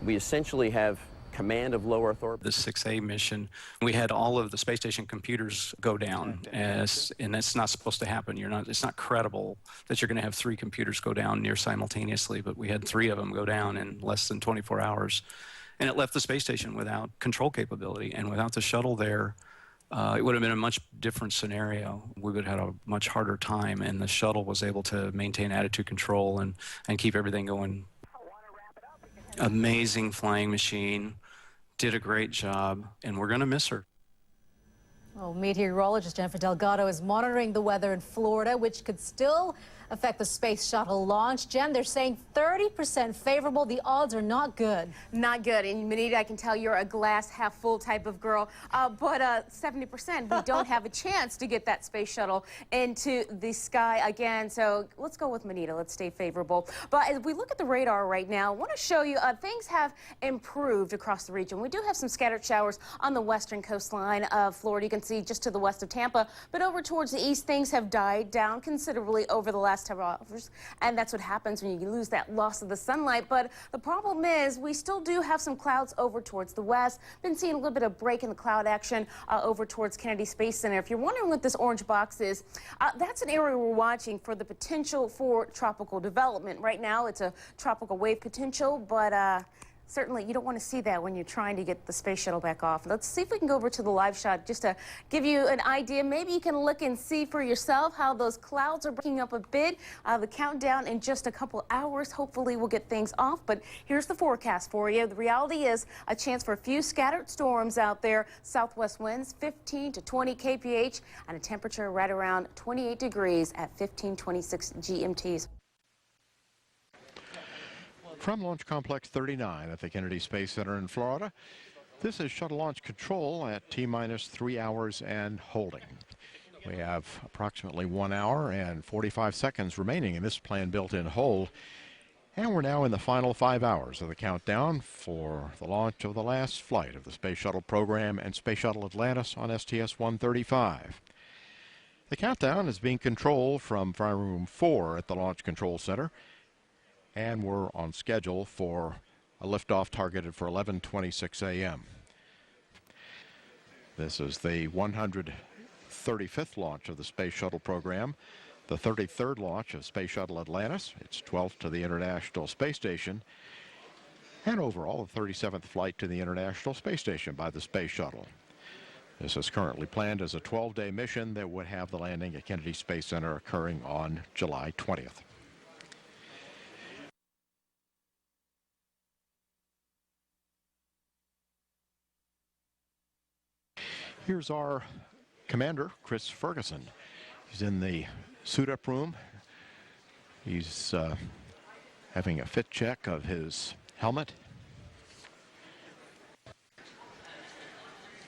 We essentially have command of low Earth orbit. The 6A mission, we had all of the space station computers go down, and that's not supposed to happen. It's not credible that you're going to have 3 computers go down near simultaneously, but we had 3 of them go down in less than 24 hours. And it left the space station without control capability. And without the shuttle there, it would have been a much different scenario. We would have had a much harder time, and the shuttle was able to maintain attitude control and keep everything going. Amazing flying machine, did a great job, and we're going to miss her. Well, meteorologist Jennifer Delgado is monitoring the weather in Florida, which could still affect the Space Shuttle launch. Jen, they're saying 30% favorable. The odds are not good. Not good. And Manita, I can tell you're a glass half full type of girl. But 70%, we don't have a chance to get that Space Shuttle into the sky again. So let's go with Manita. Let's stay favorable. But as we look at the radar right now, I want to show you things have improved across the region. We do have some scattered showers on the western coastline of Florida. You can see just to the west of Tampa. But over towards the east, things have died down considerably over the last several hours, and that's what happens when you lose that loss of the sunlight. But the problem is we still do have some clouds over towards the west. Been seeing a little bit of break in the cloud action over towards Kennedy Space Center. If you're wondering what this orange box is, that's an area we're watching for the potential for tropical development. Right now it's a tropical wave potential, but certainly you don't want to see that when you're trying to get the space shuttle back off. Let's see if we can go over to the live shot just to give you an idea. Maybe you can look and see for yourself how those clouds are breaking up a bit. The countdown in just a couple hours. Hopefully we'll get things off, but here's the forecast for you. The reality is a chance for a few scattered storms out there. Southwest winds 15 to 20 kph and a temperature right around 28 degrees at 1526 GMTs. From Launch Complex 39 at the Kennedy Space Center in Florida, this is Shuttle Launch Control at T-minus 3 hours and holding. We have approximately 1 hour and 45 seconds remaining in this planned built-in hold, and we're now in the final 5 hours of the countdown for the launch of the last flight of the Space Shuttle program and Space Shuttle Atlantis on STS-135. The countdown is being controlled from Fire Room 4 at the Launch Control Center, and we're on schedule for a liftoff targeted for 11:26 a.m. This is the 135th launch of the Space Shuttle program, the 33rd launch of Space Shuttle Atlantis, its 12th to the International Space Station, and overall the 37th flight to the International Space Station by the Space Shuttle. This is currently planned as a 12-day mission that would have the landing at Kennedy Space Center occurring on July 20th. Here's our commander, Chris Ferguson. He's in the suit-up room. He's having a fit check of his helmet.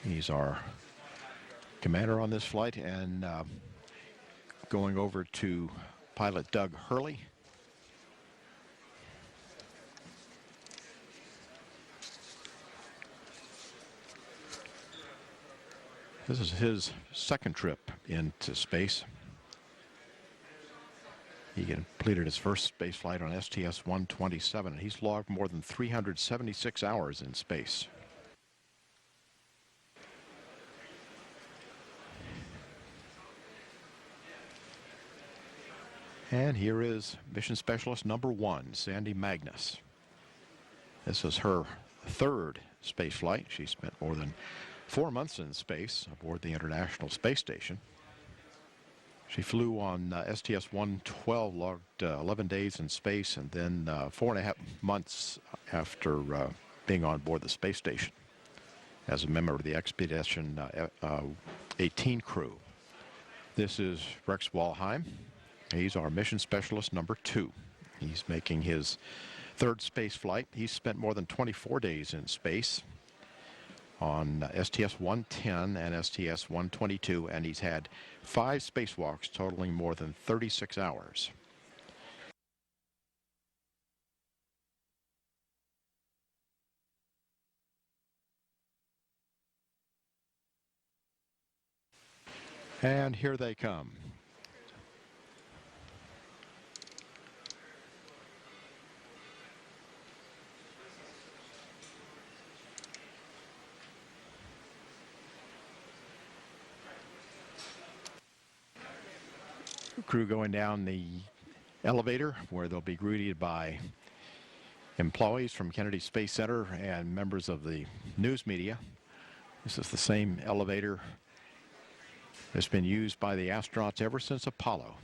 He's our commander on this flight, and going over to pilot Doug Hurley. This is his second trip into space. He completed his first space flight on STS-127, and he's logged more than 376 hours in space. And here is Mission Specialist number 1, Sandy Magnus. This is her third space flight. She spent more than 4 months in space aboard the International Space Station. She flew on STS-112, logged 11 days in space, and then 4.5 months after being on board the space station as a member of the Expedition 18 crew. This is Rex Walheim. He's our mission specialist number 2. He's making his third space flight. He's spent more than 24 days in space on STS-110 and STS-122, and he's had 5 spacewalks totaling more than 36 hours. And here they come. Crew going down the elevator, where they'll be greeted by employees from Kennedy Space Center and members of the news media. This is the same elevator that's been used by the astronauts ever since Apollo.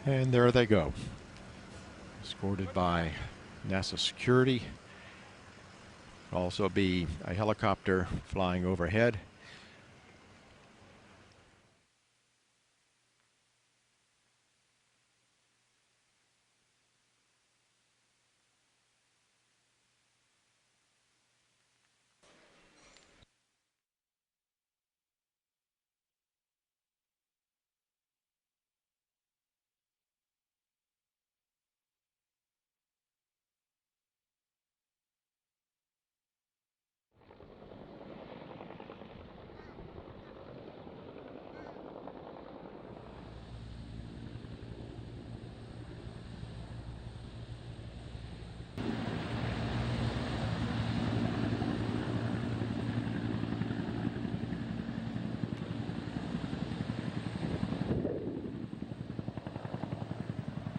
And there they go, escorted by NASA security. There'll also be a helicopter flying overhead.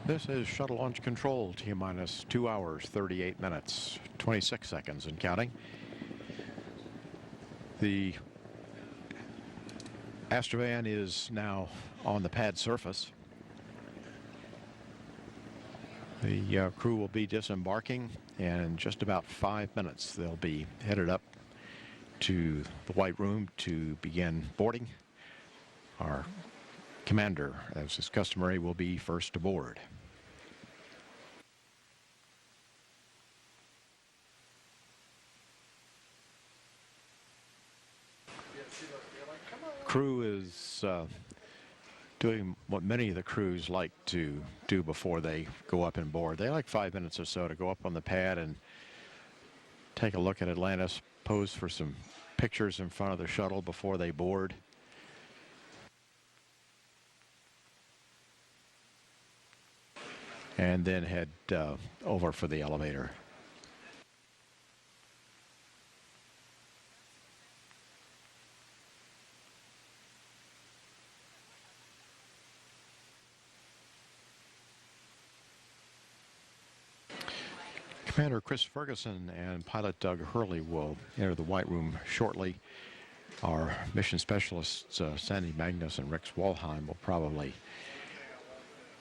This is Shuttle Launch Control, T-minus 2 hours, 38 minutes, 26 seconds and counting. The Astrovan is now on the pad surface. The crew will be disembarking, and in just about 5 minutes they'll be headed up to the White Room to begin boarding. Our commander, as is customary, will be first aboard. Crew is doing what many of the crews like to do before they go up and board. They like 5 minutes or so to go up on the pad and take a look at Atlantis, pose for some pictures in front of the shuttle before they board. And then head over for the elevator. Commander Chris Ferguson and pilot Doug Hurley will enter the White Room shortly. Our mission specialists, Sandy Magnus and Rex Walheim, will probably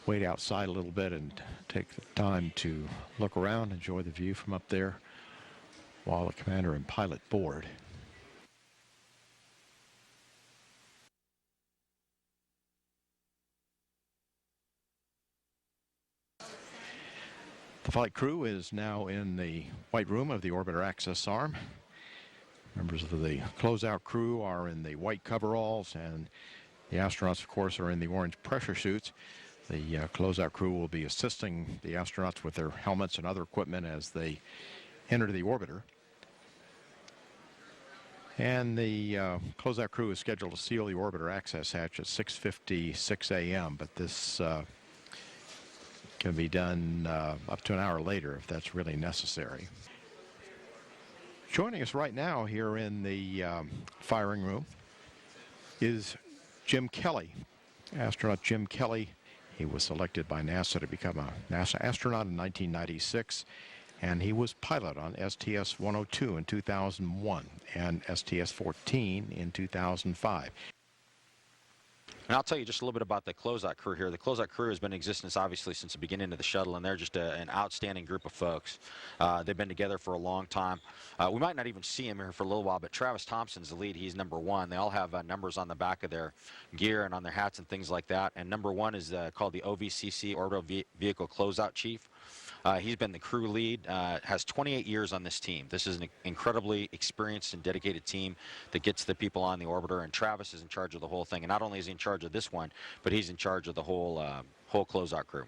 wait outside a little bit and take the time to look around, enjoy the view from up there while the commander and pilot board. The flight crew is now in the White Room of the Orbiter Access Arm. Members of the closeout crew are in the white coveralls, and the astronauts, of course, are in the orange pressure suits. The closeout crew will be assisting the astronauts with their helmets and other equipment as they enter the orbiter. And the closeout crew is scheduled to seal the orbiter access hatch at 6:56 a.m., but this can be done up to an hour later if that's really necessary. Joining us right now here in the firing room is Jim Kelly, astronaut Jim Kelly. He was selected by NASA to become a NASA astronaut in 1996, and he was pilot on STS-102 in 2001 and STS-14 in 2005. And I'll tell you just a little bit about the closeout crew here. The closeout crew has been in existence obviously since the beginning of the shuttle, and they're just an outstanding group of folks. They've been together for a long time. We might not even see him here for a little while, but Travis Thompson's the lead. He's number one. They all have numbers on the back of their gear and on their hats and things like that. And number one is called the OVCC, Orbital Vehicle Closeout Chief. He's been the crew lead, has 28 years on this team. This is an incredibly experienced and dedicated team that gets the people on the orbiter, and Travis is in charge of the whole thing. And not only is he in charge of this one, but he's in charge of the whole closeout crew.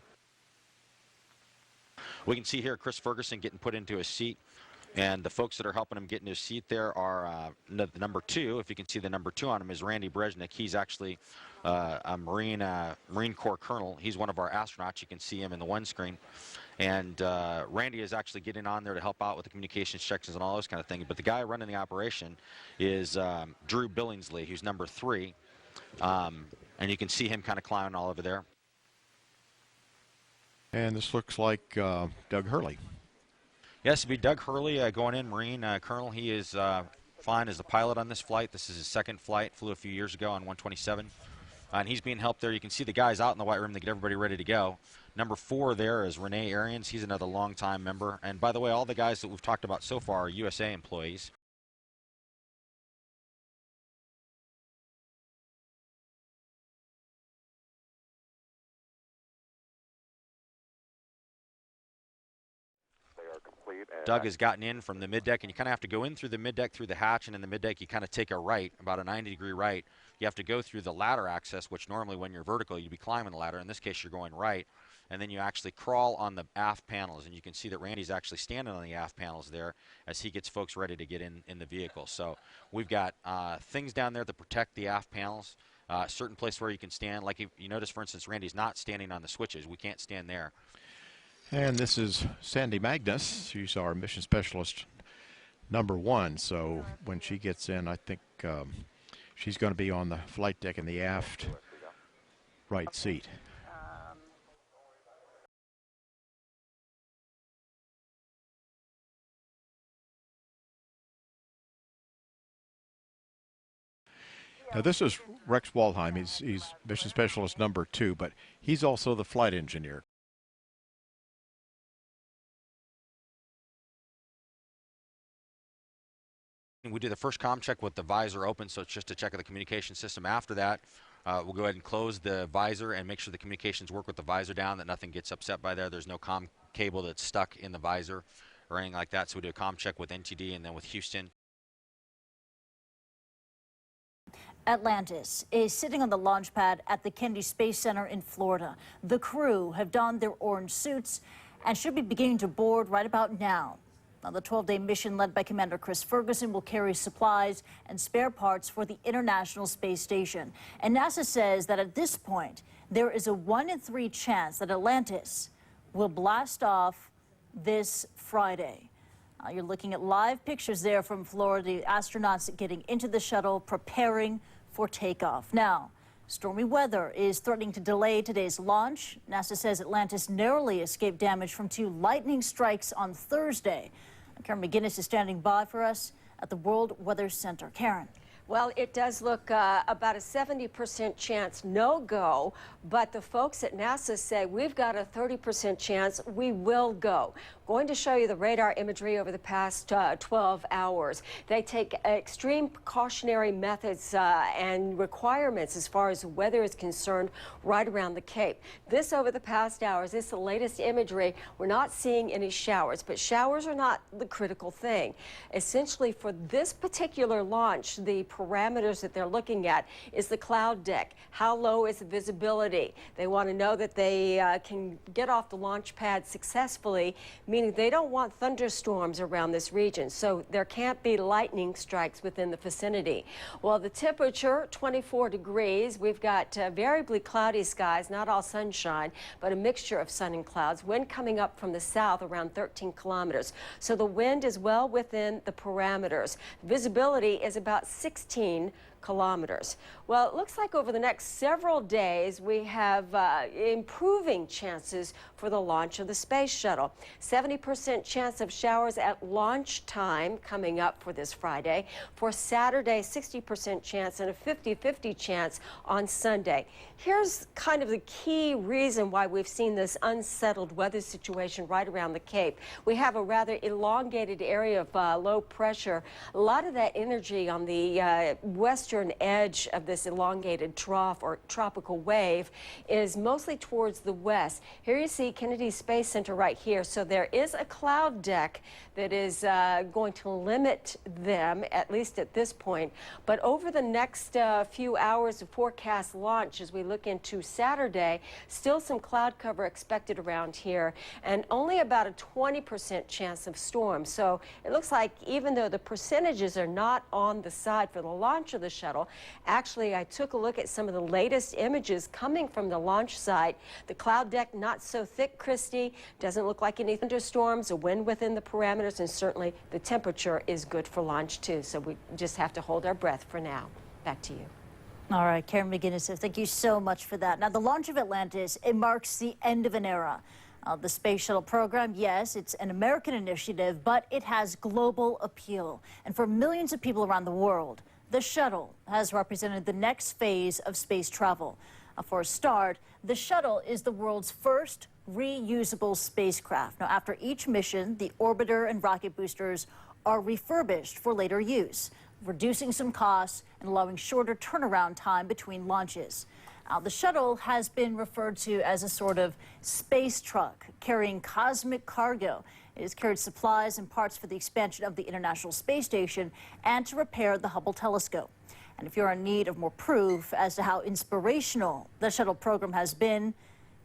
We can see here Chris Ferguson getting put into his seat, and the folks that are helping him get into his seat there are the number two. If you can see the number two on him is Randy Brezhnik. He's actually a Marine Corps colonel. He's one of our astronauts. You can see him in the one screen. And Randy is actually getting on there to help out with the communications checks and all those kind of things. But the guy running the operation is Drew Billingsley, who's number three. And you can see him kind of climbing all over there. And this looks like Doug Hurley. Yes, it'd be Doug Hurley going in, Marine Colonel. He is flying as a pilot on this flight. This is his second flight, flew a few years ago on 127. And he's being helped there. You can see the guys out in the White Room to get everybody ready to go. Number four there is Renee Arians. He's another longtime member. And by the way, all the guys that we've talked about so far are USA employees. Doug has gotten in from the middeck, and you kind of have to go in through the middeck, through the hatch, and in the middeck you kind of take a right, about a 90-degree right. You have to go through the ladder access, which normally when you're vertical you'd be climbing the ladder. In this case you're going right, and then you actually crawl on the aft panels, and you can see that Randy's actually standing on the aft panels there as he gets folks ready to get in the vehicle. So we've got things down there that protect the aft panels, certain place where you can stand. Like you notice, for instance, Randy's not standing on the switches. We can't stand there. And this is Sandy Magnus. She's our mission specialist number one. So when she gets in, I think she's going to be on the flight deck in the aft right seat. Now this is Rex Waldheim. He's mission specialist number 2, but he's also the flight engineer. We do the first comm check with the visor open, so it's just to check the communication system. After that, we'll go ahead and close the visor and make sure the communications work with the visor down, that nothing gets upset by there. There's no comm cable that's stuck in the visor or anything like that. So we do a comm check with NTD and then with Houston. Atlantis is sitting on the launch pad at the Kennedy Space Center in Florida. The crew have donned their orange suits and should be beginning to board right about now. Now, the 12-day mission led by Commander Chris Ferguson will carry supplies and spare parts for the International Space Station. And NASA says that at this point, there is a 1 in 3 chance that Atlantis will blast off this Friday. You're looking at live pictures there from Florida, the astronauts getting into the shuttle, preparing for takeoff. Now, stormy weather is threatening to delay today's launch. NASA says Atlantis narrowly escaped damage from 2 lightning strikes on Thursday. Karen McGinnis is standing by for us at the World Weather Center. Karen. Well, it does look about a 70% chance no-go, but the folks at NASA say we've got a 30% chance we will go. Going to show you the radar imagery over the past 12 hours. They take extreme precautionary methods and requirements as far as weather is concerned right around the Cape. This over the past hours, this is the latest imagery. We're not seeing any showers, but showers are not the critical thing. Essentially, for this particular launch, the parameters that they're looking at is the cloud deck. How low is the visibility? They want to know that they can get off the launch pad successfully, meaning they don't want thunderstorms around this region, so there can't be lightning strikes within the vicinity. Well, the temperature, 24 degrees. We've got variably cloudy skies, not all sunshine, but a mixture of sun and clouds. Wind coming up from the south around 13 kilometers. So the wind is well within the parameters. Visibility is about 16 kilometers. Well, it looks like over the next several days we have improving chances for the launch of the space shuttle. 70% chance of showers at launch time coming up for this Friday. For Saturday, 60% chance and a 50-50 chance on Sunday. Here's kind of the key reason why we've seen this unsettled weather situation right around the Cape. We have a rather elongated area of low pressure. A lot of that energy on the western edge of this elongated trough or tropical wave is mostly towards the west. Here you see Kennedy Space Center right here. So there is a cloud deck that is going to limit them, at least at this point. But over the next few hours of forecast launch, as we look into Saturday, still some cloud cover expected around here, and only about a 20% chance of storm. So it looks like even though the percentages are not on the side for the launch of the shuttle, actually I took a look at some of the latest images coming from the launch site. The cloud deck not so thick, Christy, doesn't look like any thunderstorms, a wind within the parameters, and certainly the temperature is good for launch too. So we just have to hold our breath for now. Back to you. All right, Karen McGinnis, thank you so much for that. Now, the launch of Atlantis, it marks the end of an era. The Space Shuttle program, yes, it's an American initiative, but it has global appeal. And for millions of people around the world, the shuttle has represented the next phase of space travel. For a start, the shuttle is the world's first reusable spacecraft. Now, after each mission, the orbiter and rocket boosters are refurbished for later use, reducing some costs and allowing shorter turnaround time between launches. The shuttle has been referred to as a sort of space truck carrying cosmic cargo. It has carried supplies and parts for the expansion of the International Space Station and to repair the Hubble telescope. And if you're in need of more proof as to how inspirational the shuttle program has been,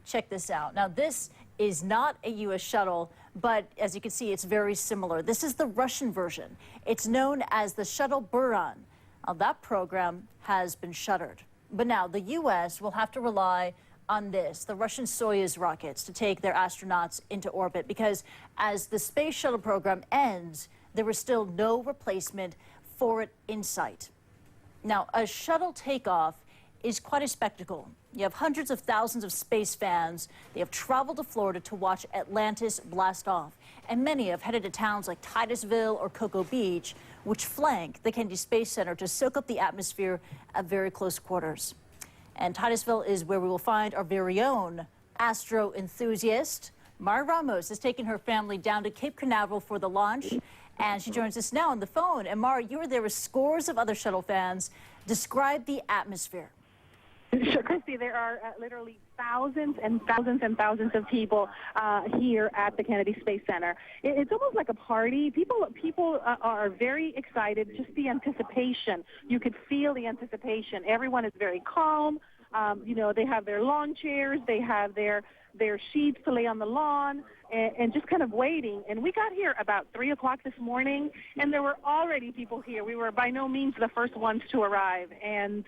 check this out. Now, this is not a U.S. shuttle, but as you can see, it's very similar. This is the Russian version. It's known as the Shuttle Buran. That program has been shuttered. But now the U.S. will have to rely on this, the Russian Soyuz rockets, to take their astronauts into orbit, because as the space shuttle program ends, there is still no replacement for it in sight. Now, a shuttle takeoff is quite a spectacle. You have hundreds of thousands of space fans. They have traveled to Florida to watch Atlantis blast off. And many have headed to towns like Titusville or Cocoa Beach, which flank the Kennedy Space Center to soak up the atmosphere at very close quarters. And Titusville is where we will find our very own astro enthusiast. Mara Ramos has taken her family down to Cape Canaveral for the launch, and she joins us now on the phone. And Mara, you were there with scores of other shuttle fans. Describe the atmosphere. Sure, Christy, there are literally thousands and thousands and thousands of people here at the Kennedy Space Center. It's almost like a party. People are very excited, just the anticipation. You could feel the anticipation. Everyone is very calm. You know, they have their lawn chairs, they have their sheets to lay on the lawn, and just kind of waiting. And we got here about 3 o'clock this morning, and there were already people here. We were by no means the first ones to arrive, and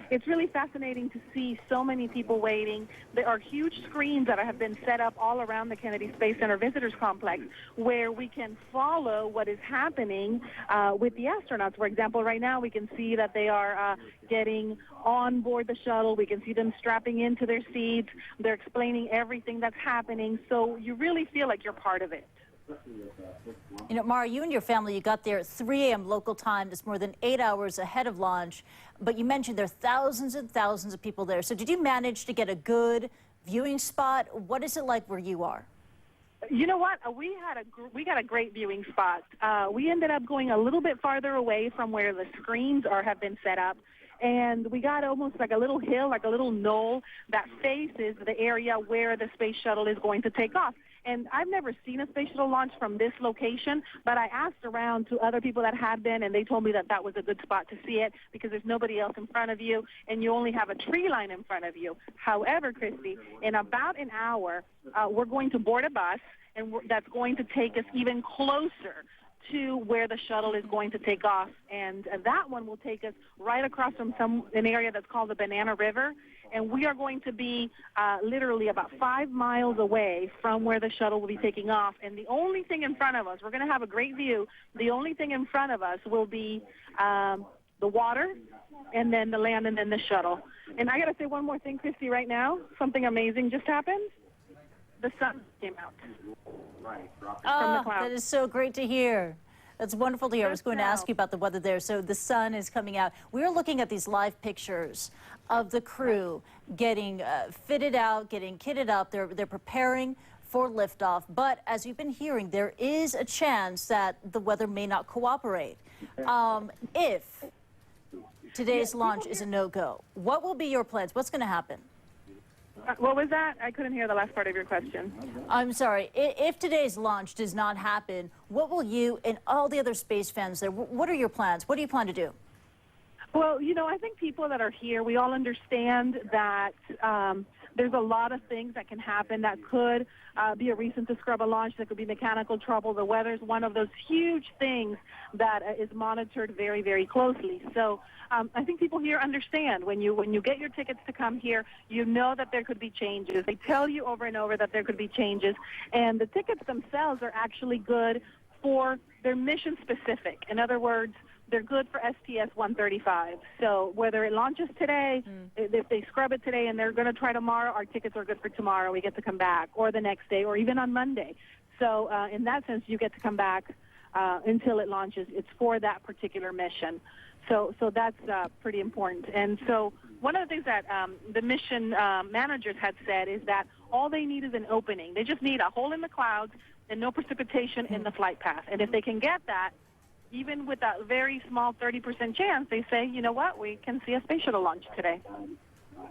it's really fascinating to see so many people waiting. There are huge screens that have been set up all around the Kennedy Space Center Visitors Complex where we can follow what is happening with the astronauts. For example, right now we can see that they are getting on board the shuttle. We can see them strapping into their seats. They're explaining everything that's happening, so you really feel like you're part of it. You know, Mara, you and your family, you got there at 3 a.m. local time. That's more than 8 hours ahead of launch. But you mentioned there are thousands and thousands of people there. So did you manage to get a good viewing spot? What is it like where you are? You know what? We got a great viewing spot. We ended up going a little bit farther away from where the screens have been set up. And we got almost like a little hill, like a little knoll that faces the area where the space shuttle is going to take off. And I've never seen a space shuttle launch from this location, but I asked around to other people that had been, and they told me that that was a good spot to see it because there's nobody else in front of you, and you only have a tree line in front of you. However, Christy, in about an hour, we're going to board a bus, and that's going to take us even closer to where the shuttle is going to take off, and that one will take us right across from an area that's called the Banana River, and we are going to be literally about 5 miles away from where the shuttle will be taking off. And the only thing in front of us, we're going to have a great view. The only thing in front of us will be the water, and then the land, and then the shuttle. And I got to say one more thing, Christy, right now. Something amazing just happened. The sun came out. Oh, that is so great to hear. That's wonderful to hear. I was going to ask you about the weather there. So the sun is coming out. We're looking at these live pictures of the crew getting fitted out, getting kitted up. They're preparing for liftoff. But as you've been hearing, there is a chance that the weather may not cooperate. If today's launch is a no-go, what will be your plans? What's going to happen? What was that? I couldn't hear the last part of your question. I'm sorry. If today's launch does not happen, what will you and all the other space fans there, what are your plans? What do you plan to do? Well, you know, I think people that are here, we all understand that there's a lot of things that can happen that could be a reason to scrub a launch. There could be mechanical trouble. The weather is one of those huge things that is monitored very, very closely. So I think people here understand when you get your tickets to come here, you know that there could be changes. They tell you over and over that there could be changes. And the tickets themselves are actually good for their mission specific. In other words, they're good for STS-135. So whether it launches today, if they scrub it today and they're going to try tomorrow, our tickets are good for tomorrow. We get to come back, or the next day, or even on Monday. So in that sense, you get to come back until it launches. It's for that particular mission. So that's pretty important. And so one of the things that the mission managers had said is that all they need is an opening. They just need a hole in the clouds and no precipitation in the flight path. And if they can get that, even with that very small 30% chance, they say, you know what, we can see a space shuttle launch today.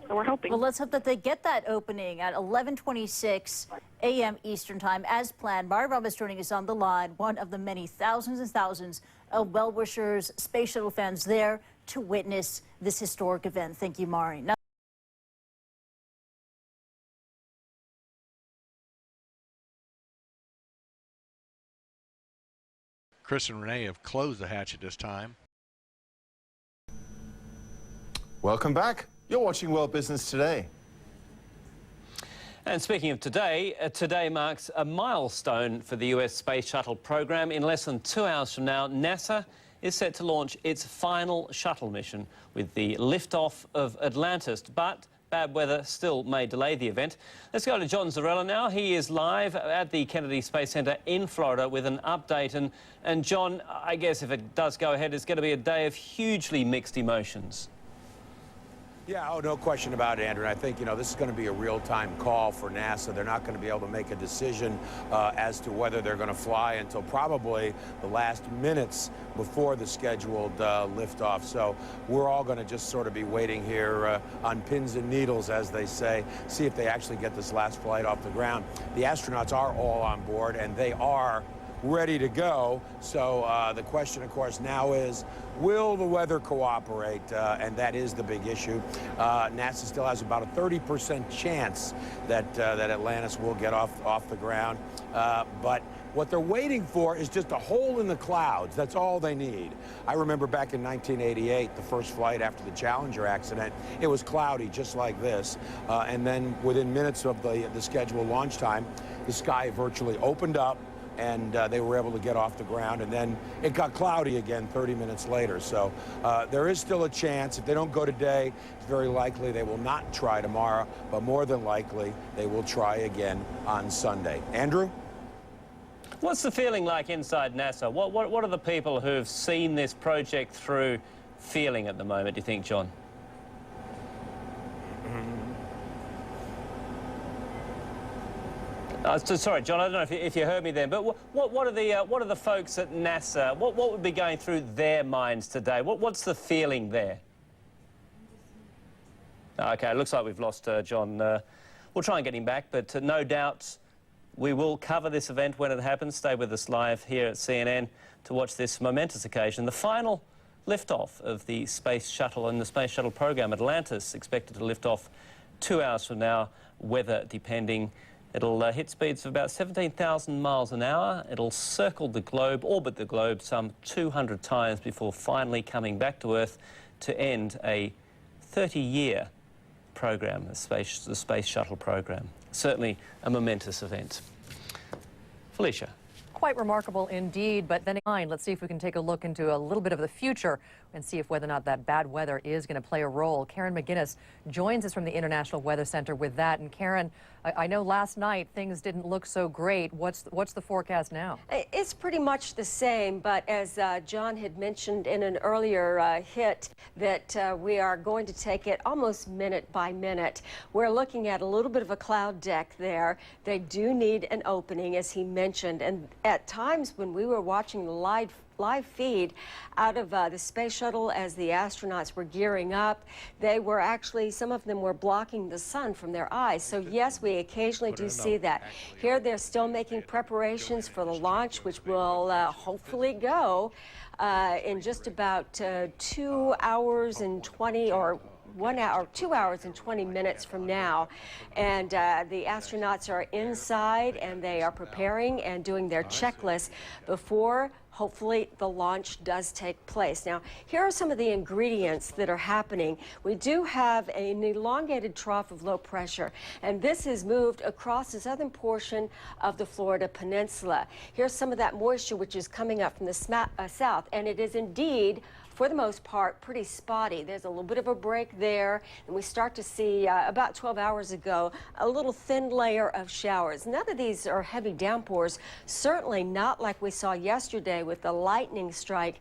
So we're hoping. Well, let's hope that they get that opening at 11:26 a.m. Eastern Time as planned. Mara Ramos joining us on the line, one of the many thousands and thousands of well-wishers, space shuttle fans there to witness this historic event. Thank you, Mari. Now Chris and Renee have closed the hatch at this time. Welcome back. You're watching World Business Today. And speaking of today, today marks a milestone for the US Space Shuttle program. In less than 2 hours from now, NASA is set to launch its final shuttle mission with the liftoff of Atlantis, but bad weather still may delay the event. Let's go to John Zarella now. He is live at the Kennedy Space Center in Florida with an update. And John, I guess if it does go ahead, it's going to be a day of hugely mixed emotions. Yeah, no question about it, Andrew. And I think, this is going to be a real-time call for NASA. They're not going to be able to make a decision as to whether they're going to fly until probably the last minutes before the scheduled liftoff. So we're all going to just sort of be waiting here on pins and needles, as they say, see if they actually get this last flight off the ground. The astronauts are all on board, and they are ready to go. So the question, of course, now is, will the weather cooperate? And that is the big issue. NASA still has about a 30% chance that Atlantis will get off the ground. But what they're waiting for is just a hole in the clouds. That's all they need. I remember back in 1988, the first flight after the Challenger accident, it was cloudy just like this. And then within minutes of the scheduled launch time, the sky virtually opened up, and they were able to get off the ground, and then it got cloudy again 30 minutes later. So there is still a chance. If they don't go today, it's very likely they will not try tomorrow, but more than likely they will try again on Sunday. Andrew? What's the feeling like inside NASA? What are the people who've seen this project through feeling at the moment, do you think, John? Sorry, John, I don't know if you heard me then, but what are the folks at NASA, what would be going through their minds today? What's the feeling there? Okay, it looks like we've lost John. We'll try and get him back, but no doubt we will cover this event when it happens. Stay with us live here at CNN to watch this momentous occasion. The final liftoff of the Space Shuttle and the Space Shuttle program, Atlantis, expected to lift off 2 hours from now, weather depending. It'll hit speeds of about 17,000 miles an hour. It'll circle the globe, orbit the globe some 200 times before finally coming back to Earth to end a 30-year program, the Space Shuttle program. Certainly a momentous event. Felicia. Quite remarkable indeed, but then let's see if we can take a look into a little bit of the future and see if whether or not that bad weather is going to play a role. Karen McGinnis joins us from the International Weather Center with that. And Karen, I know last night things didn't look so great. What's the forecast now? It's pretty much the same, but as John had mentioned in an earlier hit, that we are going to take it almost minute by minute. We're looking at a little bit of a cloud deck there. They do need an opening, as he mentioned, and at times when we were watching the live feed out of the space shuttle as the astronauts were gearing up, they were actually, some of them were blocking the sun from their eyes. So yes, we occasionally do see that. Here they're still making preparations for the launch, which will hopefully go in just about 2 hours and 20 or 1 hour, 2 hours and 20 minutes from now. And the astronauts are inside and they are preparing and doing their checklist before hopefully the launch does take place. Now, here are some of the ingredients that are happening. We do have an elongated trough of low pressure, and this has moved across the southern portion of the Florida Peninsula. Here's some of that moisture which is coming up from the south, and it is indeed, for the most part, pretty spotty. There's a little bit of a break there, and we start to see about 12 hours ago a little thin layer of showers. None of these are heavy downpours, certainly not like we saw yesterday with the lightning strike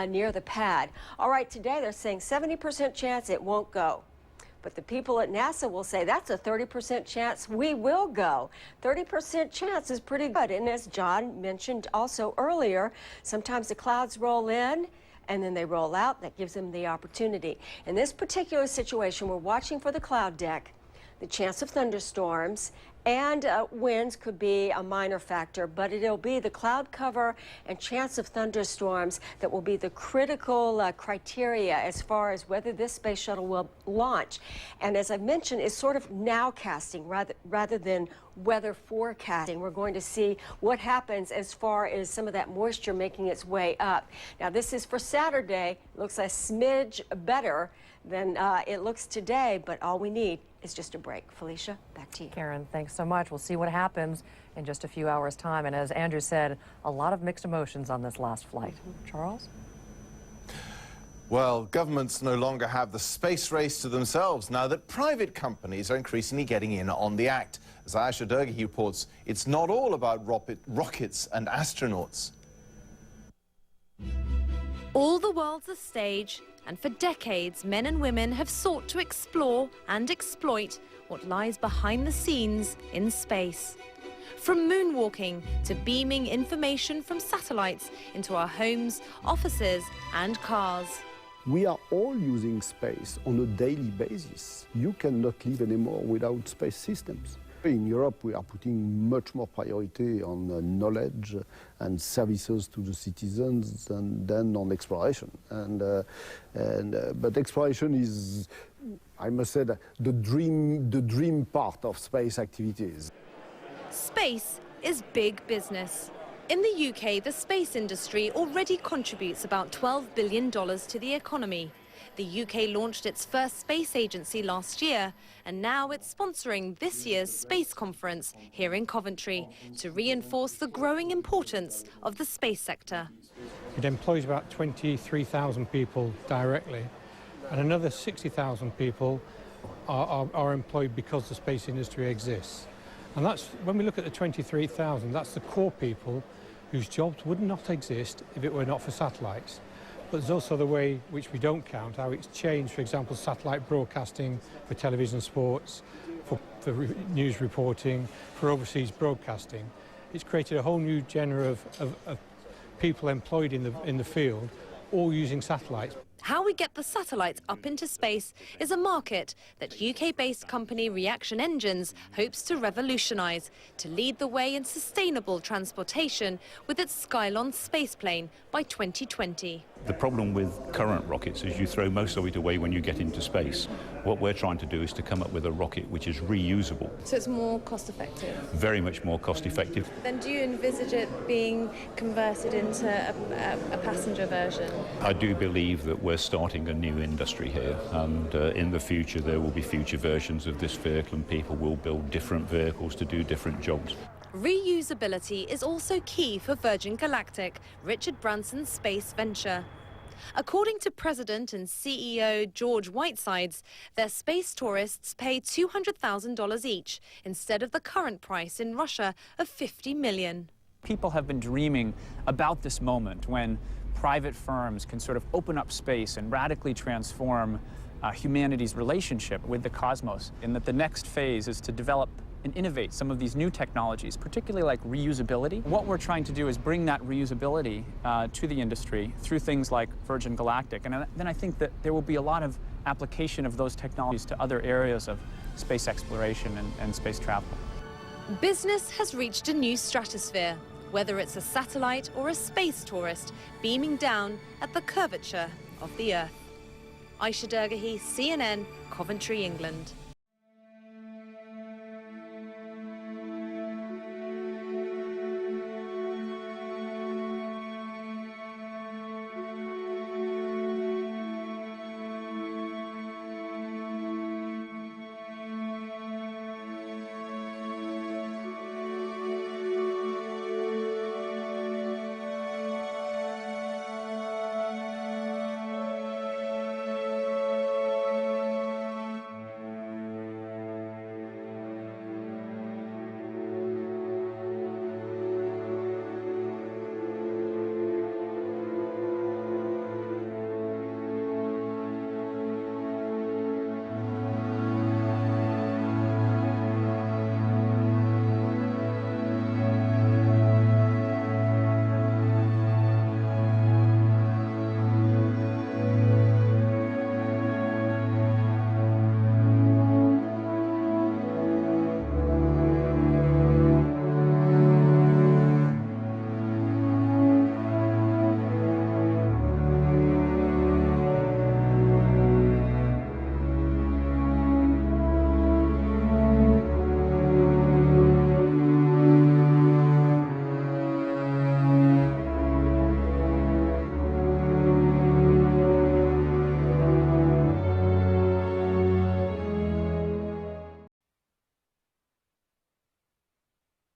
near the pad. All right, today they're saying 70% chance it won't go. But the people at NASA will say that's a 30% chance we will go. 30% chance is pretty good. And as John mentioned also earlier, sometimes the clouds roll in and then they roll out. That gives them the opportunity. In this particular situation, we're watching for the cloud deck. The chance of thunderstorms and winds could be a minor factor, but it'll be the cloud cover and chance of thunderstorms that will be the critical criteria as far as whether this space shuttle will launch. And as I mentioned, it's sort of nowcasting rather than weather forecasting. We're going to see what happens as far as some of that moisture making its way up. Now, this is for Saturday. Looks a smidge better than it looks today, but all we need is just a break. Felicia, back to you. Karen, thanks so much. We'll see what happens in just a few hours' time. And as Andrew said, a lot of mixed emotions on this last flight. Charles? Well, governments no longer have the space race to themselves now that private companies are increasingly getting in on the act. As Ayesha Dergahi reports, it's not all about rockets and astronauts. All the world's a stage, and for decades, men and women have sought to explore and exploit what lies behind the scenes in space. From moonwalking to beaming information from satellites into our homes, offices and cars. We are all using space on a daily basis. You cannot live anymore without space systems. In Europe, we are putting much more priority on knowledge and services to the citizens than on exploration. But exploration is, I must say, the dream part of space activities. Space is big business. In the UK, the space industry already contributes about $12 billion to the economy. The UK launched its first space agency last year, and now it's sponsoring this year's space conference here in Coventry to reinforce the growing importance of the space sector. It employs about 23,000 people directly, and another 60,000 people are employed because the space industry exists. And that's, when we look at the 23,000, that's the core people whose jobs would not exist if it were not for satellites. But there's also the way which we don't count, how it's changed, for example, satellite broadcasting for television sports, for news reporting, for overseas broadcasting. It's created a whole new genre of people employed in the field, all using satellites. How we get the satellites up into space is a market that UK-based company Reaction Engines hopes to revolutionise, to lead the way in sustainable transportation with its Skylon spaceplane by 2020. The problem with current rockets is you throw most of it away when you get into space. What we're trying to do is to come up with a rocket which is reusable. So it's more cost-effective? Very much more cost-effective. Then do you envisage it being converted into a passenger version? I do believe that we're starting a new industry here, and in the future there will be future versions of this vehicle and people will build different vehicles to do different jobs. Reusability is also key for Virgin Galactic, Richard Branson's space venture. According to President and CEO George Whitesides, their space tourists pay $200,000 each instead of the current price in Russia of $50 million. People have been dreaming about this moment when private firms can sort of open up space and radically transform humanity's relationship with the cosmos, and that the next phase is to develop and innovate some of these new technologies, particularly like reusability. What we're trying to do is bring that reusability to the industry through things like Virgin Galactic, and then I think that there will be a lot of application of those technologies to other areas of space exploration and space travel. Business has reached a new stratosphere, whether it's a satellite or a space tourist beaming down at the curvature of the Earth. Ayesha Dergahi, CNN, Coventry, England.